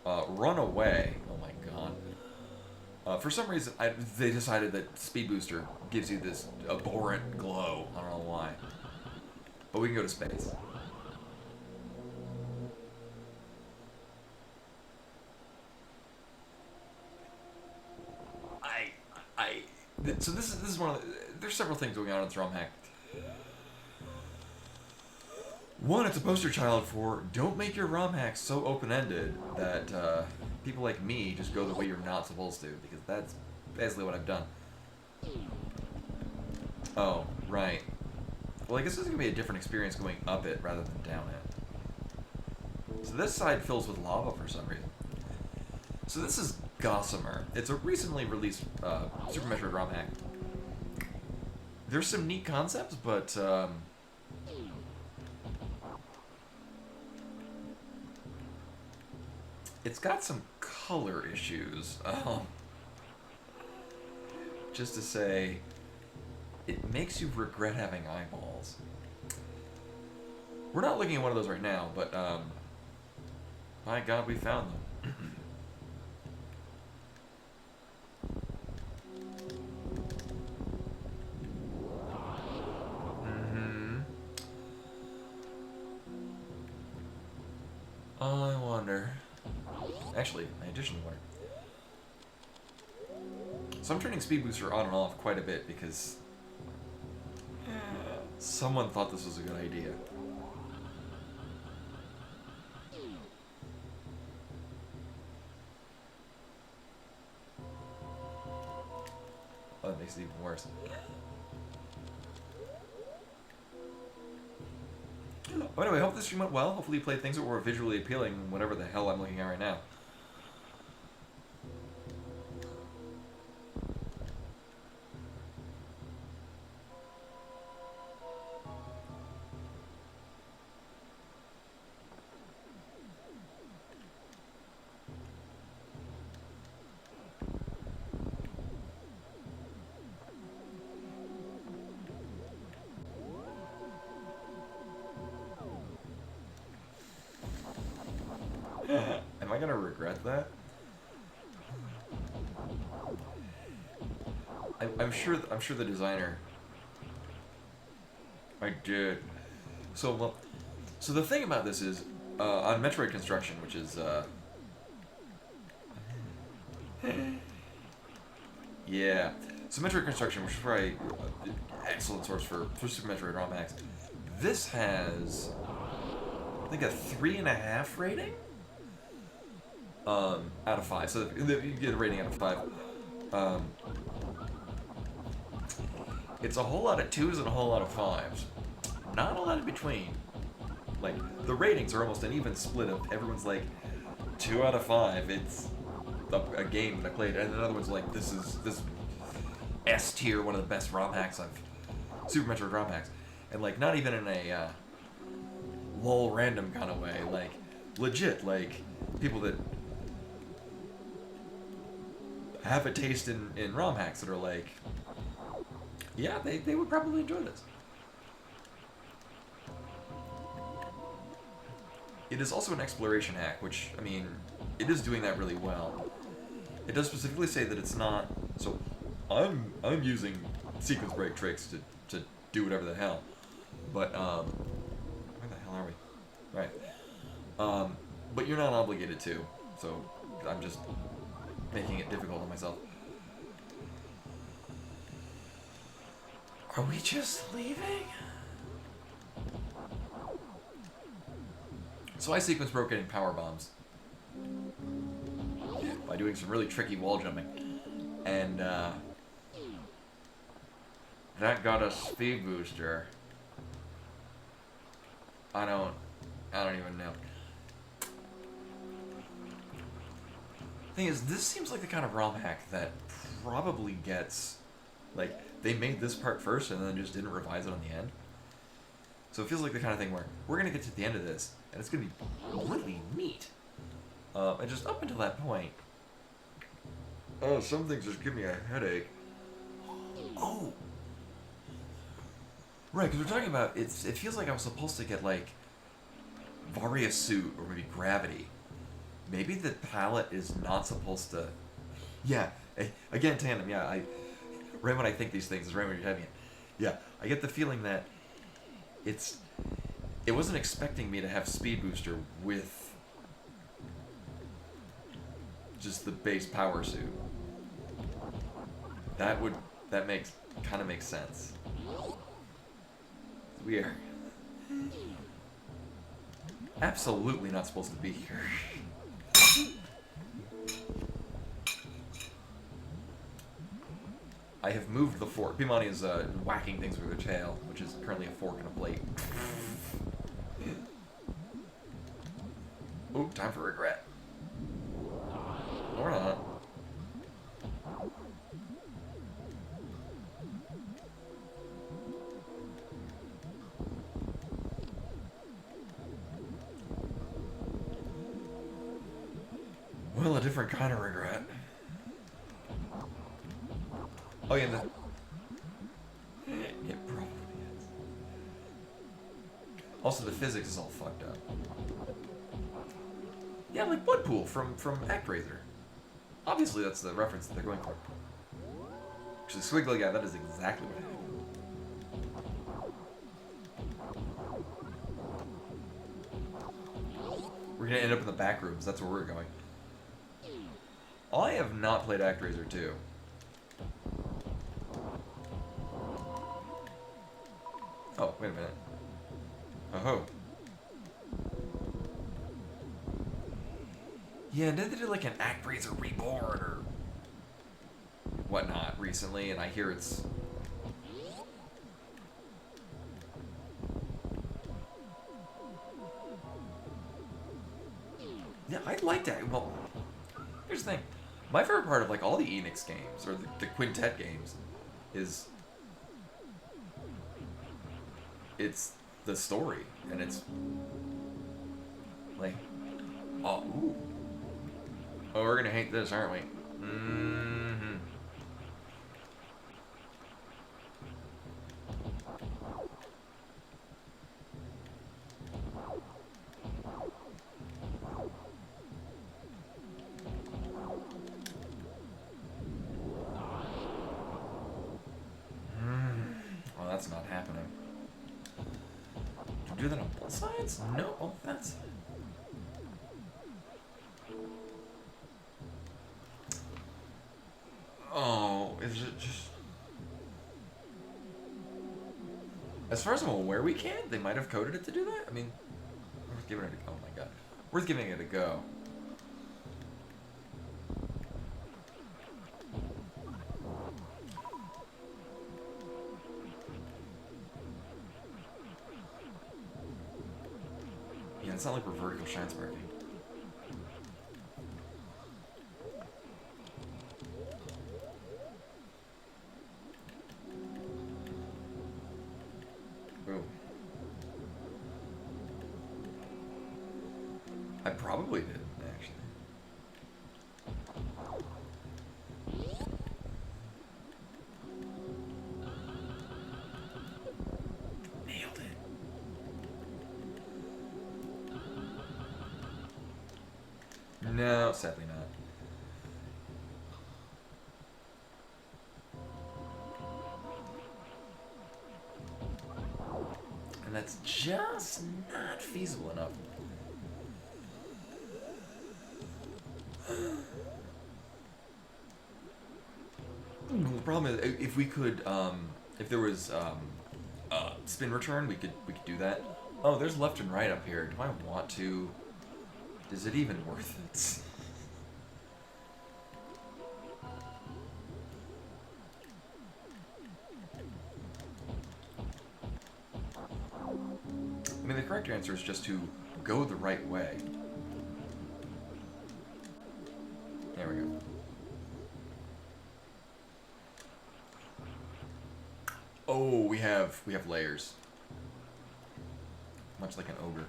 A: run away. Oh my god. For some reason, they decided that Speed Booster gives you this abhorrent glow. I don't know why. But we can go to space. So this is one of the... There's several things going on in this Romhack. One, it's a poster child for don't make your ROM hacks so open-ended that people like me just go the way you're not supposed to, because that's basically what I've done. Oh, right. Well, I guess this is going to be a different experience going up it rather than down it. So this side fills with lava for some reason. So this is Gossamer. It's a recently released Super Metroid Romhack. There's some neat concepts, but it's got some color issues. Just to say, it makes you regret having eyeballs. We're not looking at one of those right now, but my God, we found them. I wonder. Actually, I additionally wonder. So I'm turning Speed Booster on and off quite a bit because someone thought this was a good idea. Oh, that makes it even worse. Oh, anyway, I hope this stream went well. Hopefully you played things that were visually appealing, whatever the hell I'm looking at right now. Am I gonna regret that? I'm sure the designer. I did. So well, so the thing about this is on Metroid Construction, which is yeah. So Metroid Construction, which is probably an excellent source for Super Metroid Romhacks. This has, I think, a 3.5 rating. Out of 5. So you get a rating out of 5. It's a whole lot of 2s and a whole lot of 5s. Not a lot in between. Like, the ratings are almost an even split of everyone's like 2 out of 5. It's a game that I played, and another one's like this S tier, one of the best Romhacks Super Metroid Romhacks, and like not even in a lol random kind of way, like legit, like people that have a taste in ROM hacks that are like, yeah, they would probably enjoy this. It is also an exploration hack, which, I mean, it is doing that really well. It does specifically say that it's not, so I'm using sequence break tricks to do whatever the hell, but, where the hell are we? Right. But you're not obligated to, so I'm just making it difficult on myself. Are we just leaving? So I sequence broke getting power bombs by doing some really tricky wall jumping, and that got a speed booster. I don't even know. Thing is, this seems like the kind of ROM hack that probably gets, like, they made this part first and then just didn't revise it on the end. So it feels like the kind of thing where we're gonna get to the end of this and it's gonna be really neat. And just up until that point, oh, some things just give me a headache. Oh, right, because we're talking about it feels like I was supposed to get like Varia suit or maybe gravity. Maybe the palette is not supposed to. Yeah, again, tandem. Yeah, right when I think these things is right when you're having it. Yeah, I get the feeling that it wasn't expecting me to have speed booster with just the base power suit. That kind of makes sense. We are absolutely not supposed to be here. I have moved the fork. Pimani is whacking things with her tail, which is currently a fork and a plate. Ooh, time for regret. Or not. Well, a different kind of regret. Oh yeah, it probably is. Also, the physics is all fucked up. Yeah, like Bloodpool from ActRaiser. Obviously, that's the reference that they're going for. Actually, Squiggly guy, that is exactly what happened. We're gonna end up in the back rooms. That's where we're going. I have not played ActRaiser 2. Oh, wait a minute. Oh. Yeah, and then they did like an ActRaiser Reborn or whatnot recently, and I hear it's... Yeah, I like that. Well, here's the thing. My favorite part of like all the Enix games, or the Quintet games, is... it's the story, and it's... like... oh, ooh. Oh, we're gonna hate this, aren't we? Mm-hmm. Well, that's not happening. Do that on both sides? No, on that side. Oh, is it just... as far as I'm aware, we can't. They might have coded it to do that. I mean, worth giving it a... oh my god. Worth giving it a go. Yeah, it's not like we're vertical shine sparking. Boom. I probably did, actually. Nailed it. No, sadly not. And that's just not feasible enough. The problem is, if we could, if there was spin return, we could do that. Oh, there's left and right up here. Do I want to? Is it even worth it? I mean, the correct answer is just to go the right way. There we go. Oh, we have layers. Much like an ogre.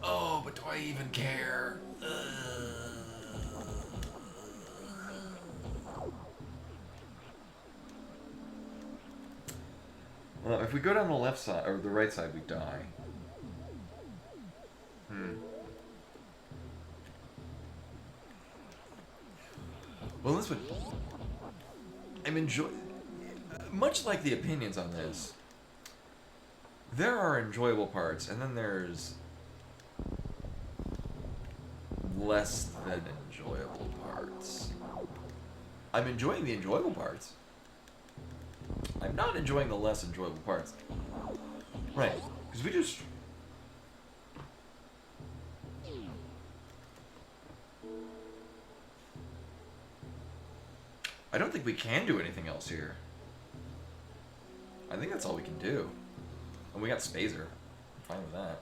A: Oh, but do I even care? Well, if we go down the left side, or the right side, we die. Well, this would... I'm enjoying... much like the opinions on this, there are enjoyable parts, and then there's less than enjoyable parts. I'm enjoying the enjoyable parts. I'm not enjoying the less enjoyable parts. Right, because we just... I don't think we can do anything else here. I think that's all we can do. And we got Spazer. I'm fine with that.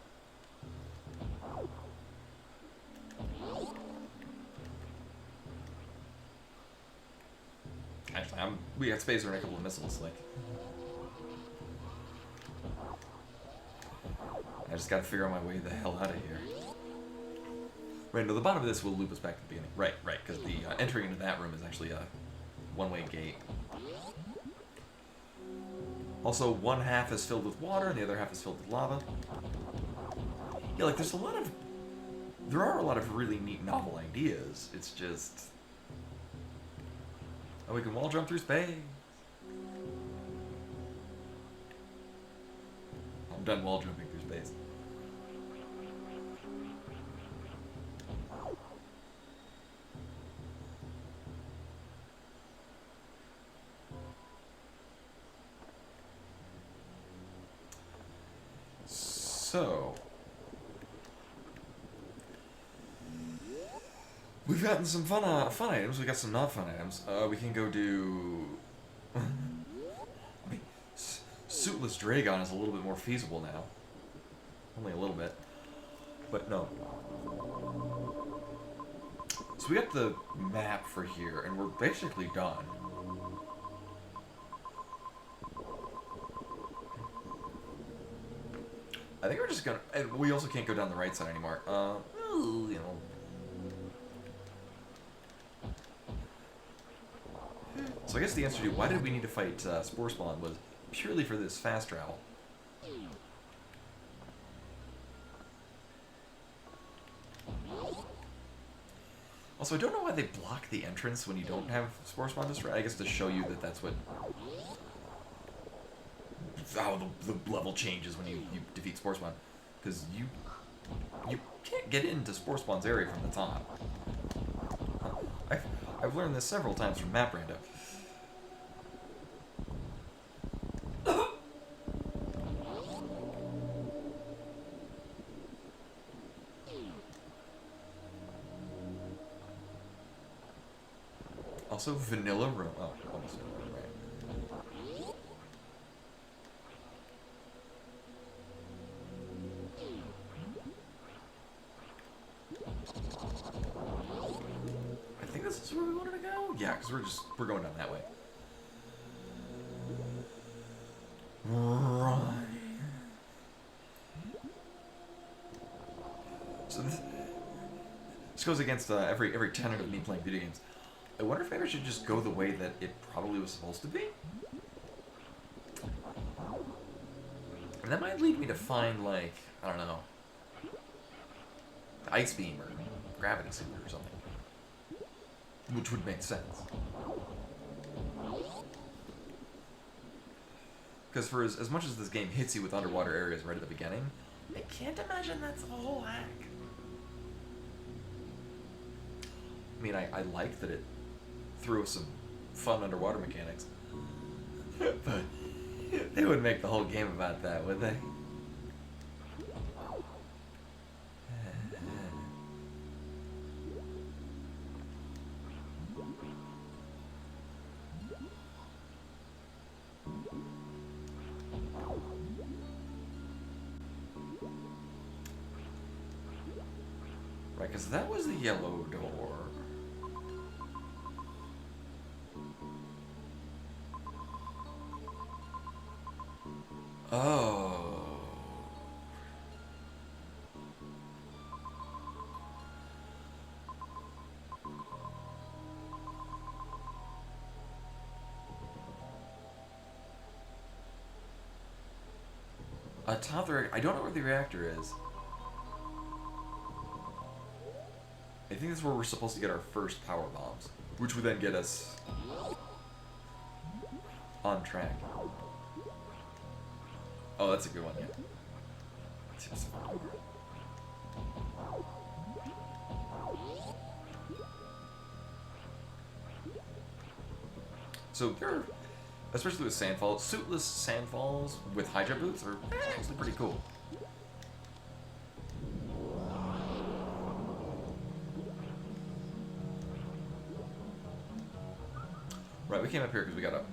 A: Actually, we got spacer and a couple of missiles. Like, I just gotta figure out my way the hell out of here. Right, no, the bottom of this will loop us back to the beginning. Right, because the entering into that room is actually a one-way gate. Also, one half is filled with water, and the other half is filled with lava. Yeah, like, there are a lot of really neat novel ideas. It's just... Oh, we can wall jump through space. I'm done wall jumping through space. So, we've gotten some fun items. We got some not fun items. We can go do. I mean, suitless Dragon is a little bit more feasible now. Only a little bit, but no. So we got the map for here, and we're basically done. I think we're just gonna. And we also can't go down the right side anymore. You know. So I guess the answer to why did we need to fight Spore Spawn was purely for this fast travel. Also, I don't know why they block the entrance when you don't have Spore Spawn destroy. I guess to show you that that's what. How the level changes when you defeat Spore Spawn. Because you can't get into Spore Spawn's area from the top. I've learned this several times from Map Rando. Also, vanilla room. Oh, almost vanilla room, right. I think this is where we wanted to go. Yeah, because we're going down that way. Right. So this goes against every tenet of me playing video games. I wonder if maybe I should just go the way that it probably was supposed to be. And that might lead me to find, like, I don't know, ice beam or gravity suit or something. Which would make sense. Because for as much as this game hits you with underwater areas right at the beginning, I can't imagine that's the whole hack. I mean, I like that it threw us some fun underwater mechanics. But they wouldn't make the whole game about that, would they? Right, because that was the yellow door. Oh. A top the I don't know where the reactor is. I think that's where we're supposed to get our first power bombs, which would then get us on track. Oh, that's a good one, yeah. So there are, especially with sandfalls, suitless sandfalls with Hydra boots are actually pretty cool. Right, we came up here because we got a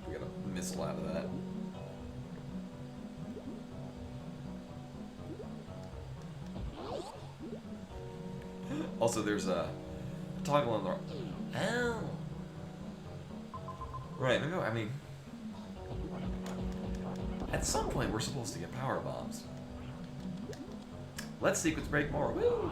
A: missile out of that. Also, there's a toggle on the... Oh! Right, maybe, I mean... At some point, we're supposed to get power bombs. Let's sequence break more. Woo!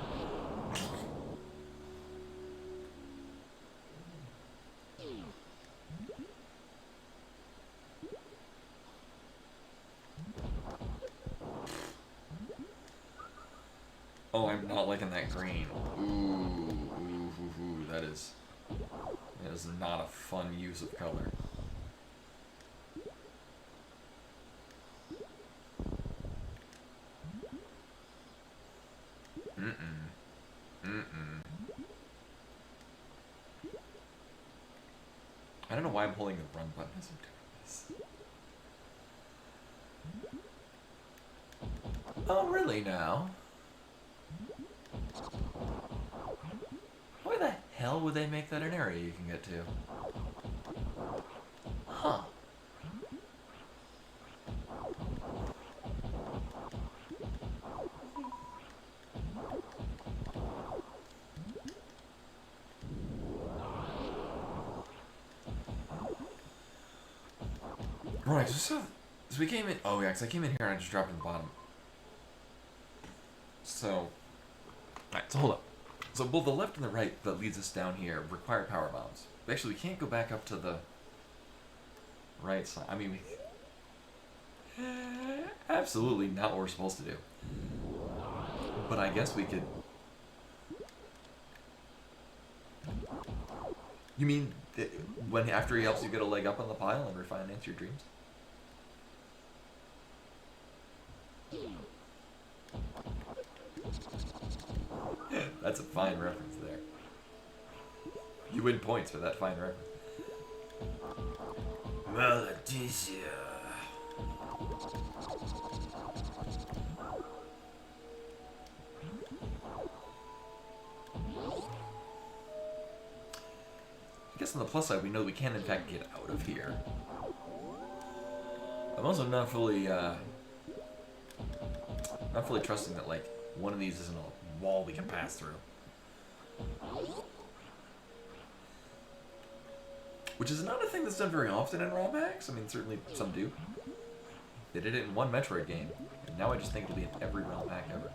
A: Oh, I'm not liking that green. Ooh, that is not a fun use of color. I don't know why I'm holding the run button as I'm doing this. Oh, really now? Why the hell would they make that an area you can get to? Huh. Right, so we came in. Oh, yeah, because I came in here and I just dropped in the bottom. So. Alright, so hold up. So both the left and the right that leads us down here require power bombs. Actually, we can't go back up to the right side. I mean, we. Absolutely not what we're supposed to do. But I guess we could. You mean when after he helps you get a leg up on the pile and refinance your dreams? That's a fine reference there. You win points for that fine reference. Maledicia. I guess on the plus side, we know we can in fact get out of here. I'm also not fully trusting that like one of these isn't a wall we can pass through. Which is not a thing that's done very often in Romhack. I mean, certainly some do. They did it in one Metroid game, and now I just think it'll be in every Romhack ever.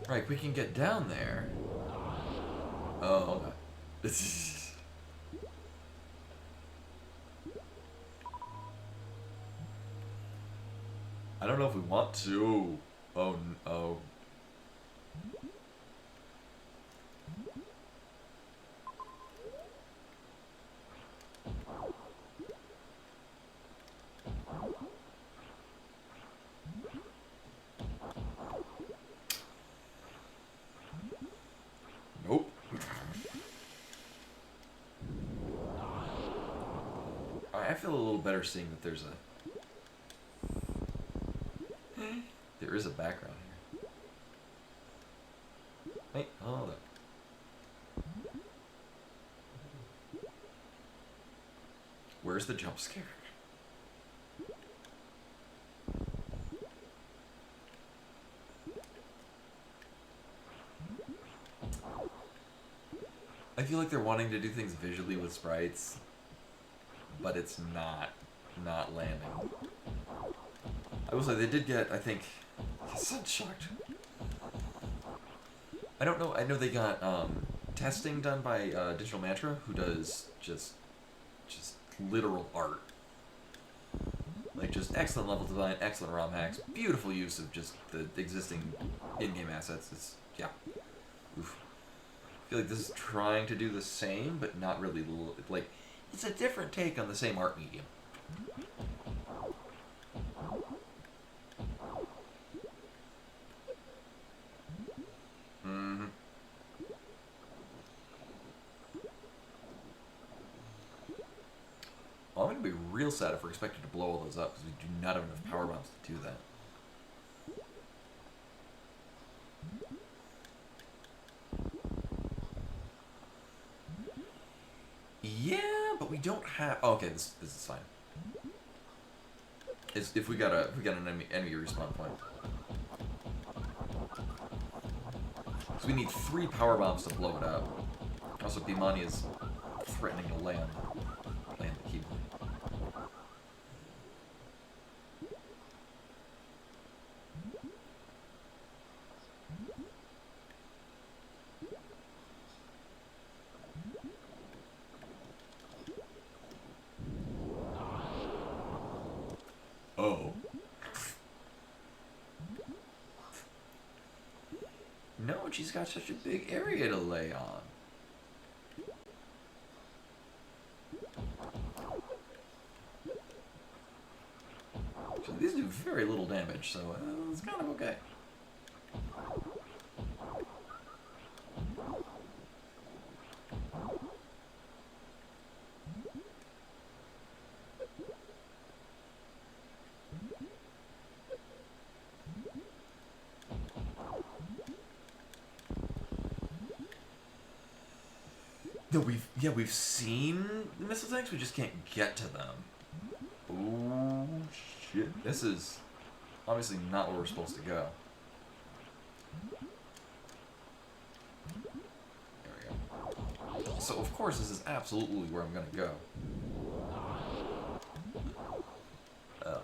A: Right, we can get down there. Oh, this I don't know if we want to. Oh, oh. Nope. I feel a little better seeing that there is a background here. Wait, hold up. Where's the jump scare? I feel like they're wanting to do things visually with sprites, but it's not landing. I will say they did get, I think, I'm shocked. I don't know. I know they got testing done by Digital Mantra, who does just literal art. Like just excellent level design, excellent ROM hacks, beautiful use of just the existing in-game assets. It's yeah. Oof. I feel like this is trying to do the same, but not really. Like it's a different take on the same art medium. Well, I'm going to be real sad if we're expected to blow all those up, because we do not have enough power bombs to do that. don't have. Oh, okay, this is fine. It's, if we got an enemy respawn point. So we need 3 power bombs to blow it up. Also, Bimani is threatening to land the Keyblade. Oh. No, she's got such a big area to lay on. So these do very little damage, so it's kind of okay. No, we've seen the missile tanks, we just can't get to them. Oh shit. This is obviously not where we're supposed to go. There we go. So of course this is absolutely where I'm gonna go. Oh.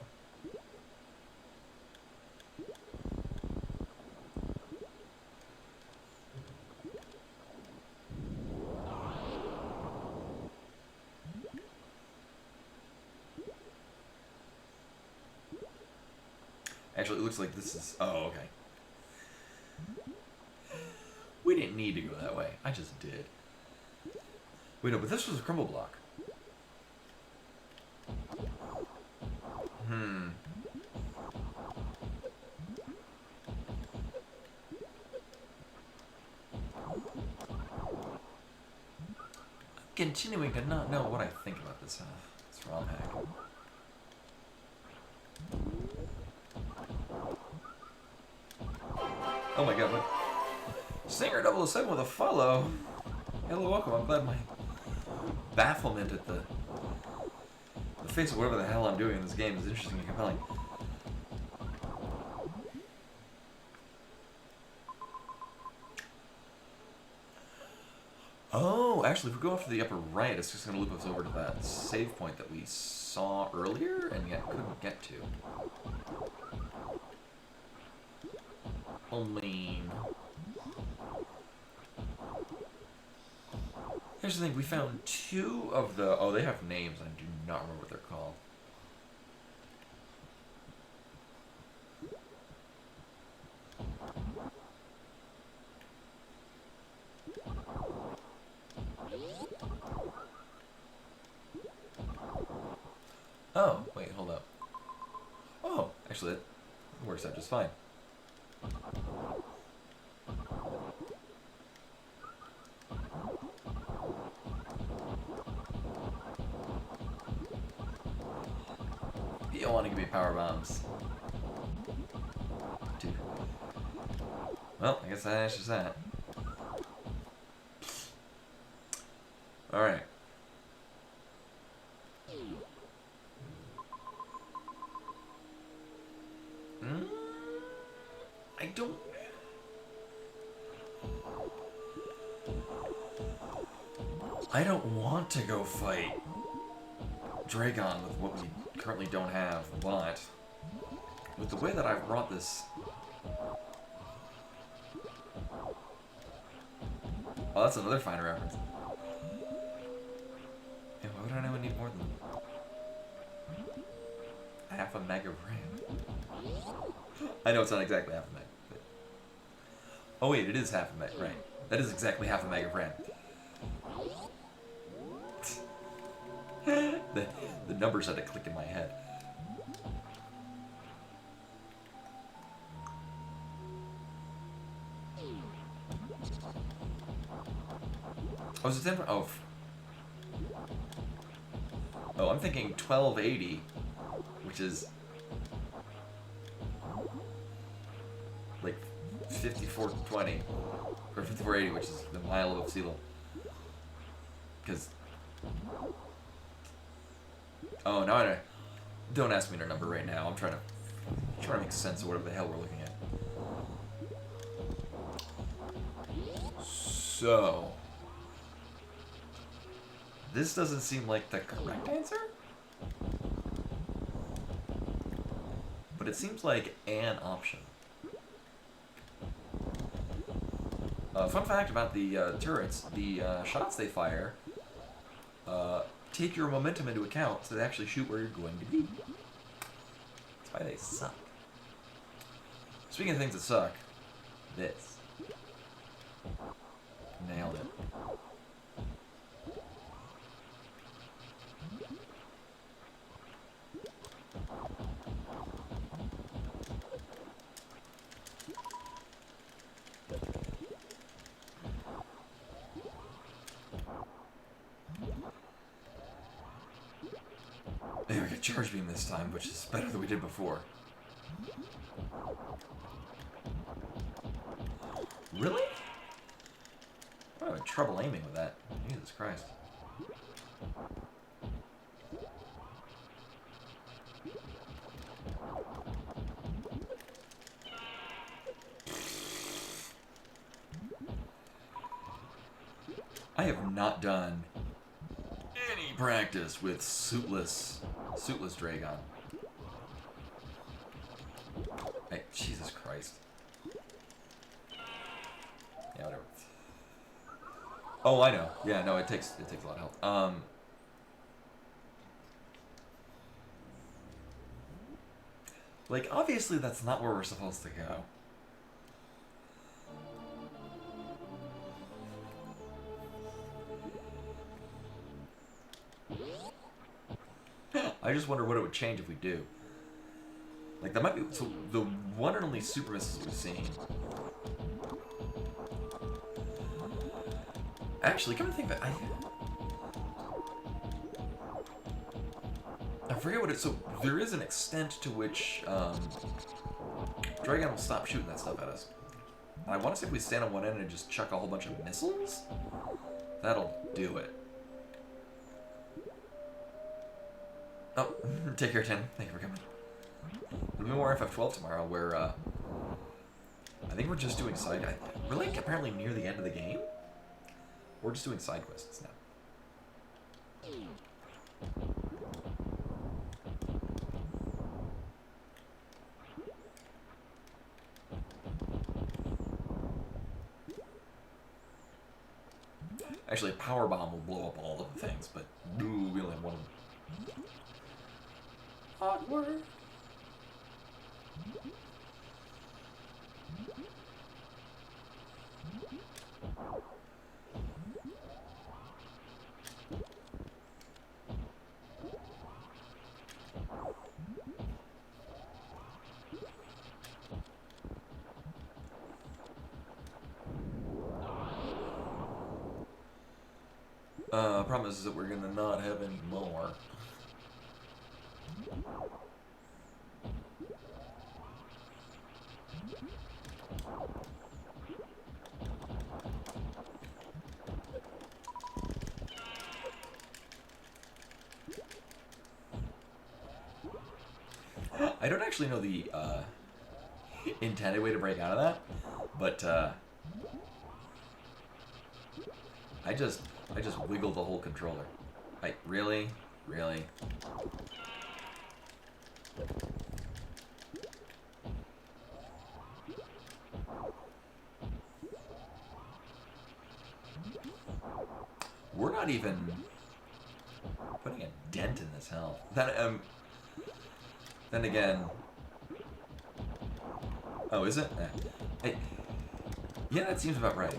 A: Actually, it looks like this is... Oh, okay. We didn't need to go that way. I just did. Wait, no, but this was a crumble block. Continuing to not know what I think about this, this Romhack. Oh my god, what? Singer 007 with a follow. Hello, welcome. I'm glad my bafflement at the face of whatever the hell I'm doing in this game is interesting and compelling. Oh, actually, if we go off to the upper right, it's just going to loop us over to that save point that we saw earlier and yet couldn't get to. Only... Here's the thing, we found 2 of the... Oh, they have names, I do not remember what they're called. Oh, wait, hold up. Oh, actually, that works out just fine. You don't want to give me power bombs. 2. Well, I guess that answers that. Alright. I don't... I don't want to go fight Dragon with what we currently don't have, but with the way that I've brought this... Oh, that's another fine reference. Yeah, why would anyone need more than half a meg of RAM? I know it's not exactly half a meg, but... Oh wait, it is half a meg, right. That is exactly half a meg of RAM. The numbers had to click in my head. Oh, is it 10? Oh. Oh, I'm thinking 1280, which is like 5420 or 5480, which is the mile of Seal. Because Oh, no, I don't ask me their number right now. I'm trying to make sense of whatever the hell we're looking at. So, this doesn't seem like the correct answer, but it seems like an option. Fun fact about the turrets: the shots they fire take your momentum into account, so they actually shoot where you're going to be. That's why they suck. Speaking of things that suck, this. Nailed it. Hey, we got charge beam this time, which is better than we did before. Really? I'm having trouble aiming with that. Jesus Christ. I have not done any practice with suitless Dragon. Hey, Jesus Christ. Yeah, whatever. Oh, I know. Yeah, no, it takes a lot of help. Like, obviously that's not where we're supposed to go. I just wonder what it would change if we do. Like, that might be... So, the one and only super misses we've seen... Actually, come to think of it, I forget what it... So, there is an extent to which, Dragon will stop shooting that stuff at us. And I want to say if we stand on one end and just chuck a whole bunch of missiles, that'll do it. Oh, take care, Tim. Thank you for coming. There'll be more FF12 tomorrow, where, I think we're just doing side... We're, like, apparently near the end of the game. We're just doing side quests now. Actually, a power bomb will blow up all of the things, but ooh, we only have one of them. Awkward. Problem is that we're gonna not have any more. I don't actually know the intended way to break out of that, but I just wiggled the whole controller. Like, really? Really? We're not even putting a dent in this health. Then again... Oh, is it? Yeah, that seems about right.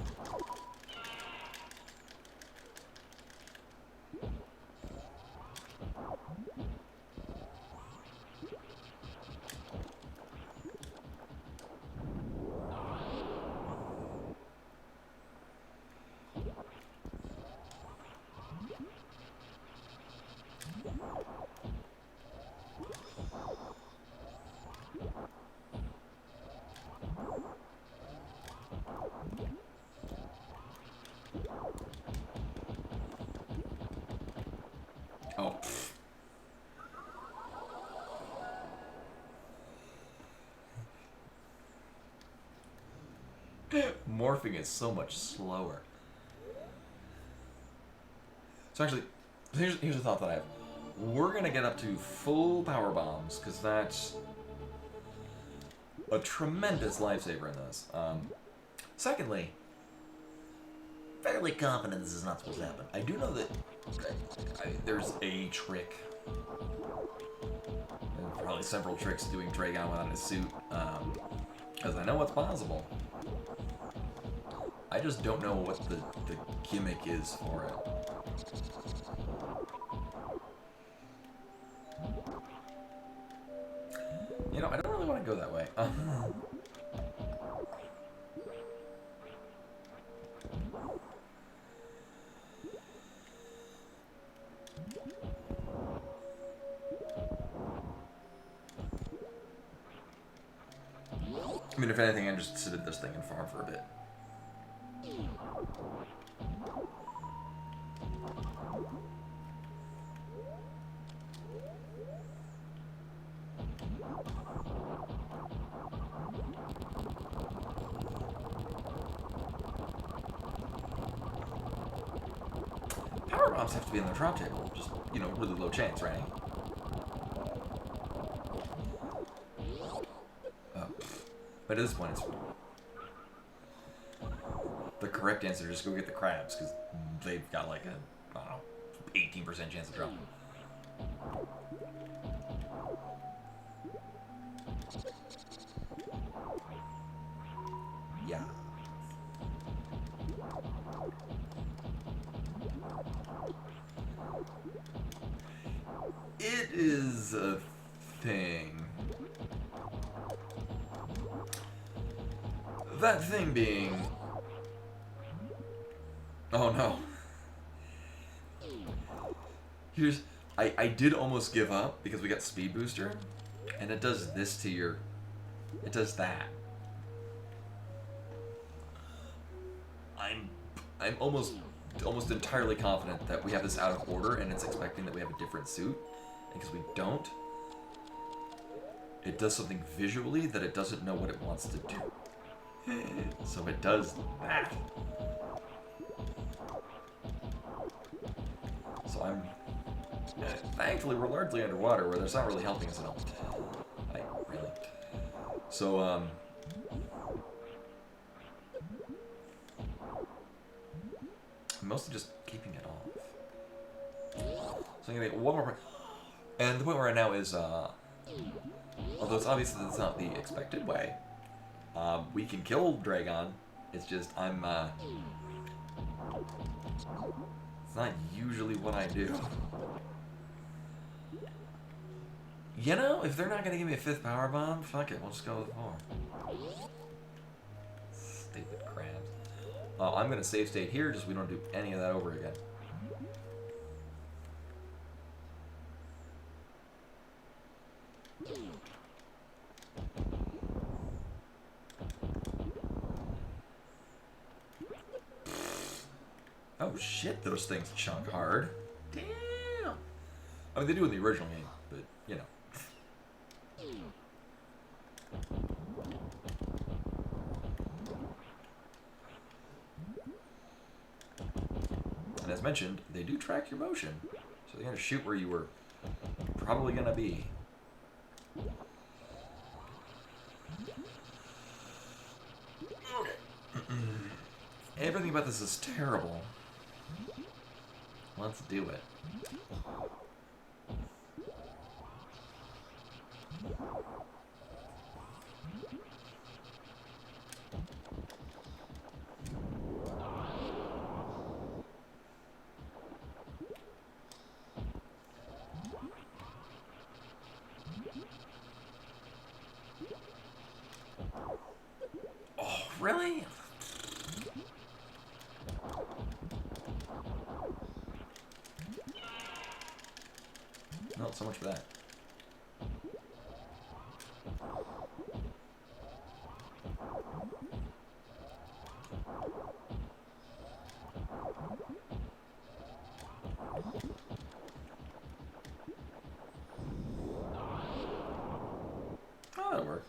A: morphing is so much slower. So actually, here's a thought that I have. We're gonna get up to full power bombs, because that's a tremendous lifesaver in this. Secondly, fairly confident this is not supposed to happen. I do know that there's a trick. And probably several tricks doing Dragon without his suit. Because I know what's possible. I just don't know what the gimmick is for it. You know, I don't really want to go that way. I mean, if anything, I just sit at this thing and farm for a bit. Power bombs have to be on the drop table. Just, you know, really low chance, right? But at this point, it's the correct answer is just go get the crabs, because they've got like a, I don't know, 18% chance of dropping. Yeah. It is a thing. That thing being... Oh no. Here's... I did almost give up because we got Speed Booster, and it does this to your... It does that. I'm almost entirely confident that we have this out of order, and it's expecting that we have a different suit, because we don't. It does something visually that it doesn't know what it wants to do. So it does that. So I'm... Thankfully, we're largely underwater, where that's not really helping us at all. Like, really. So, I'm mostly just keeping it off. So I'm gonna make one more point. And the point we're at now is, although it's obvious that it's not the expected way, we can kill Dragon. It's just, it's not usually what I do. You know, if they're not gonna give me a 5th power bomb, fuck it, we'll just go with 4. Stupid crabs. I'm gonna save state here, just we don't do any of that over again. Oh shit, those things chunk hard. Damn! I mean, they do in the original game, but, you know. And as mentioned, they do track your motion. So they're gonna shoot where you were probably gonna be. Okay. Everything about this is terrible. Let's do it. Oh, really? Not so much for that. Oh, that'll work.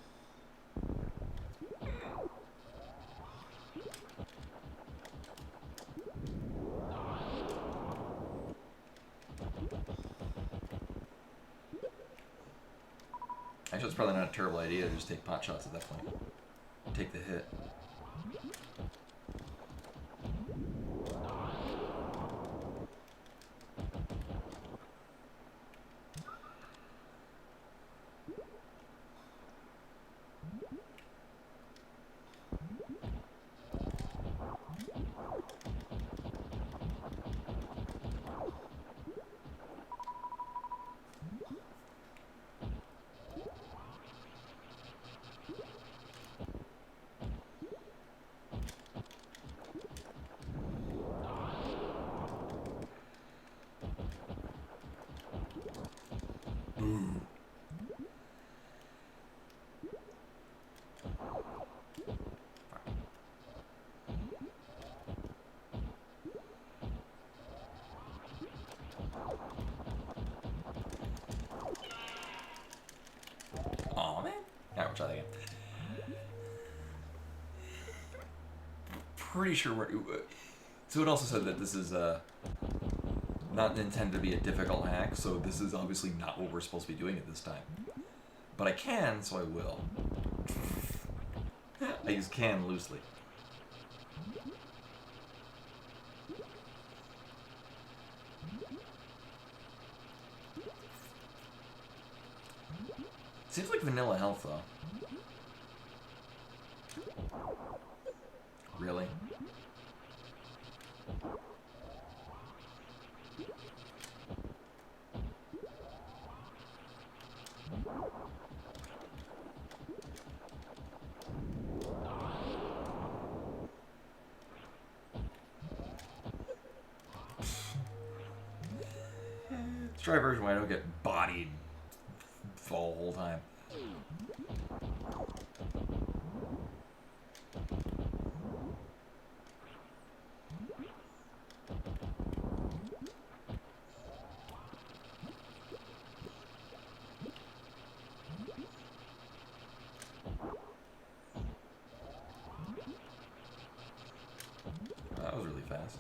A: Actually, it's probably not a terrible idea to just take pot shots at that point. Take the hit. Aw, man. Alright, we'll try that again. Pretty sure we're... So it also said that this is not intended to be a difficult hack, so this is obviously not what we're supposed to be doing at this time. But I can, so I will. I use can loosely. Seems like vanilla health, though. Really? Let's try a version where I don't get bodied the whole time. That was really fast.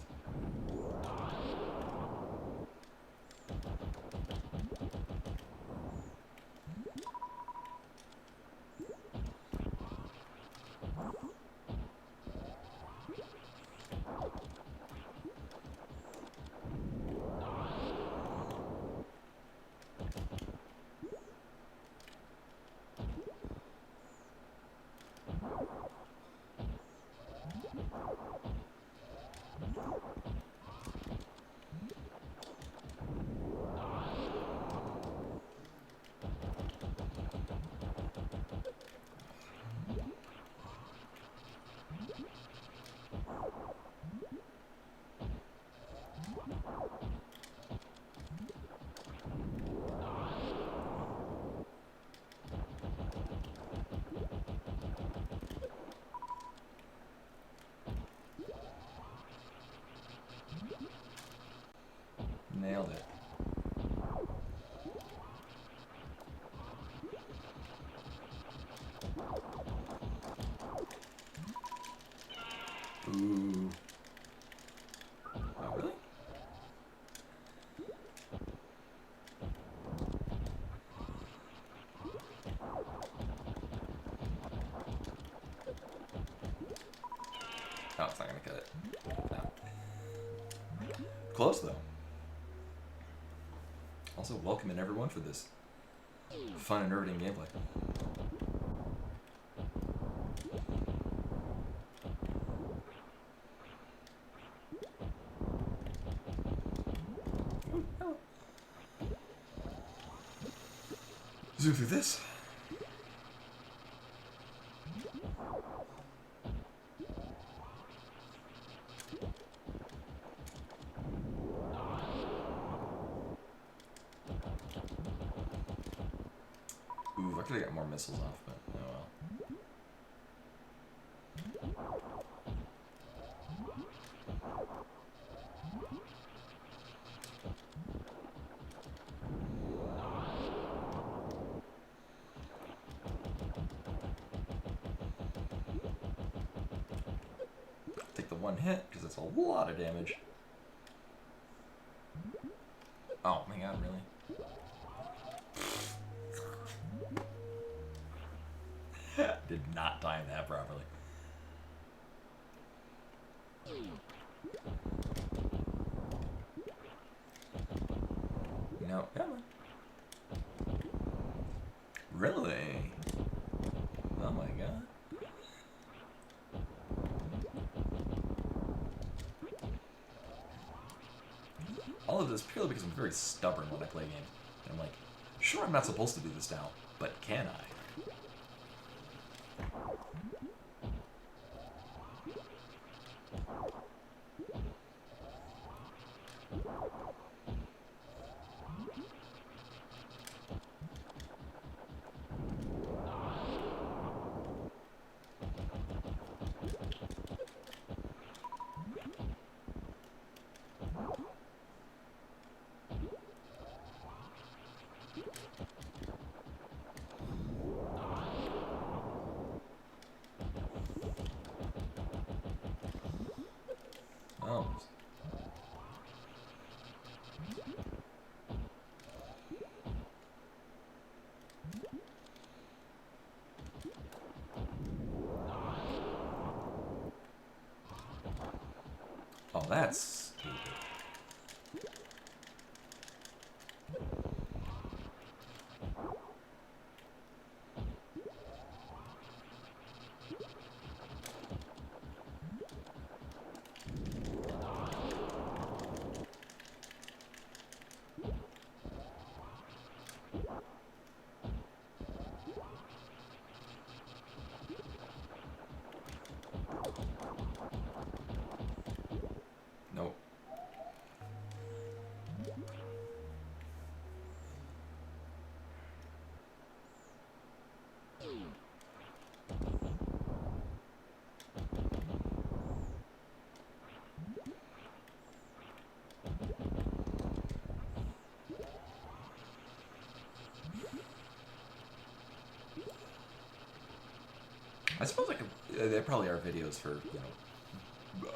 A: Nailed it. Ooh. Oh, really? Oh, it's not gonna cut it. No. Close, though. Also, welcome in everyone for this fun and riveting gameplay. Zoom through this. Ooh, I could have got more missiles off, but oh well. Take the one hit, because that's a lot of damage. Oh my god, really? Did not time that properly. No, come on. Really? Oh my god. All of this purely because I'm very stubborn when I play games. And I'm like, sure, I'm not supposed to do this now, but can I? Almost. Oh, that's stupid. Nope. I suppose I could. There probably are videos for, you know,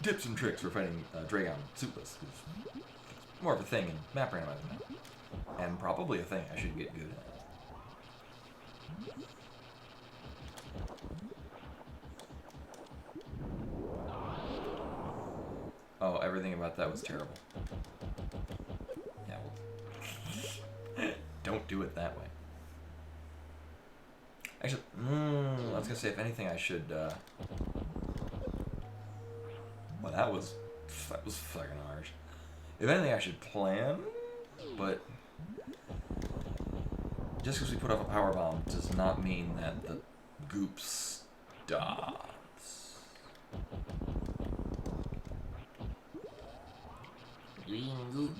A: tips and tricks for fighting Dragon suitless. 'Cause it's more of a thing in map randomizing now. And probably a thing I should get good at. Oh, everything about that was terrible. Yeah, well, don't do it that way. Actually, I was gonna say, if anything, I should. Well, that was fucking harsh. If anything, I should plan, but just because we put off a power bomb does not mean that the goop stops. Green goop.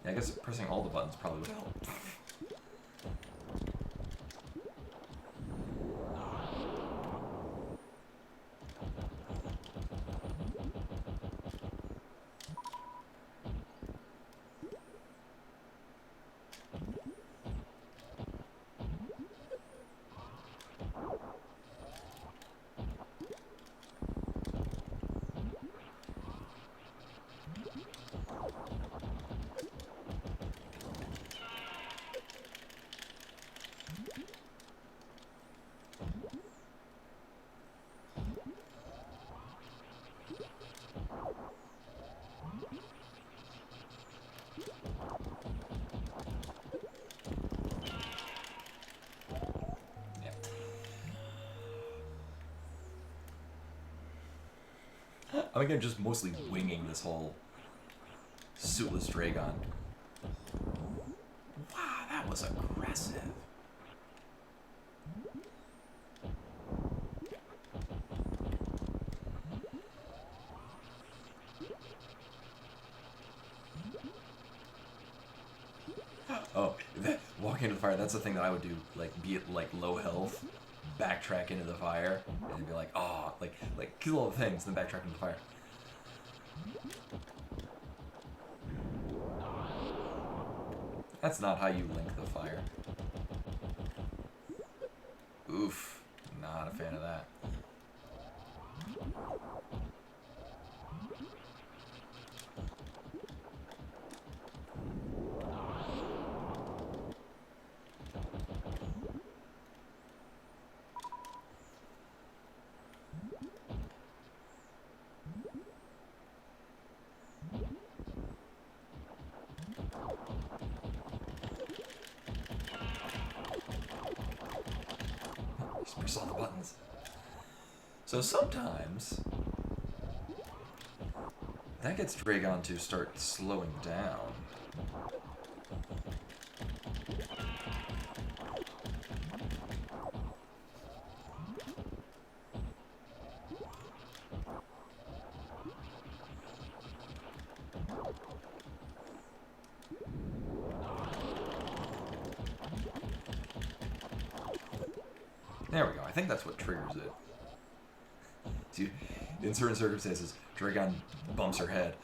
A: Yeah, I guess pressing all the buttons probably would help. I'm again just mostly winging this whole suitless Dragon. Wow, that was aggressive. Oh, walking into the fire, that's the thing that I would do, like, be at, like, low health, backtrack into the fire, and be like, oh, like, kill all the things, then backtrack into the fire. That's not how you link the fire. Oof, not a fan of that. Just press all the buttons. So sometimes that gets Dragon to start slowing down. There we go. I think that's what triggers it. See, in certain circumstances, Dragon bumps her head.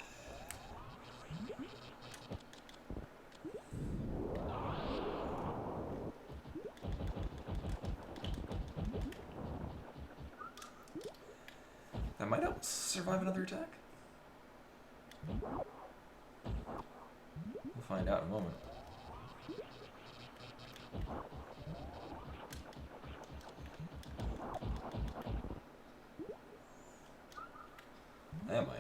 A: That might help survive another attack. We'll find out in a moment. That might.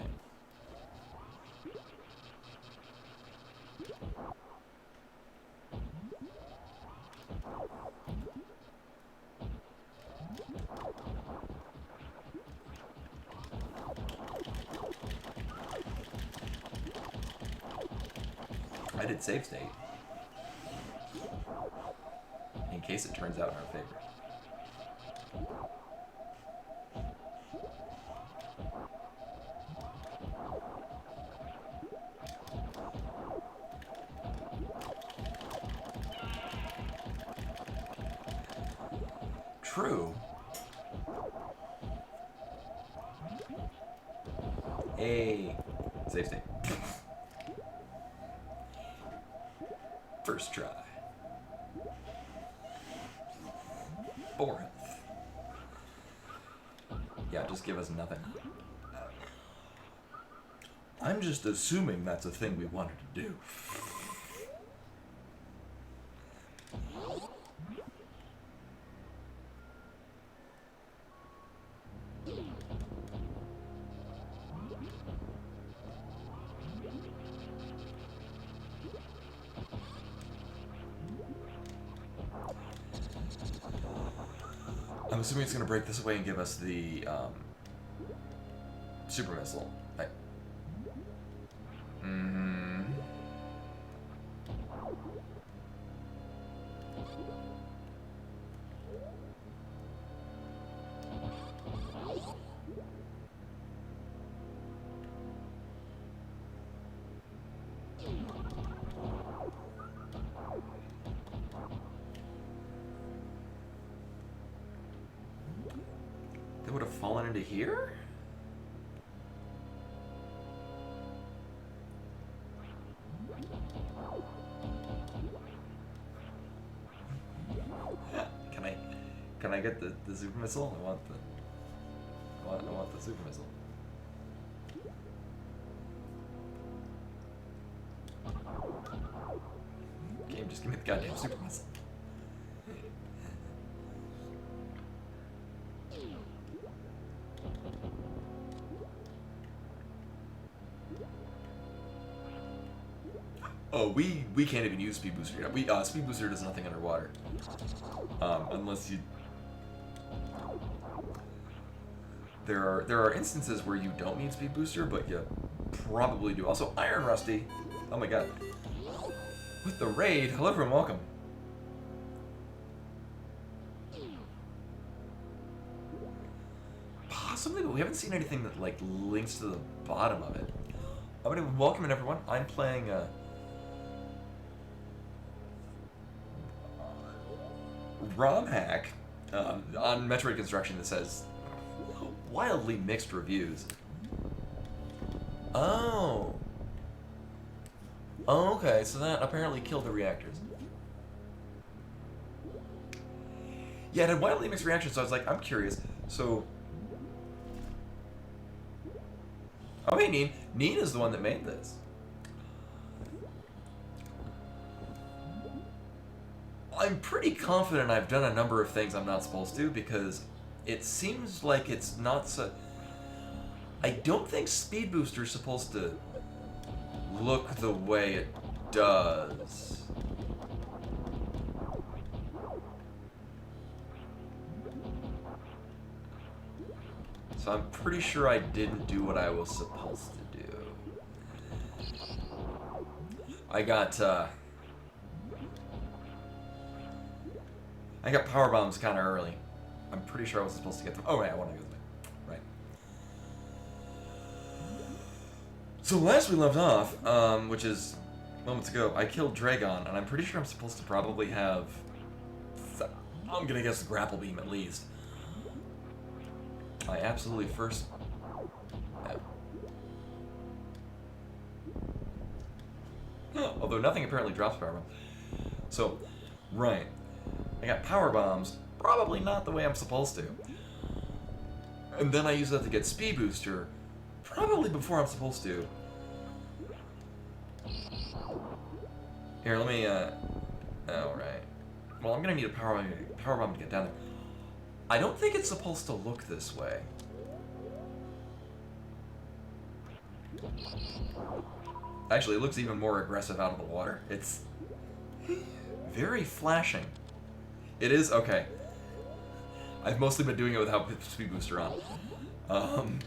A: I did save state. In case it turns out in our favor. True. Hey, save state. First try. 4 health. Yeah, just give us nothing. I'm just assuming that's a thing we wanted to do. I'm assuming it's going to break this away and give us the super missile. Right. They would have fallen into here? Can I get the super missile? I want the super missile. Game, just give me the goddamn super missile. Oh, we can't even use Speed Booster yet. Speed Booster does nothing underwater. Unless you... there are instances where you don't need speed booster, but you probably do. Also, Iron Rusty. Oh my god. With the raid, hello everyone, welcome. Possibly, but we haven't seen anything that like links to the bottom of it. Anyway, welcome in everyone. I'm playing Romhack on Metroid Construction that says wildly mixed reviews. Oh. Oh, okay, so that apparently killed the reactors. Yeah, it had wildly mixed reactions, so I was like, I'm curious. So... Oh, hey, Neen. Neen is the one that made this. I'm pretty confident I've done a number of things I'm not supposed to, because it seems like it's not so... I don't think Speed Booster's supposed to look the way it does. So I'm pretty sure I didn't do what I was supposed to do. I got power bombs kind of early. I'm pretty sure I was supposed to get them. Oh, right, I want to go this way. Right. So last we left off, which is moments ago, I killed Dragon, and I'm pretty sure I'm supposed to probably have... I'm gonna guess the grapple beam at least. I absolutely first... No. Although nothing apparently drops power bomb. So, right. I got power bombs, probably not the way I'm supposed to. And then I use that to get speed booster, probably before I'm supposed to. Here, let me, alright. Well, I'm gonna need a power bomb to get down there. I don't think it's supposed to look this way. Actually, it looks even more aggressive out of the water. It's very flashing. It is? Okay. I've mostly been doing it without speed booster on.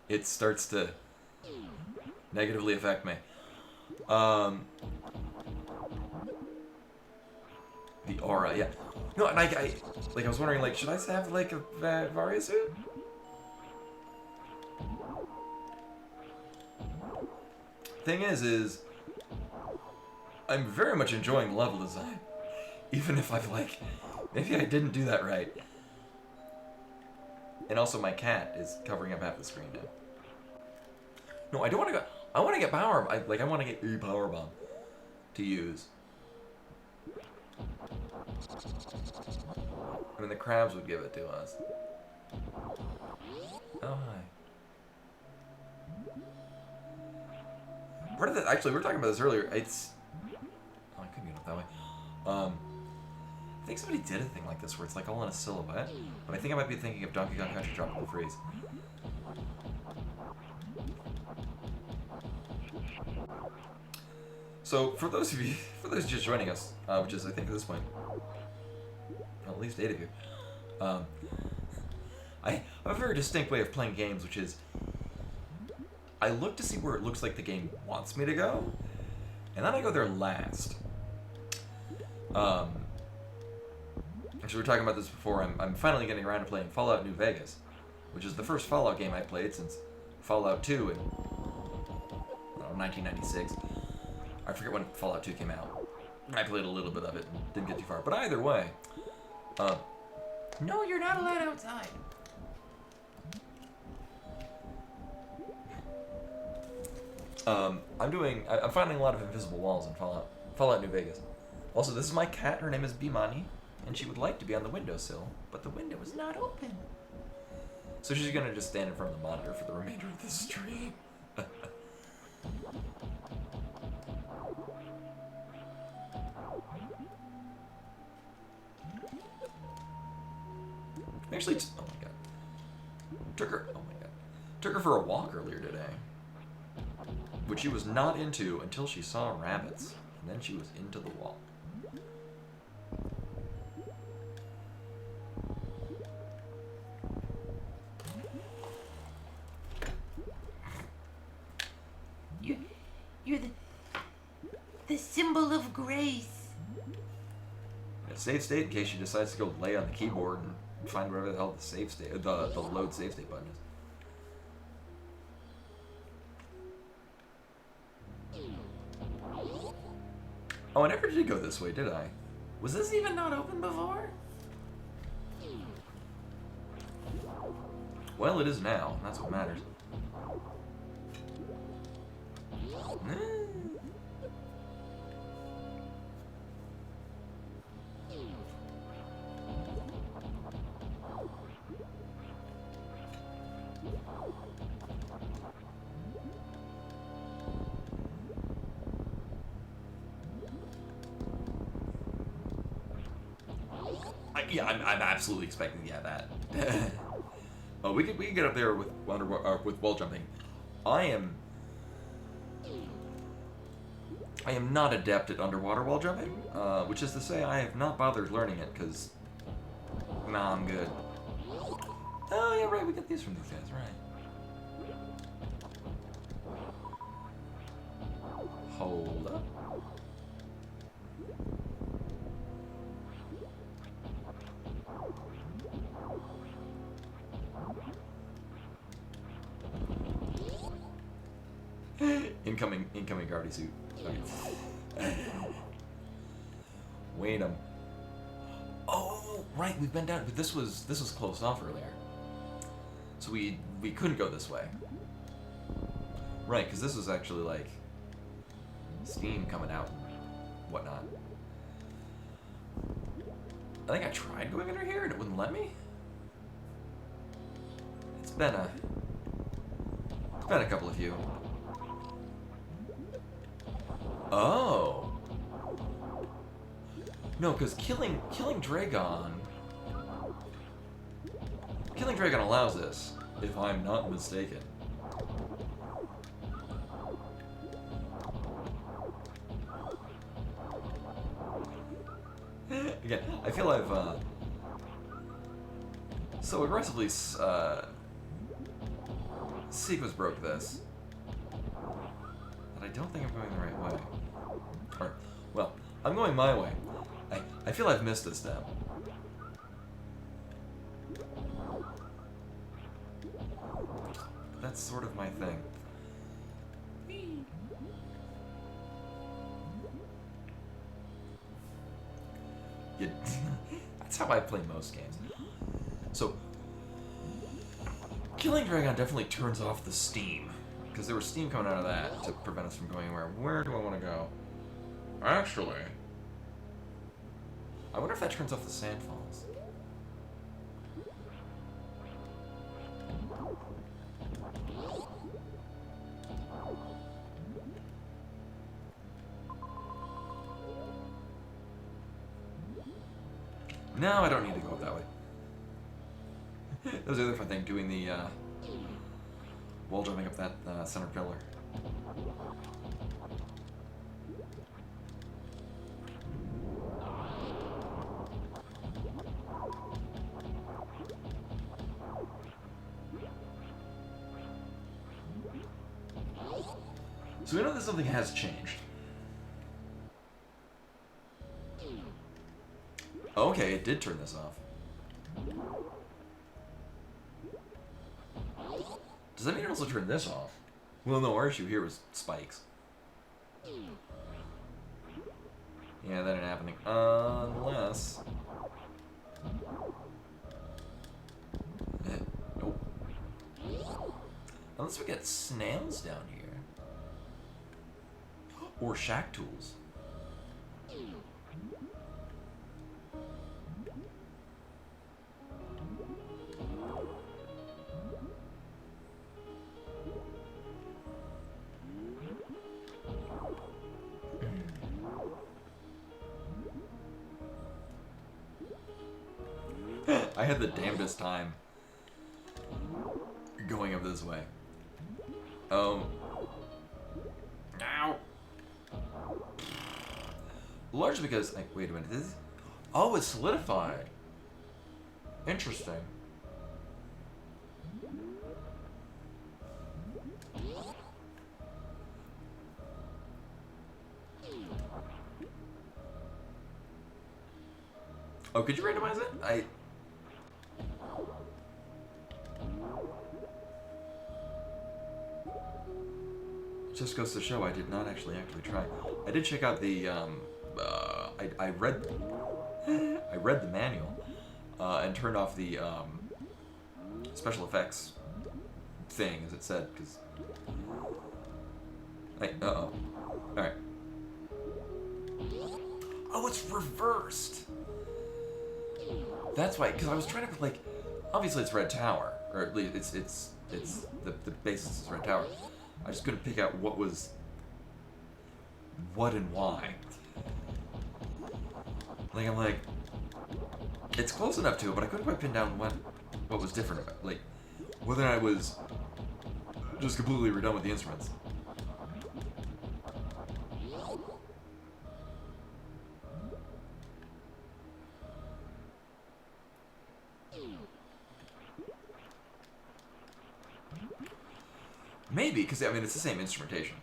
A: It starts to negatively affect me. The aura, yeah. No, and I was wondering, like, should I have, like, a Varia suit? Thing is, I'm very much enjoying level design. Even if I've, like, maybe I didn't do that right. And also my cat is covering up half the screen now. No, I don't want to go, I want to get power, I want to get a power bomb to use. I mean, the crabs would give it to us. Oh, hi. Where did that... Actually, we were talking about this earlier. It's... Oh, I couldn't get up that way. I think somebody did a thing like this where it's like all in a silhouette. But I think I might be thinking of Donkey Kong Country Tropical Freeze. So, for those of you just joining us, which is, I think, at this point, at least 8 of you, I have a very distinct way of playing games, which is, I look to see where it looks like the game wants me to go, and then I go there last. Actually, we were talking about this before. I'm finally getting around to playing Fallout New Vegas, which is the first Fallout game I played since Fallout 2 in 1996. I forget when Fallout 2 came out. I played a little bit of it and didn't get too far. But either way, no, you're not allowed outside. I'm finding a lot of invisible walls in Fallout New Vegas. Also, this is my cat. Her name is Bimani, and she would like to be on the windowsill, but the window is not open. So she's gonna just stand in front of the monitor for the remainder of the stream. Actually, oh my god. Took her for a walk earlier today. Which she was not into until she saw rabbits. And then she was into the walk.
C: You're the symbol of grace.
A: Yeah, save state in case she decides to go lay on the keyboard and find whatever the hell the save state, the load save state button is. Oh, I never did go this way, did I? Was this even not open before? Well, it is now. That's what matters. Yeah, I'm absolutely expecting that. Oh, we could get up there with wall jumping. I am not adept at underwater wall jumping, which is to say I have not bothered learning it because nah, I'm good. Oh yeah, right. We got these from these guys, right? Hold up. Incoming gravity suit. Okay. Wait a. Oh, right. We've been down. But this was closed off earlier, so we couldn't go this way. Right, because this was actually like steam coming out and whatnot. I think I tried going under here and it wouldn't let me. It's been a couple of you. Oh. No, because killing Dragon allows this, if I'm not mistaken. Again, I feel I've so aggressively sequence broke this that I don't think I'm going the right way. Or, well, I'm going my way. I feel I've missed a step. That's sort of my thing. That's how I play most games. So, killing Dragon definitely turns off the steam. Because there was steam coming out of that to prevent us from going anywhere. Where do I want to go? Actually, I wonder if that turns off the sandfalls. No, I don't need to go up that way. That was the other fun thing, doing the wall jumping up that center pillar. So we know that something has changed. Okay, it did turn this off. Does that mean it also turned this off? Well, no, our issue here was spikes. Yeah, that ain't happening. Unless... Nope. Unless we get snails down here. Or shack tools. I had the damnedest time going up this way. Ow. Largely because, like, wait a minute, this is... Oh, it's solidified. Interesting. Oh, could you randomize it? Just goes to show I did not actually actively try. I did check out the I read the manual and turned off the special effects thing, as it said, because all right. Oh, it's reversed. That's why, because I was trying to like, obviously it's Red Tower, or at least it's the basis is Red Tower. I just couldn't pick out what was what and why. Like I'm like, it's close enough to it, but I couldn't quite pin down what was different about it. Like whether I was just completely redone with the instruments. Maybe, because I mean it's the same instrumentation.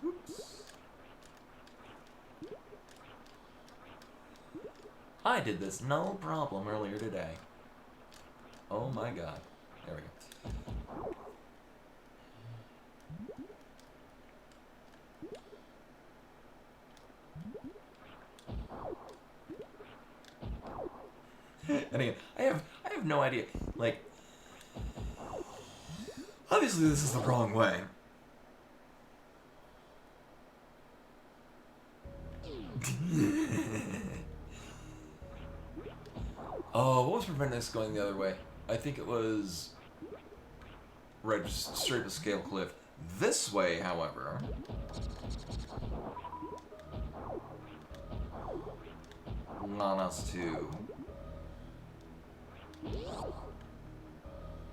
A: Oops. I did this no problem earlier today. Oh my god. There we go. And again, I have no idea. Like, obviously this is the wrong way. Oh, what was preventing this going the other way? I think it was right, just straight to Scale Cliff. This way, however, want us to.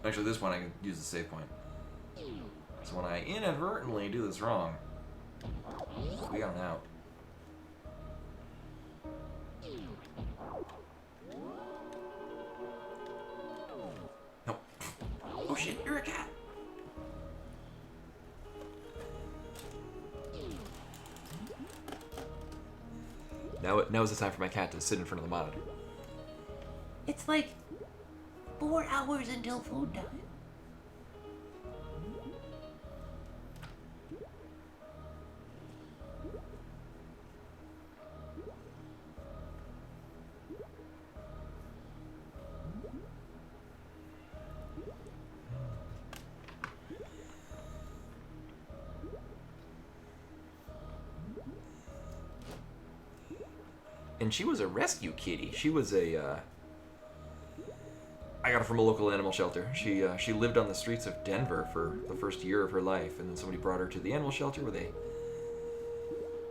A: Actually, this one I can use the save point. So when I inadvertently do this wrong, we got an out. Nope. Oh shit, you're a cat! Now is the time for my cat to sit in front of the monitor.
C: It's like 4 hours until food time.
A: And she was a rescue kitty. She was a, I got her from a local animal shelter. She lived on the streets of Denver for the first year of her life, and then somebody brought her to the animal shelter where they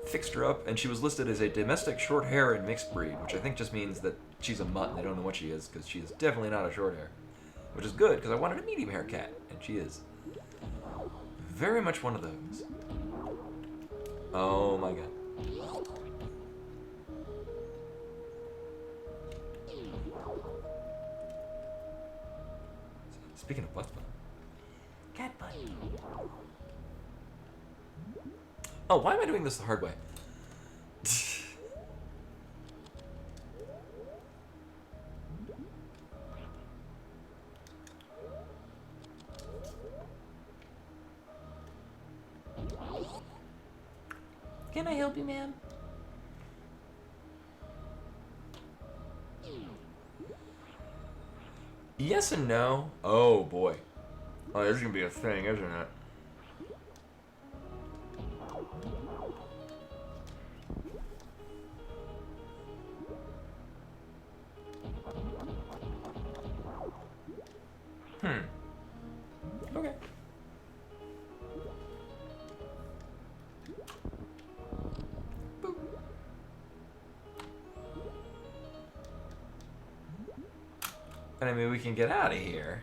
A: fixed her up, and she was listed as a domestic short hair and mixed breed, which I think just means that she's a mutt and they don't know what she is, because she is definitely not a short hair. Which is good, because I wanted a medium hair cat, and she is very much one of those. Oh my god. Speaking of butt.
C: Cat butt.
A: Oh, why am I doing this the hard way?
C: Can I help you, ma'am?
A: Yes and no. Oh boy. Oh, this is gonna be a thing, isn't it? Okay. Boop. And I mean, we can get out of here.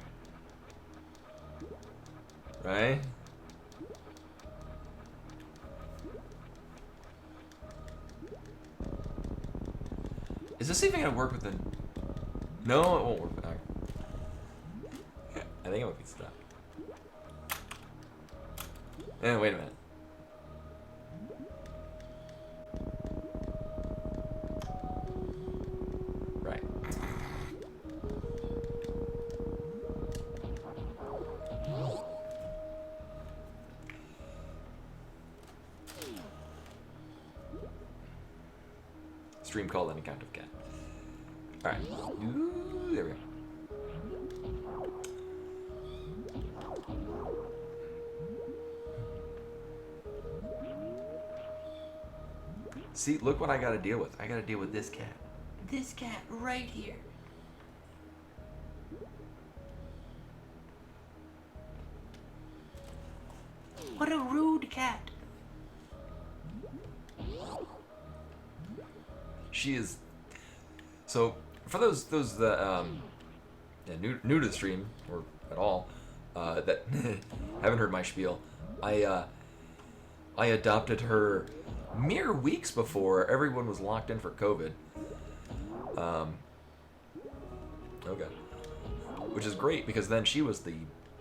A: Right? Is this even gonna work with the... No, it won't work. Alright. I think it might be stuck. Wait a minute. Right. Stream called an account of cat. Alright. Ooh, there we go. See, look what I gotta deal with. I gotta deal with this cat.
C: This cat right here. What a rude cat.
A: She is. So, for those that yeah, new to the stream or at all that haven't heard my spiel, I adopted her mere weeks before everyone was locked in for COVID. Okay. Which is great because then she was the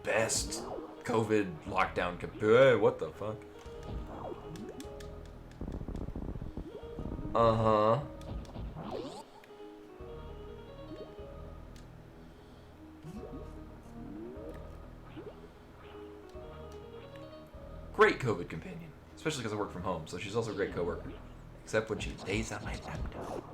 A: best COVID lockdown. Hey, what the fuck? Uh huh. Great COVID companion, especially because I work from home, so she's also a great coworker. Except when she stays on my laptop.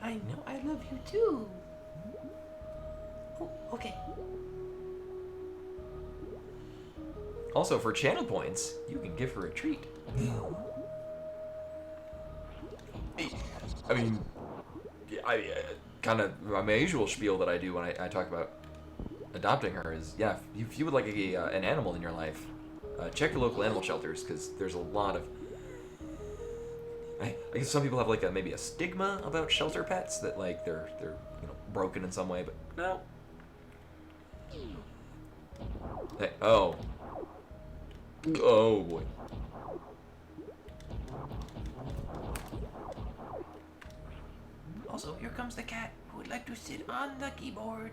C: I know I love you too. Oh, okay.
A: Also, for channel points, you can give her a treat. I mean, I kind of my usual spiel that I do when I talk about adopting her is, yeah, if you would like an animal in your life, check your local animal shelters because there's a lot of. I guess some people have like maybe a stigma about shelter pets that like they're broken in some way, but no. Hey, oh boy.
C: Also, here comes the cat who would like to sit on the keyboard.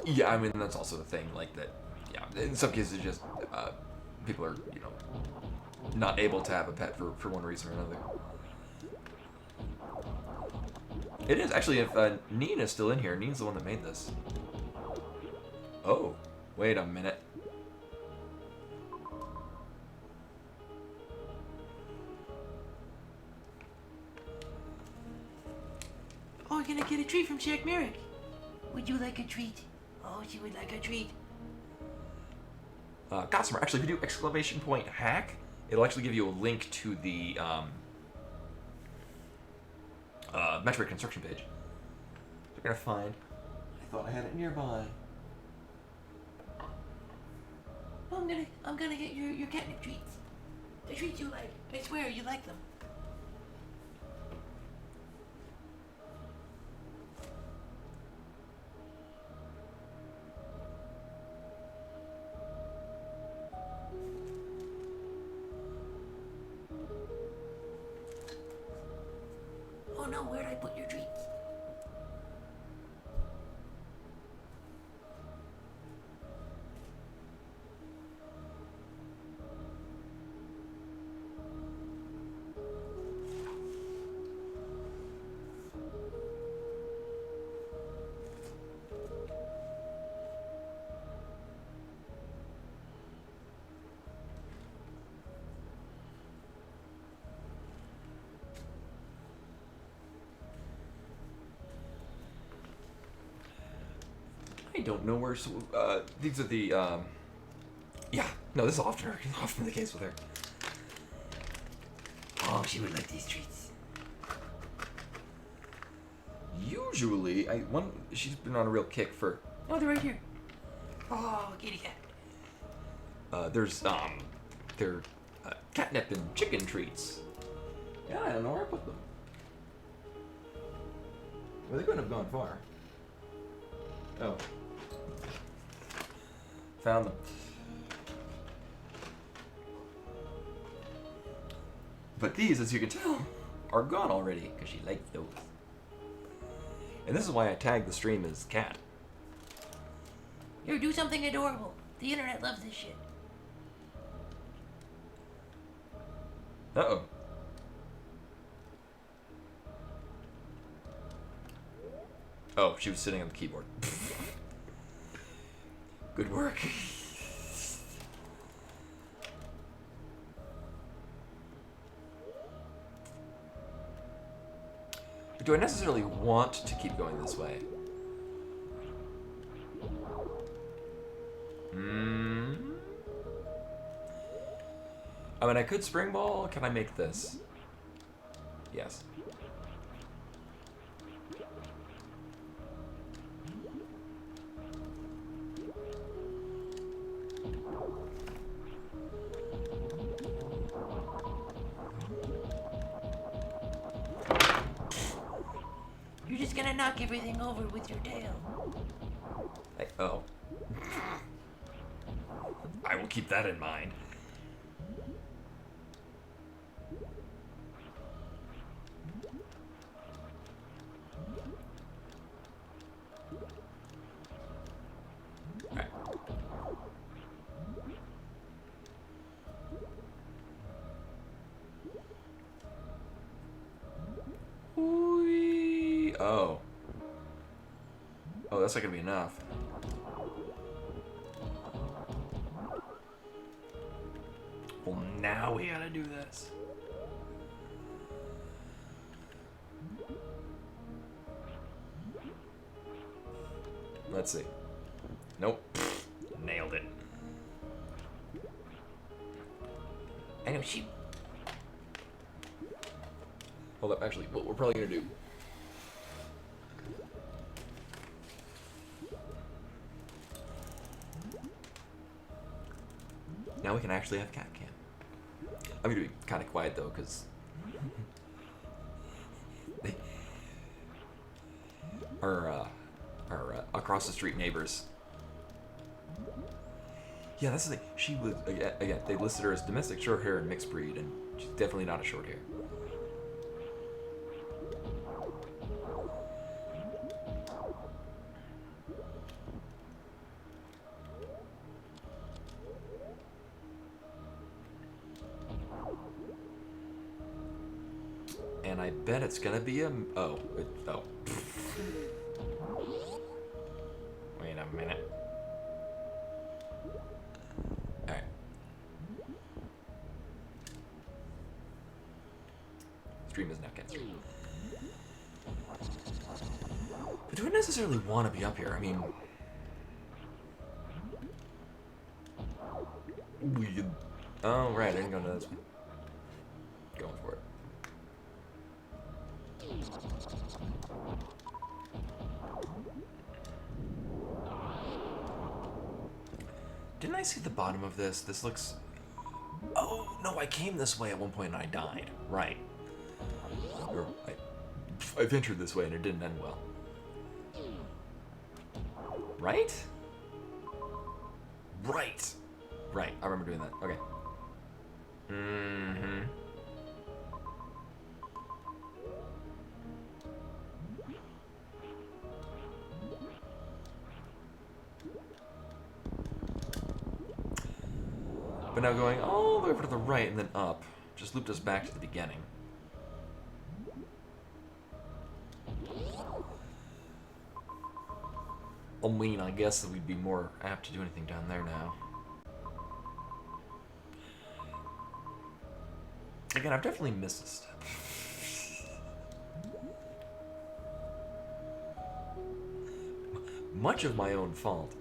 A: Yeah, I mean that's also the thing, like that. Yeah, in some cases, just people are not able to have a pet for one reason or another. It is actually if Neen is still in here. Neen's the one that made this. Oh, wait a minute.
C: Oh, you're gonna get a treat from Jack Merrick. Would you like a treat? Oh, she would like a treat.
A: Gossamer, actually, if you do exclamation point hack, it'll actually give you a link to the Metroid construction page. You're gonna find. I thought I had it nearby.
C: Oh, I'm gonna get your catnip treats. The treats you like. I swear you like them. Oh no, where'd I put your treats?
A: I don't know where. These are the. Yeah, no, this is often the case with her.
C: Oh, she would like these treats.
A: Usually, she's been on a real kick for.
C: Oh, they're right here. Oh, kitty cat.
A: There's they're catnip and chicken treats. Yeah, I don't know where I put them. Well, they couldn't have gone far. Oh. Found them. But these, as you can tell, are gone already, because she liked those. And this is why I tagged the stream as cat.
C: Here, do something adorable. The internet loves this shit.
A: Uh-oh. Oh, she was sitting on the keyboard. Good work. But do I necessarily want to keep going this way? I mean, I could spring ball. Can I make this? Yes.
C: You're just gonna knock everything over with your tail.
A: Hey, oh. I will keep that in mind. Alright. Whee! Oh. Oh, that's not gonna be enough. Well, now we gotta do this. Let's see. Nope. Nailed it.
C: I know she.
A: Hold up, actually, what we're probably gonna do. Now we can actually have cat cam. I'm gonna be kind of quiet though, because our across the street neighbors. Yeah, that's the thing. She was again. They listed her as domestic short hair and mixed breed, and she's definitely not a short hair. And I bet it's gonna be a oh. Wait a minute. Alright. Stream is not getting. But do I necessarily want to be up here? I mean, we could. Oh right, I didn't go to this one. Going for it. Didn't I see the bottom of this? This looks... Oh, no, I came this way at one point and I died. Right. Or I ventured this way and it didn't end well. Right? Right. Right, I remember doing that. Okay. Mm-hmm. But now going all the way over to the right and then up just looped us back to the beginning. I mean, I guess that we'd be more apt to do anything down there now. Again, I've definitely missed a step. Much of my own fault.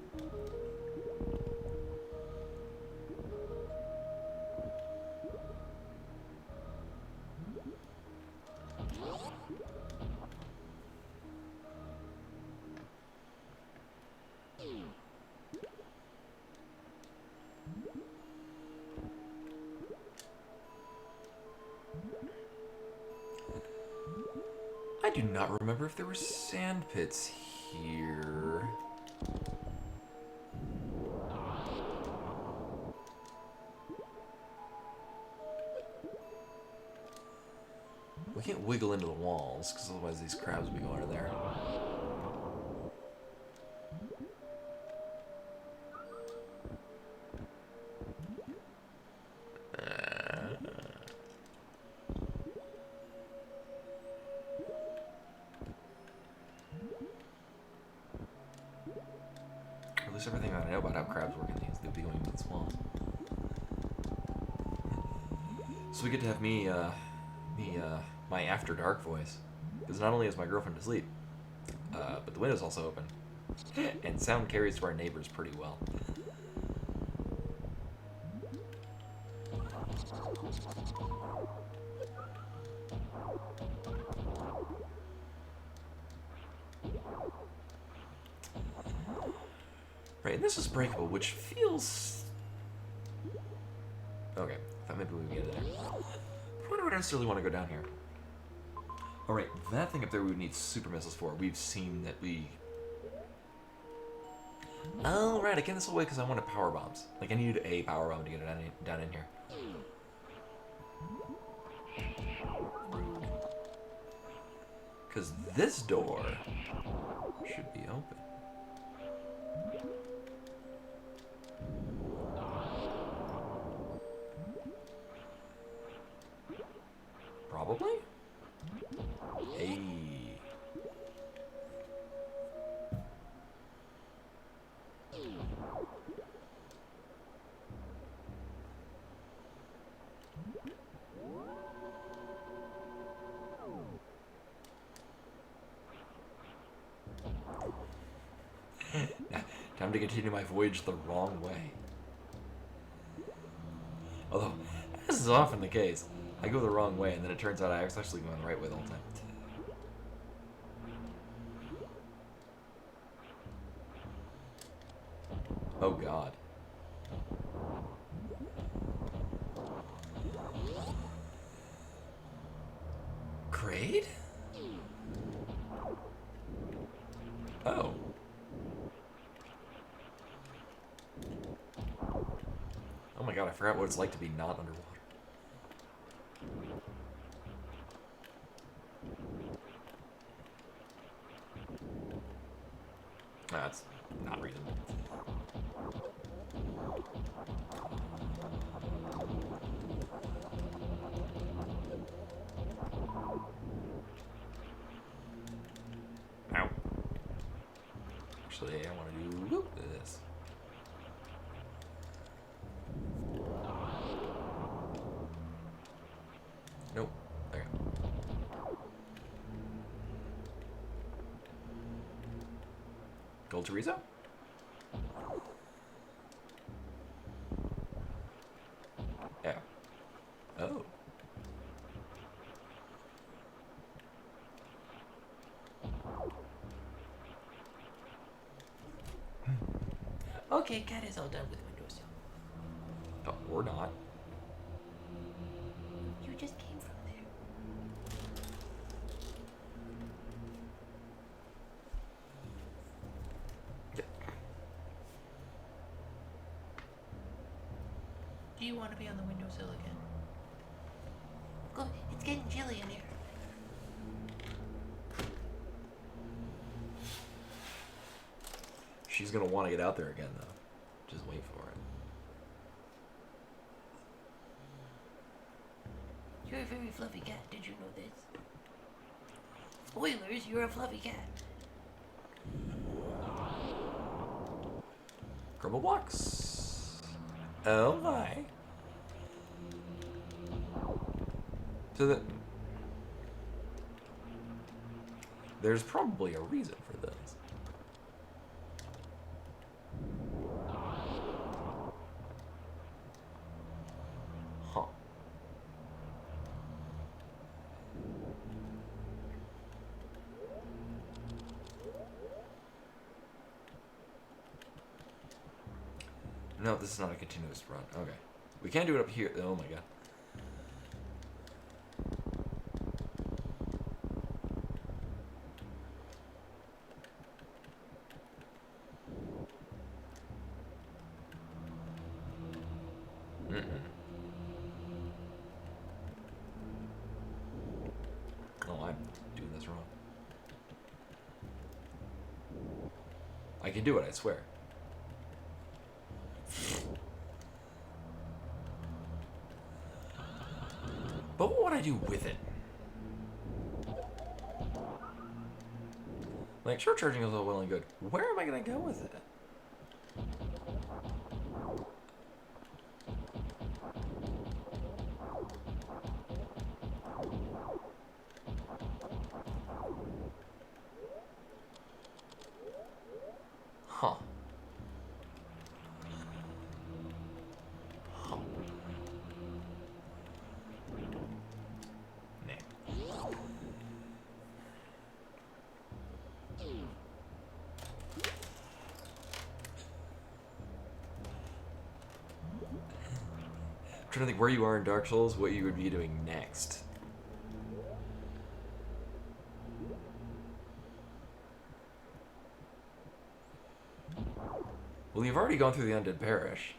A: I do not remember if there were sand pits here. We can't wiggle into the walls, because otherwise these crabs will be going in there. At least everything I know about how crabs work in these, they'll be going into the swamp. So we get to have my after dark voice, because not only is my girlfriend asleep, but the window's also open, and sound carries to our neighbors pretty well. Right, and this is breakable, which feels... Okay, I thought maybe we could get in there. Why do I necessarily want to go down here? Alright, that thing up there we would need super missiles for. We've seen that we... Oh, right, I came this whole way because I wanted power bombs. Like, I needed a power bomb to get it down in here. Because this door should be open. Probably? Hey. Time to continue my voyage the wrong way. Although, this is often the case. I go the wrong way, and then it turns out I was actually going the right way the whole time. Oh god. Grade? Oh. Oh my god, I forgot what it's like to be not underwater. That's not reasonable. Ow. Actually, I want to do this. Nope. There. Gold chorizo? Yeah. Oh.
C: Okay, cat is all done with windowsill.
A: Oh, or not.
C: You just came from there.
A: Yeah.
C: Do you want to be on the windowsill again? Go, it's getting chilly in here.
A: She's gonna want to get out there again, though. Just wait for it.
C: You're a very fluffy cat, did you know this? Spoilers, you're a fluffy cat.
A: Grumble blocks. Oh my. So that there's probably a reason for this. Huh. No, this is not a continuous run. Okay. We can't do it up here. Oh my god. I can do it, I swear. But what would I do with it? Like, short charging is all well and good. Where am I gonna go with it? Huh. Huh. Nah. I'm trying to think where you are in Dark Souls, what you would be doing next. Well, you've already gone through the Undead Parish.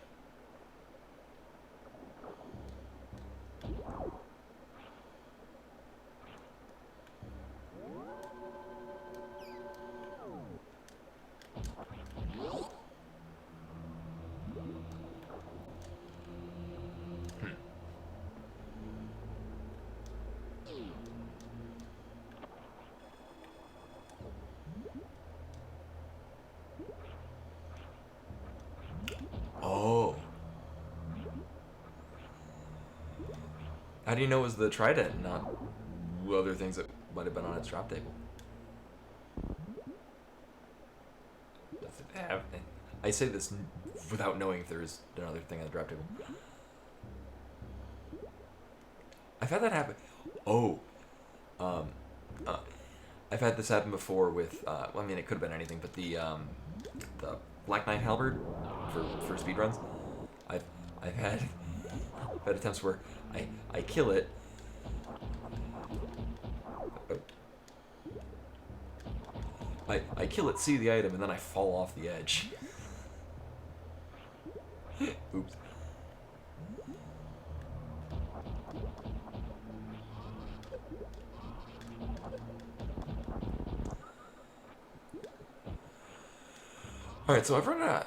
A: Oh. How do you know it was the trident, not other things that might have been on its drop table? Does it have? I say this without knowing if there is another thing on the drop table. I've had that happen. Oh. I've had this happen before with, well, I mean, it could have been anything, but the Black Knight Halberd for speedruns. I've had attempts where I kill it. I kill it, see the item, and then I fall off the edge. Oops. Alright, so I've run out.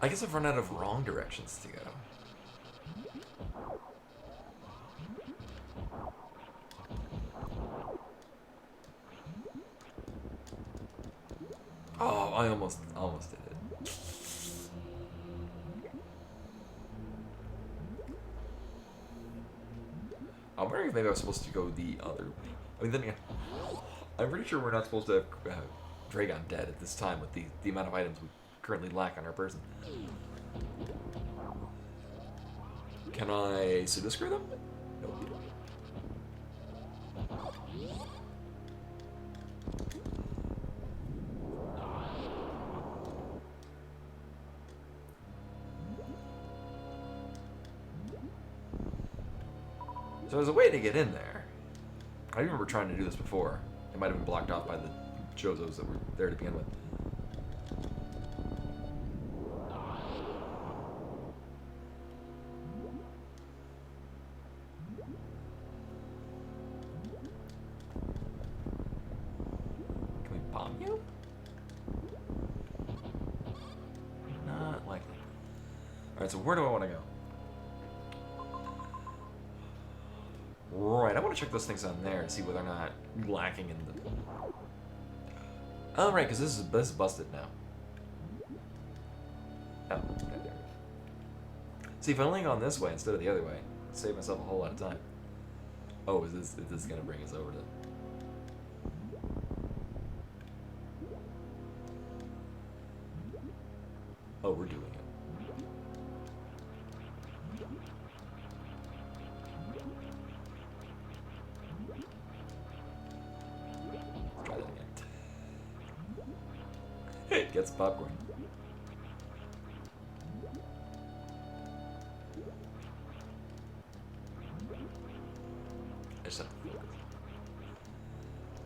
A: I guess I've run out of wrong directions to go. Oh, I almost did it. I'm wondering if maybe I was supposed to go the other way. I mean, then again, I'm pretty sure we're not supposed to have Dragon dead at this time with the amount of items we currently lack on our person. Can I pseudo-screw them? Nope. So there's a way to get in there. I remember trying to do this before. It might have been blocked off by the Jozos that were there to begin with. Can we bomb you? Not likely. Alright, so where do I want to go? Right, I want to check those things on there and see whether or not lacking in the... Oh, right, because this is busted now. Oh, okay, there we go. See, if I only gone this way instead of the other way, I'd save myself a whole lot of time. Oh, is this going to bring us over to... Oh, we're doing it. Try that again. It gets popcorn. I just have to focus.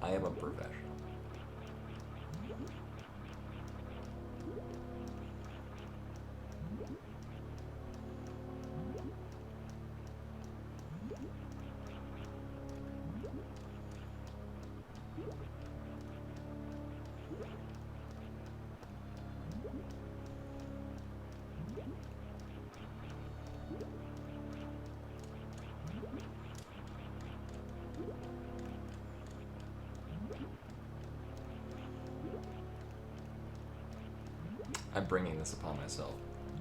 A: I am a professional. I'm bringing this upon myself.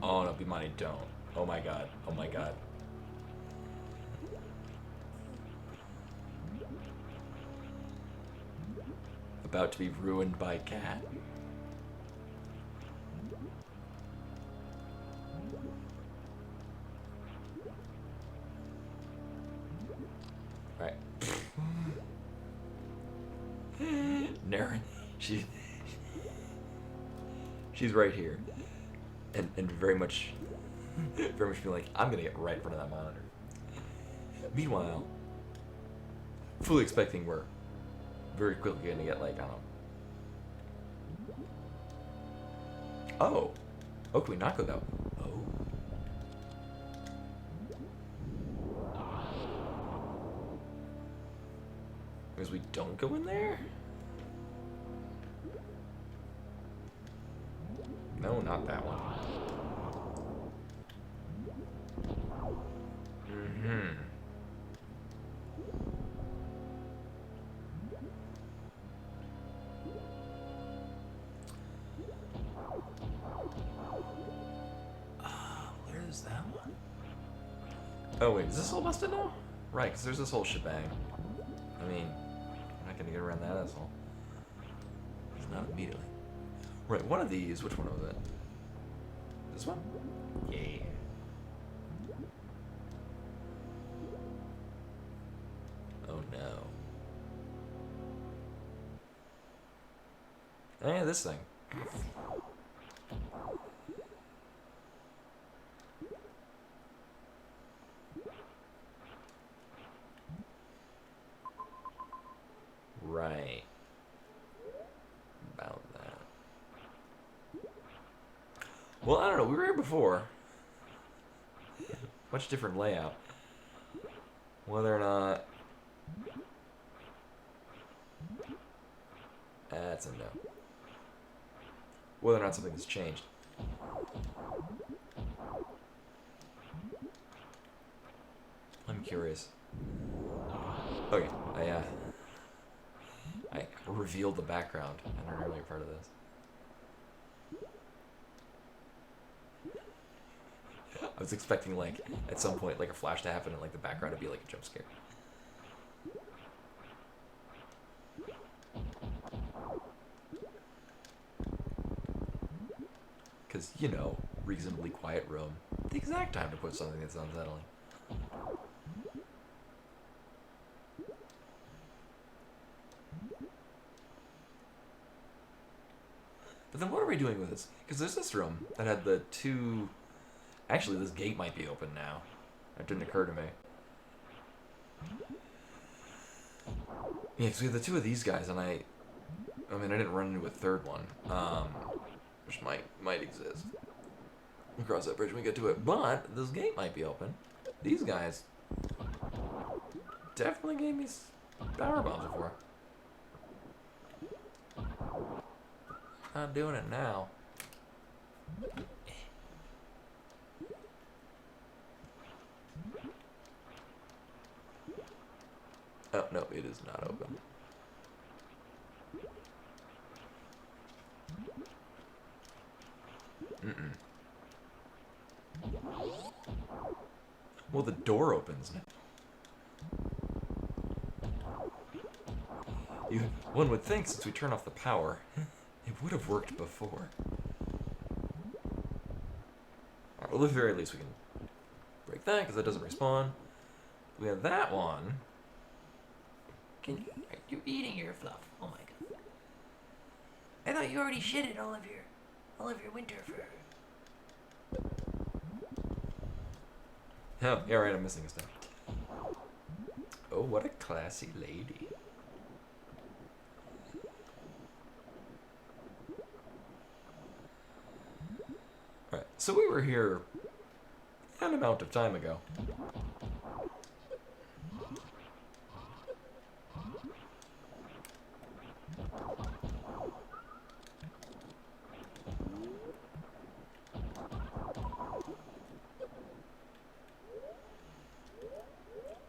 A: Oh no, Bimani, don't. Oh my god. Oh my god. About to be ruined by cat. Alright. Naren, she's right here. And very much feeling like I'm gonna get right in front of that monitor. Meanwhile, fully expecting we're very quickly gonna get like, I don't know. Oh. Oh, can we not go that way? Oh. Because we don't go in there? No, not that one. Mm-hmm. Where's that one? Oh wait, is this all busted now? Right, because there's this whole shebang. I mean, I'm not gonna get around that asshole. It's not immediately. Right, one of these, which one was it? This one? Yeah. Oh no. Eh, this thing. Right. About that. Well, I don't know. We were here before. Much different layout. Whether or not... That's a no. Whether or not something has changed. I'm curious. Okay, I revealed the background in an earlier part of this. I was expecting, like, at some point, like, a flash to happen and, like, the background to be, like, a jump scare. Because, you know, reasonably quiet room. The exact time to put something that's unsettling. But then what are we doing with this? Because there's this room that had the two... Actually, this gate might be open now. That didn't occur to me. Yeah, because we have the two of these guys, and I mean, I didn't run into a third one, which might exist. We'll cross that bridge when we get to it. But this gate might be open. These guys definitely gave me power bombs before. Not doing it now. Oh, no, it is not open. Mm-mm. Well, the door opens now. One would think, since we turned off the power, it would have worked before. Alright, well, at the very least, we can break that, because that doesn't respawn. We have that one.
C: Are you eating your fluff? Oh my god. I thought you already shitted all of your winter fur.
A: Oh, yeah, right, I'm missing a step. Oh, what a classy lady. Alright, so we were here an amount of time ago.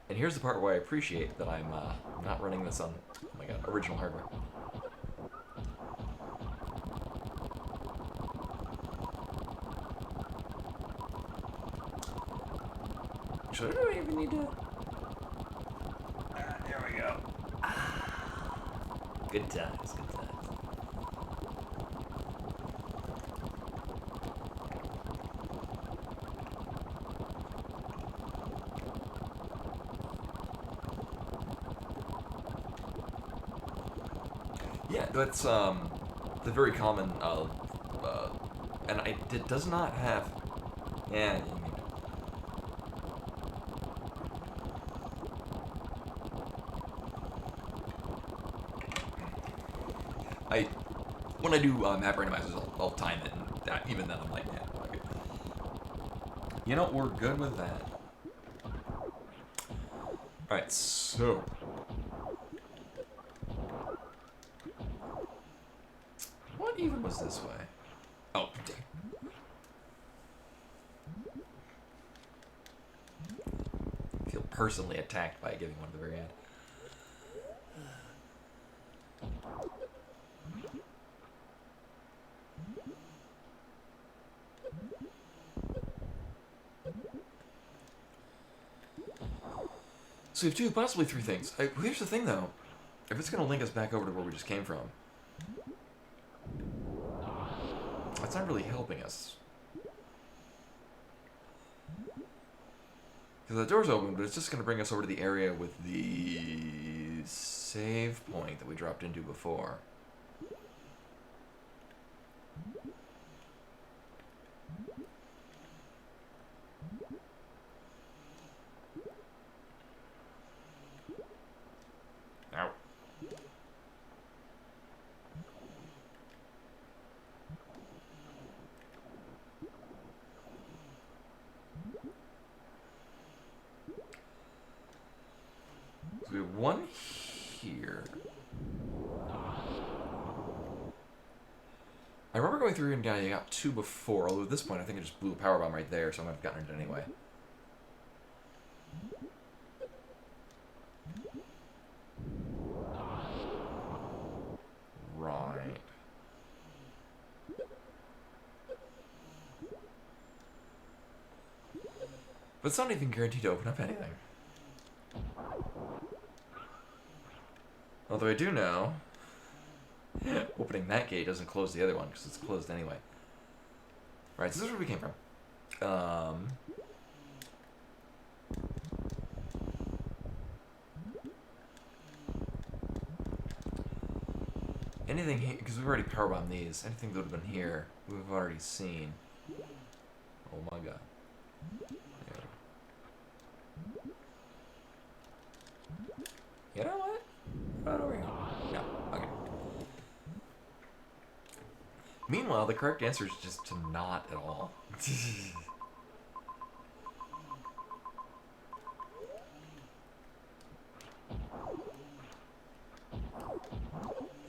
A: And here's the part where I appreciate that I'm not running this on, oh my god, original hardware. Actually, do I even need to... there we go. Good times, good times. Yeah, that's the very common and it does not have. Yeah. When I do map randomizers, I'll time it, and even then I'm like, yeah, okay. You know, we're good with that. All right, so. What even was this way? Oh, dang. I feel personally attacked by giving one at the very end. So we have two, possibly three things. Here's the thing, though. If it's going to link us back over to where we just came from, that's not really helping us. Because the door's open, but it's just going to bring us over to the area with the save point that we dropped into before. Ow. So we have one here. I remember going through and I got two before, although at this point I think I just blew a power bomb right there, so I might have gotten it anyway. Right. But it's not even guaranteed to open up anything. Although I do know, opening that gate doesn't close the other one, because it's closed anyway. Right, so this is where we came from. Anything here, because we've already powerbombed these, anything that would have been here, we've already seen. Oh my god. You know what? Right over here. No. Okay. Meanwhile, the correct answer is just to not at all.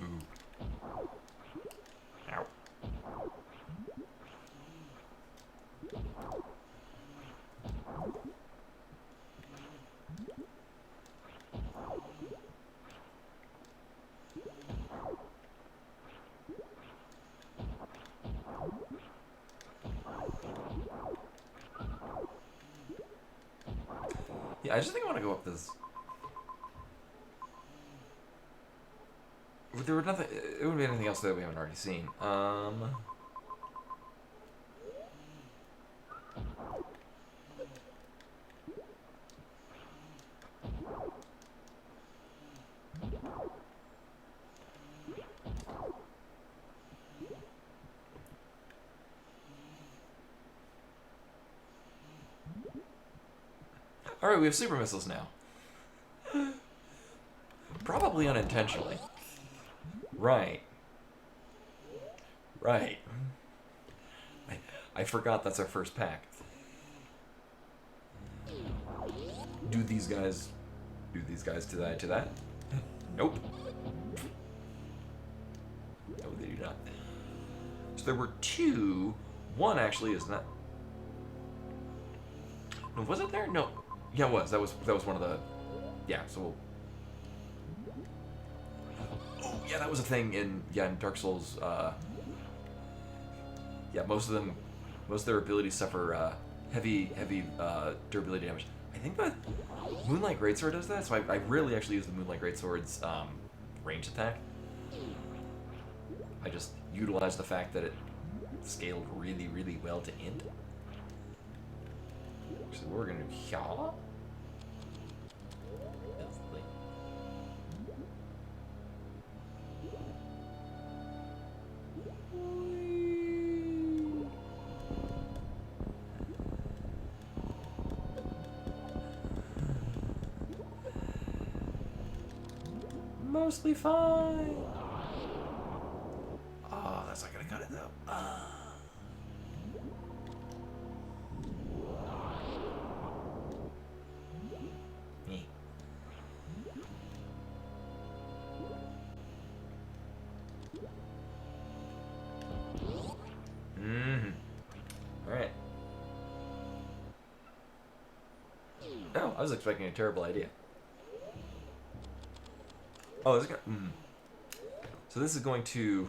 A: Ooh. Ow. Yeah, I just think I want to go up this. There would nothing. It wouldn't be anything else that we haven't already seen. All right, we have super missiles now. Probably unintentionally. Right. Right. I forgot that's our first pack. Do these guys to that? Nope. No, they do not. So there were two. One actually is not. No, was it there? No. Yeah, it was. That was one of the. Yeah. So. Oh, yeah, that was a thing in Dark Souls. Yeah, most of their abilities suffer heavy durability damage. I think the Moonlight Greatsword does that, so I really actually use the Moonlight Greatsword's range attack. I just utilize the fact that it scaled really, really well to int. So we're gonna do here. Mostly fine. Oh, that's not gonna cut it though. Me. All right. Oh, I was expecting a terrible idea. Oh, this is gonna. So this is going to.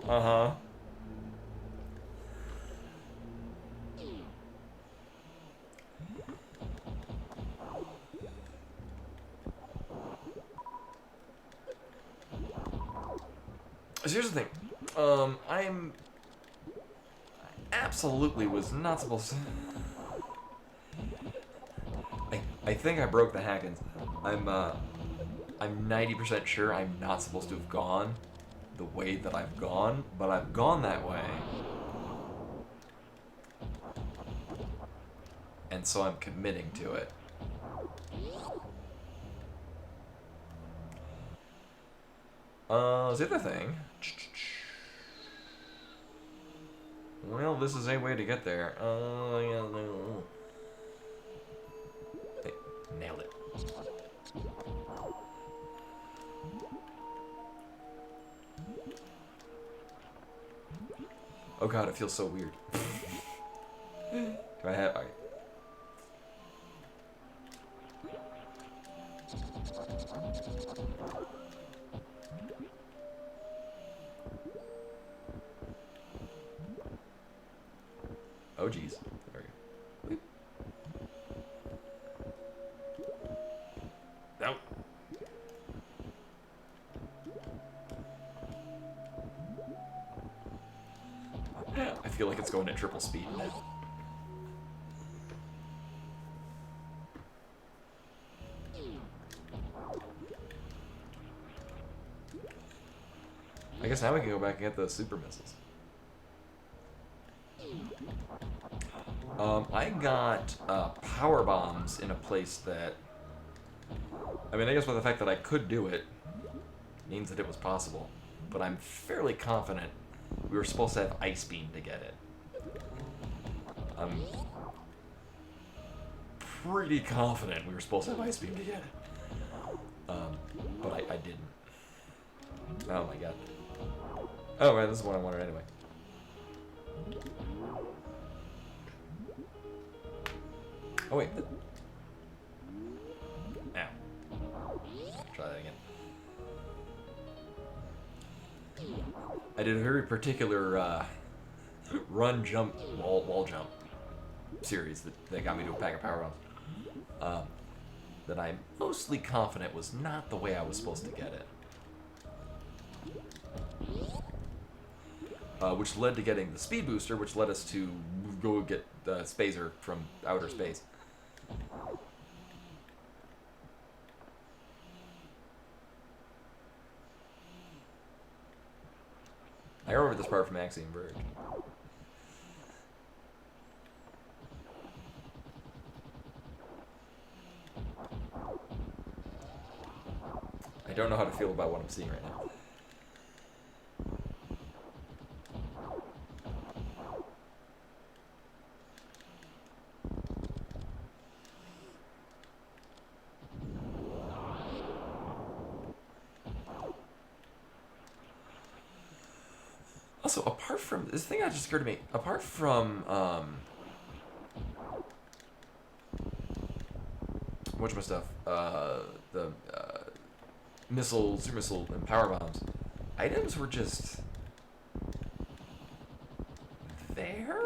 A: Uh-huh. So here's the thing. I'm absolutely was not supposed to. I think I broke the Hackens. I'm 90% sure I'm not supposed to have gone the way that I've gone, but I've gone that way. And so I'm committing to it. The other thing. Well, this is a way to get there. Yeah, no. Hey, nailed it. Oh god, it feels so weird. Do I have... Alright. Oh geez. There we go. Nope. I feel like it's going at triple speed now. I guess now we can go back and get those super missiles. I got power bombs in a place that... I mean, I guess with the fact that I could do it means that it was possible. But I'm fairly confident we were supposed to have Ice Beam to get it. I'm pretty confident we were supposed to have Ice Beam to get it. But I didn't. Oh my god. Oh, right, this is what I wanted anyway. Oh wait. Ow. Try that again. I did a very particular run, jump, wall jump series that got me to a pack of power bombs. That I'm mostly confident was not the way I was supposed to get it. Which led to getting the speed booster, which led us to go get Spazer from outer space. I remember this part from Axiom Verge. I don't know how to feel about what I'm seeing right now. Also, apart from this thing that just occurred to me, apart from whatchamstuff, the missile, super missile, and power bombs, items were just there.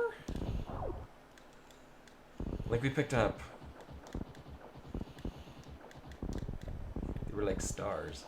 A: Like we picked up, they were like stars.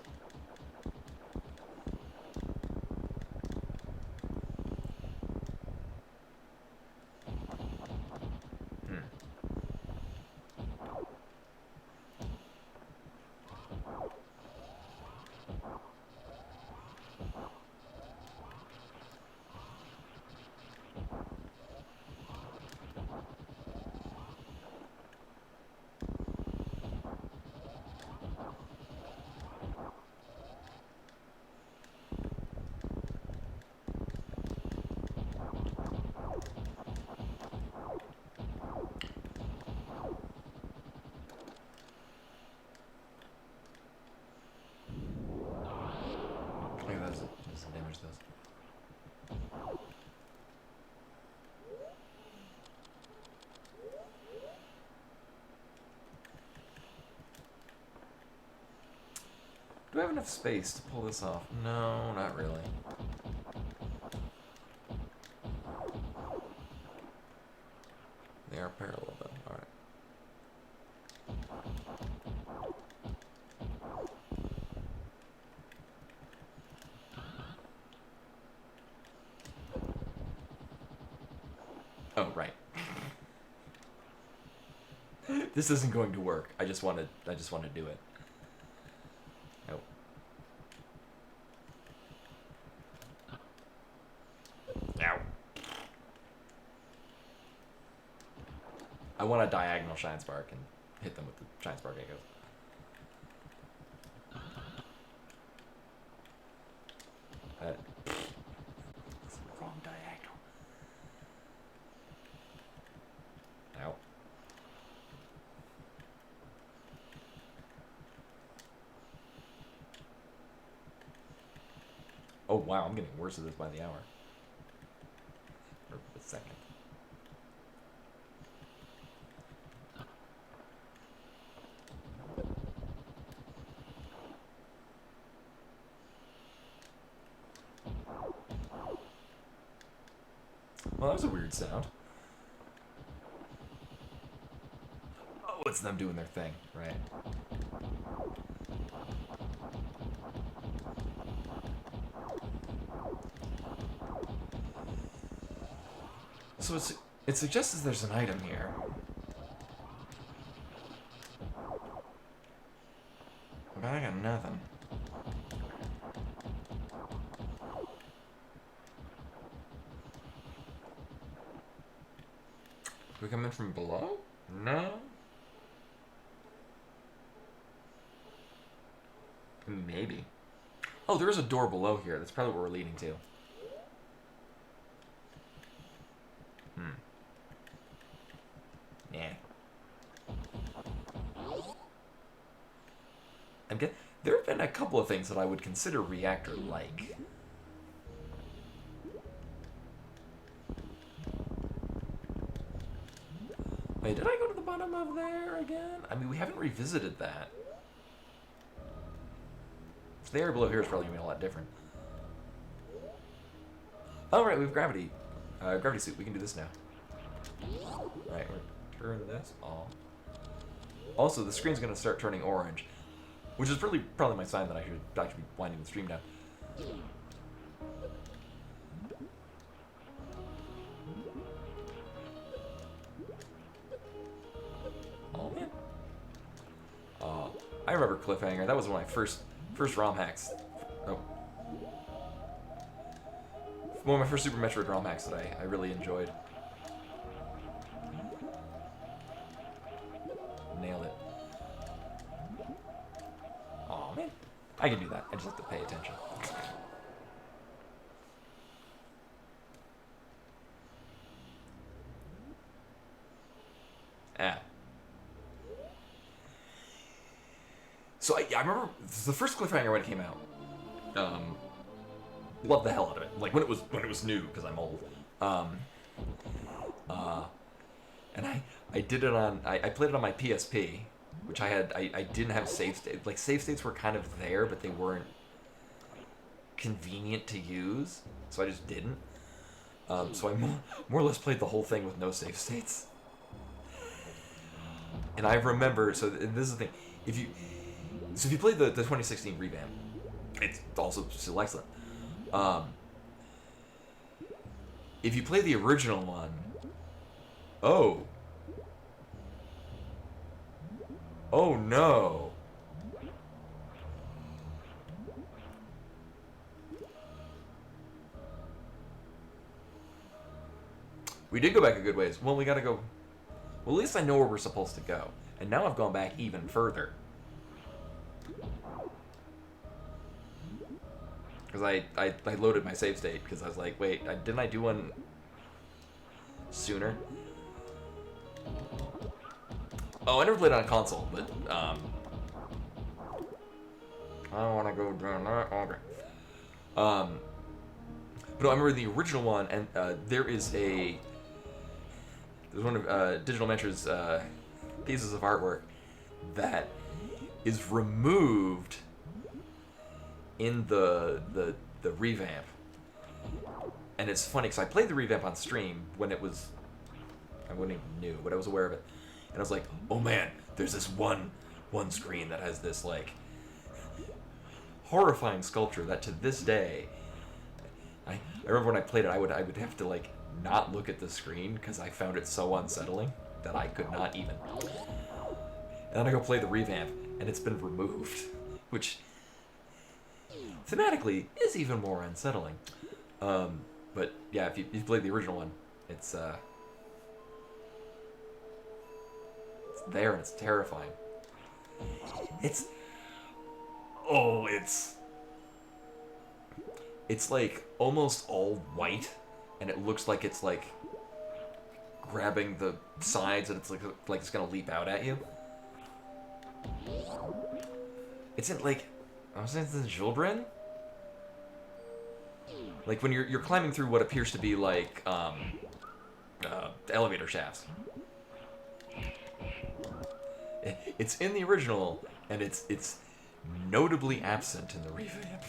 A: Look at that. That's the damage does. Do I have enough space to pull this off? No, not really. They are parallel though. Alright. Oh, right. This isn't going to work. I just want to do it. Nope. Ow. I want a diagonal shine spark and hit them with the shine spark echoes. It's the wrong diagonal. Ow. Oh wow, I'm getting worse at this by the hour. Or the second. Well, that was a weird sound. Oh, it's them doing their thing, right? So it suggests there's an item here. But I got nothing. Do we come in from below? No. Maybe. Oh, there is a door below here. That's probably where we're leading to. Yeah. There have been a couple of things that I would consider reactor-like. Wait, did I go to the bottom of there again? I mean, we haven't revisited that. So the area below here is probably going to be a lot different. Oh, right, we have gravity. Gravity suit. We can do this now. Alright, we're turn this off. Also, the screen's going to start turning orange, which is probably my sign that I should actually be winding the stream down. Oh man. I remember Cliffhanger. That was one of my first Romhacks. Oh. One of my first Super Metroid Romhacks that I really enjoyed. Nailed it. Oh man. I can do that. I just have to pay attention. Ah. So I remember the first Cliffhanger when it came out. loved the hell out of it. Like when it was new, because I'm old. And I did it on I played it on my PSP, which I didn't have save states. Like save states were kind of there, but they weren't convenient to use, so I just didn't. So I more or less played the whole thing with no save states. And I remember, so this is the thing, if you play the 2016 revamp, it's also still excellent. If you play the original one, oh no. We did go back a good ways. Well, we gotta go. Well, at least I know where we're supposed to go. And now I've gone back even further. Because I loaded my save state because I was like, wait, didn't I do one sooner? Oh, I never played on a console, but I don't want to go down that. Okay. But no, I remember the original one, and there's one of Digital Mentor's pieces of artwork that is removed in the revamp. And it's funny because I played the revamp on stream when it was, I wasn't even new, but I was aware of it. And I was like, oh man, there's this one screen that has this like horrifying sculpture that to this day, I remember when I played it, I would have to like not look at the screen because I found it so unsettling that I could not even. And then I go play the revamp and it's been removed, which thematically is even more unsettling. But yeah, if you played the original one, it's there and it's terrifying. It's like almost all white, and it looks like it's like grabbing the sides, and it's like it's gonna leap out at you. It's in like, I was saying it's in children. Like when you're climbing through what appears to be like elevator shafts. It's in the original, and it's notably absent in the revamp.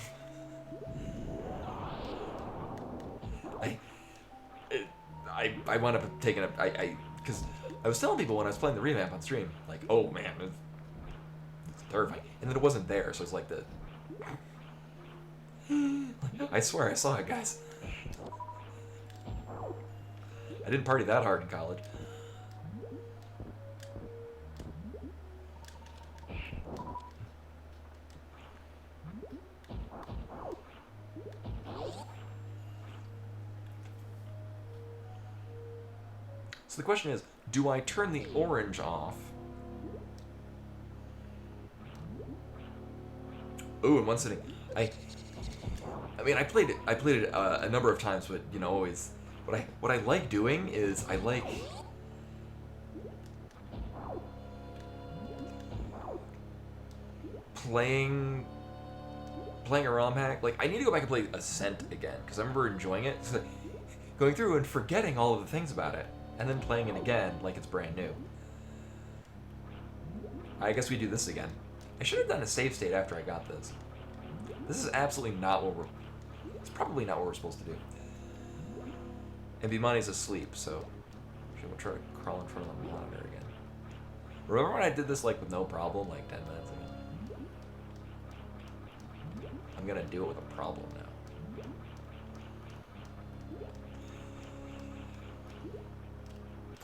A: I wound up taking because I was telling people when I was playing the revamp on stream, like, oh man, it's terrifying, and then it wasn't there, so it's like the. I swear I saw it, guys. I didn't party that hard in college. So the question is, do I turn the orange off? Ooh, in one sitting. I mean, I played it a number of times, but you know, always what I like doing is I like playing a Romhack. Like, I need to go back and play Ascent again because I remember enjoying it, so going through and forgetting all of the things about it, and then playing it again like it's brand new. I guess we do this again. I should have done a save state after I got this. This is absolutely not what it's probably not what we're supposed to do. And Bimani's asleep, so we'll try to crawl in front of the monitor again. Remember when I did this like with no problem, like 10 minutes ago? I'm gonna do it with a problem now.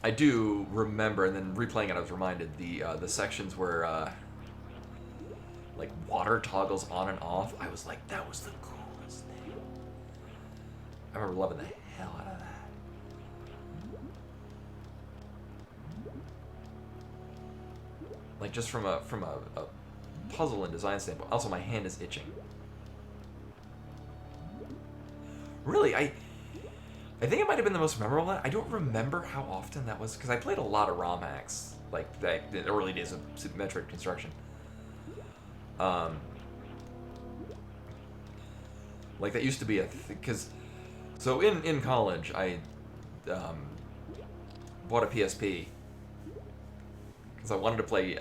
A: I do remember, and then replaying it, I was reminded the sections where like water toggles on and off. I was like, that was the coolest thing. I remember loving the hell out of that. Like just from a puzzle and design standpoint. Also, my hand is itching. Really, I think it might have been the most memorable one. I don't remember how often that was, because I played a lot of Romhacks, like the early days of Super Metroid construction. Like that used to be a because so in college I bought a PSP because I wanted to play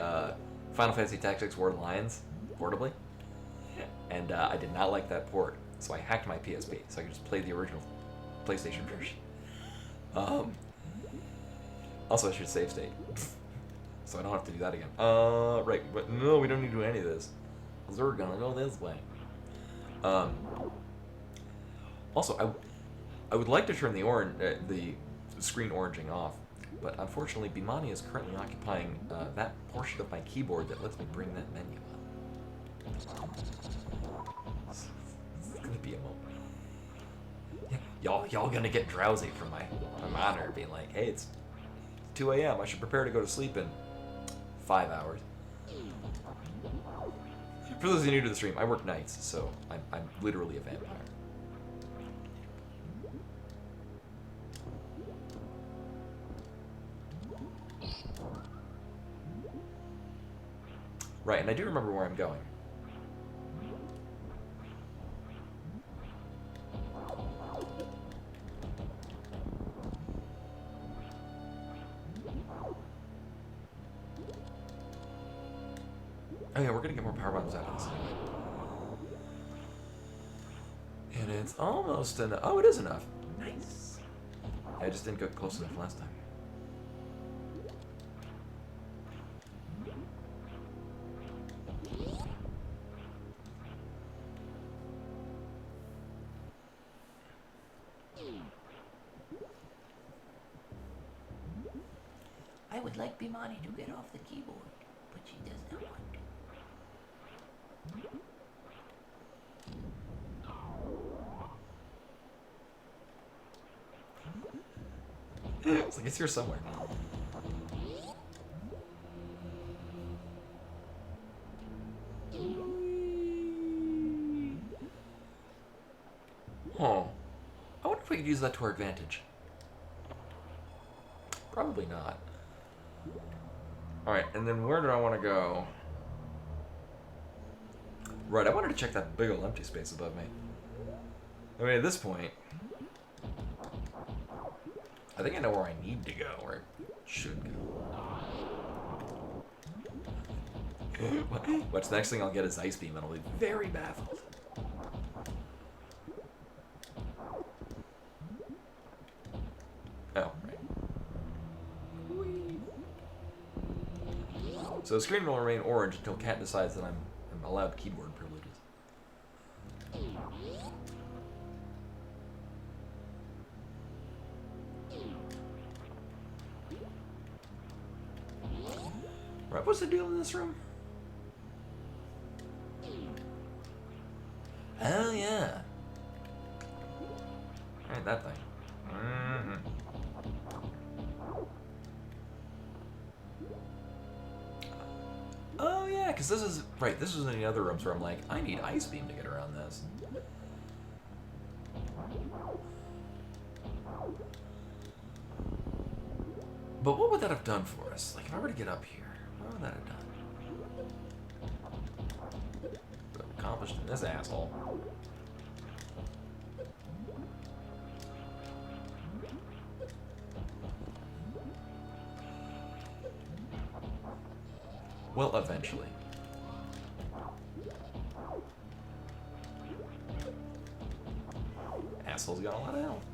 A: Final Fantasy Tactics War of the Lions portably, and I did not like that port, so I hacked my PSP so I could just play the original PlayStation version. Also, I should save state, so I don't have to do that again. Right, but no, we don't need to do any of this. Cause we're gonna go this way. Also, I would like to turn the screen oranging off, but unfortunately, Bimani is currently occupying that portion of my keyboard that lets me bring that menu up. It's gonna be a moment. Yeah, y'all gonna get drowsy from my monitor being like, hey, it's 2 a.m. I should prepare to go to sleep in 5 hours. For those of you new to the stream, I work nights, so I'm literally a vampire. Right, and I do remember where I'm going. Oh yeah, we're gonna get more power bombs out of this thing. And it's almost enough. Oh, it is enough. Nice. I just didn't go close enough last time.
C: I would like Bimani to get off the keyboard, but she does not want to.
A: It's like it's here somewhere. Oh, I wonder if we could use that to our advantage. Probably not. Alright, and then where did I want to go? Right, I wanted to check that big old empty space above me. I mean, at this point, I think I know where I need to go, where I should go. What's the next thing I'll get is Ice Beam, and I'll be very baffled. Oh, right. So the screen will remain orange until Cat decides that I'm allowed keyboard privileges. Right, what's the deal in this room? Oh yeah. Alright, that thing. Mm-hmm. Oh yeah, because this is right. This is in the other rooms where I'm like, I need Ice Beam to get around this. But what would that have done for us? Like, if I were to get up here, what would that have done? What accomplished in this asshole? Well, eventually. Asshole's got a lot of health.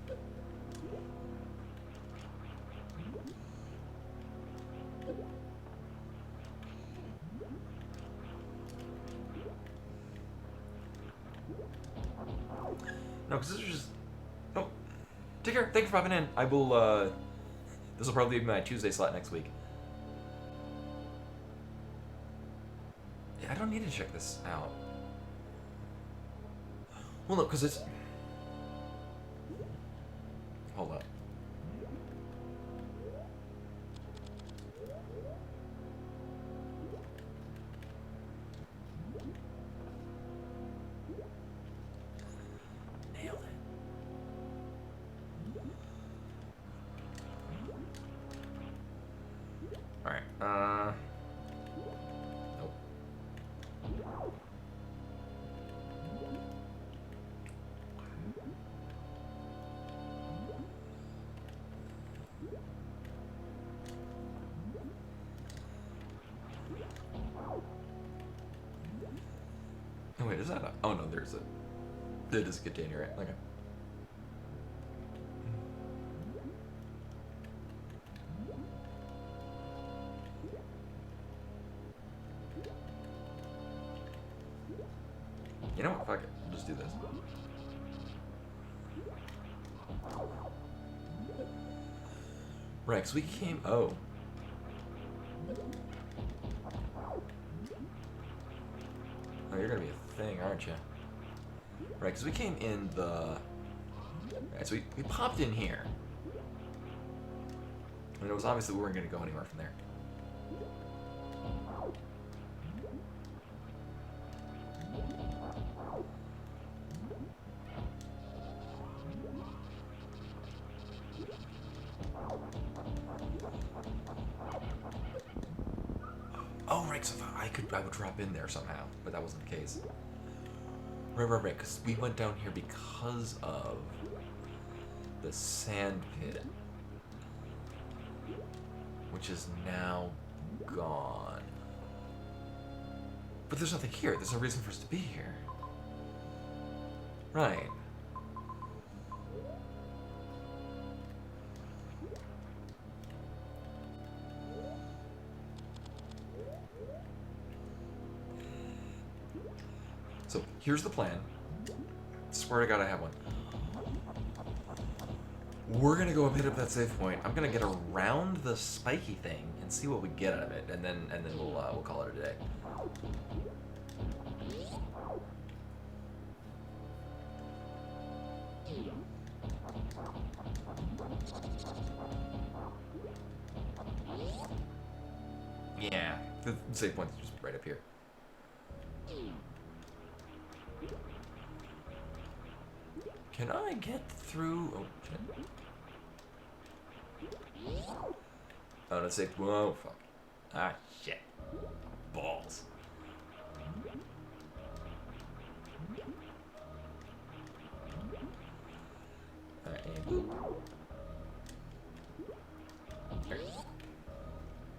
A: No, because this is just... Oh. Take care. Thank you for popping in. I will, this will probably be my Tuesday slot next week. Yeah, I don't need to check this out. Well, no, because it's... Hold up. Nailed it. Alright, nope. that? Oh no, there's a. That is a container, right? Okay. You know what? Fuck it. We'll just do this. Right, 'cause we came. Oh. Oh, you're gonna be a thing, aren't you? Right, because we came in the. Right, so we popped in here. And it was obvious that we weren't gonna go anywhere from there. Oh, right, so I would drop in there somehow, but that wasn't the case. Right, because we went down here because of the sand pit, which is now gone. But there's nothing here. There's no reason for us to be here. Right. So here's the plan. Swear to God, I have one. We're gonna go up hit up that save point. I'm gonna get around the spiky thing and see what we get out of it, and then we'll call it a day. Yeah, the save point's just right up here. Can I get through? Oh, shit. Oh, that's safe. Whoa, fuck. Ah, shit. Balls. Alright, and boop. There.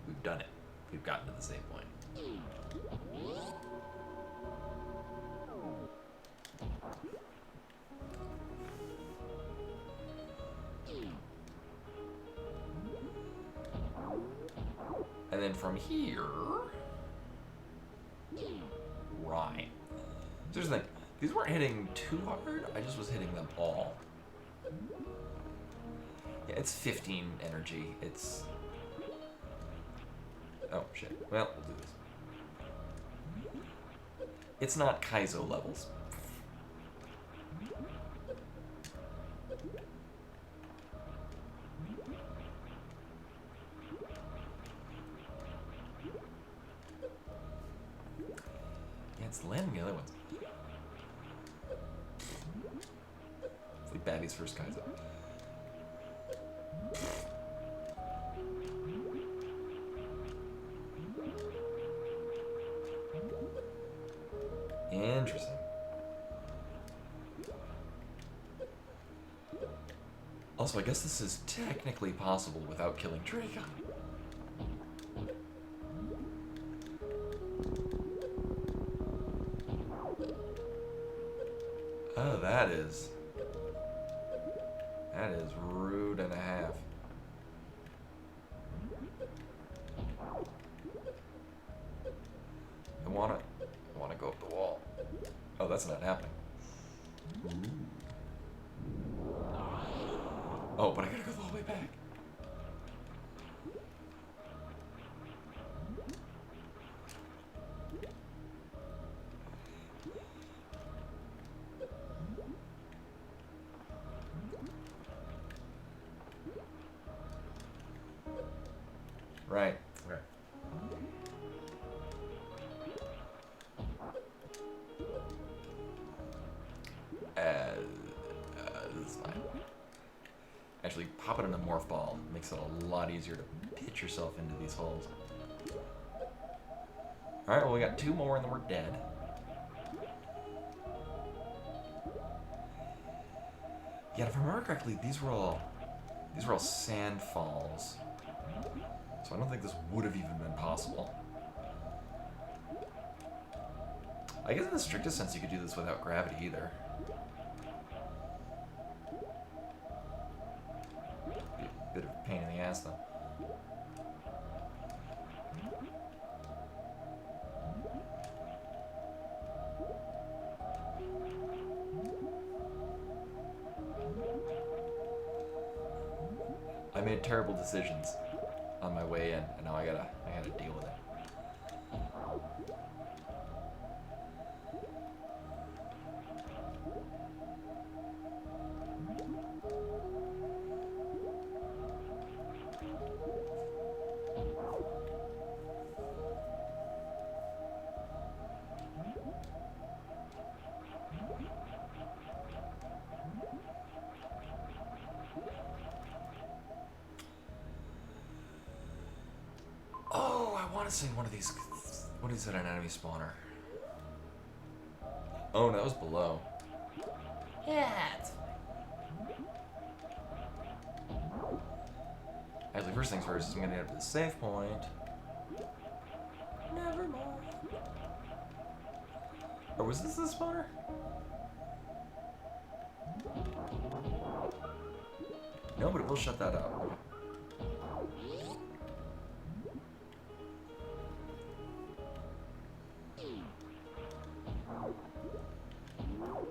A: We've done it. We've gotten to the save point. And then from here... Right. So here's the thing. These weren't hitting too hard. I just was hitting them all. Yeah, it's 15 energy. It's... Oh, shit. Well, we'll do this. It's not Kaizo levels. Yeah, it's landing the other ones. It's like Babby's first Kaizo. Interesting. Also, I guess this is technically possible without killing Draco. Oh, that is rude and a half. I wanna go up the wall. Oh, that's not happening. Oh, but I gotta go all the way back. Right. Okay. This is fine. Actually, pop it in a morph ball makes it a lot easier to pitch yourself into these holes. Alright, well we got 2 more and then we're dead. Yeah, if I remember correctly, these were all sand falls. So I don't think this would have even been possible. I guess in the strictest sense you could do this without gravity either. Be a bit of a pain in the ass though. I made terrible decisions on my way in, and now I gotta deal with it. Oh, I want to see one of these. What is it, an enemy spawner? Oh, no, that was below.
C: Yeah. It's
A: Actually, first things first, I'm gonna get up to the save point. Never mind. Or was this the spawner? No, but it will shut that out.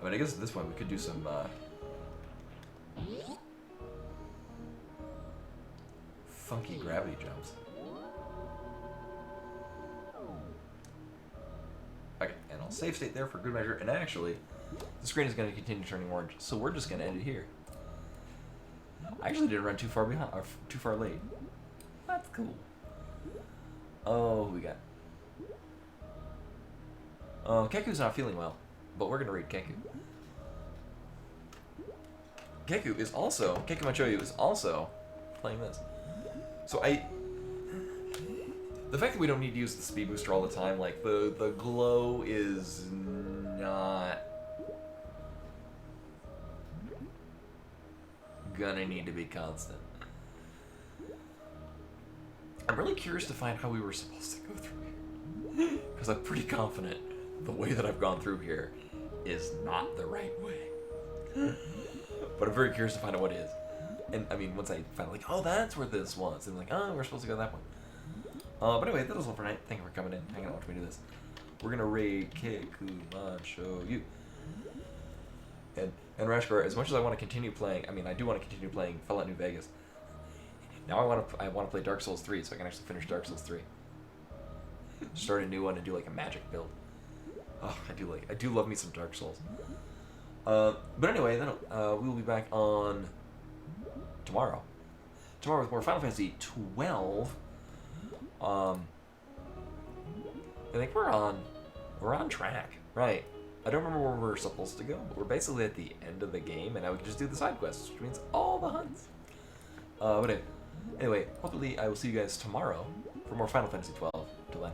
A: I mean, I guess at this point we could do some, funky gravity jumps. Okay, and I'll save state there for good measure, and actually, the screen is going to continue turning orange, so we're just going to end it here. I actually didn't run too far behind, or too far late. That's cool. Oh, who we got? Keku's not feeling well, but we're going to read Keku. Keku Machoyu is also playing this. So the fact that we don't need to use the speed booster all the time, like the glow is not gonna need to be constant. I'm really curious to find how we were supposed to go through here, because I'm pretty confident the way that I've gone through here is not the right way. But I'm very curious to find out what is. And I mean, once I find out, like, oh, that's where this was, and like, oh, we're supposed to go that way. But anyway, that was all for tonight. Thank you for coming in, hanging out, watching me do this. We're gonna raid Kekumachoyu. And Rashgar, as much as I want to continue playing, I mean, I do want to continue playing Fallout New Vegas. Now I want to play Dark Souls 3, so I can actually finish Dark Souls 3. Start a new one and do like a magic build. Oh, I do love me some Dark Souls. But anyway, then we will be back on tomorrow. Tomorrow with more Final Fantasy 12. I think we're on track, right? I don't remember where we're supposed to go, but we're basically at the end of the game, and now we can just do the side quests, which means all the hunts. But anyway, hopefully I will see you guys tomorrow for more Final Fantasy 12. Till then.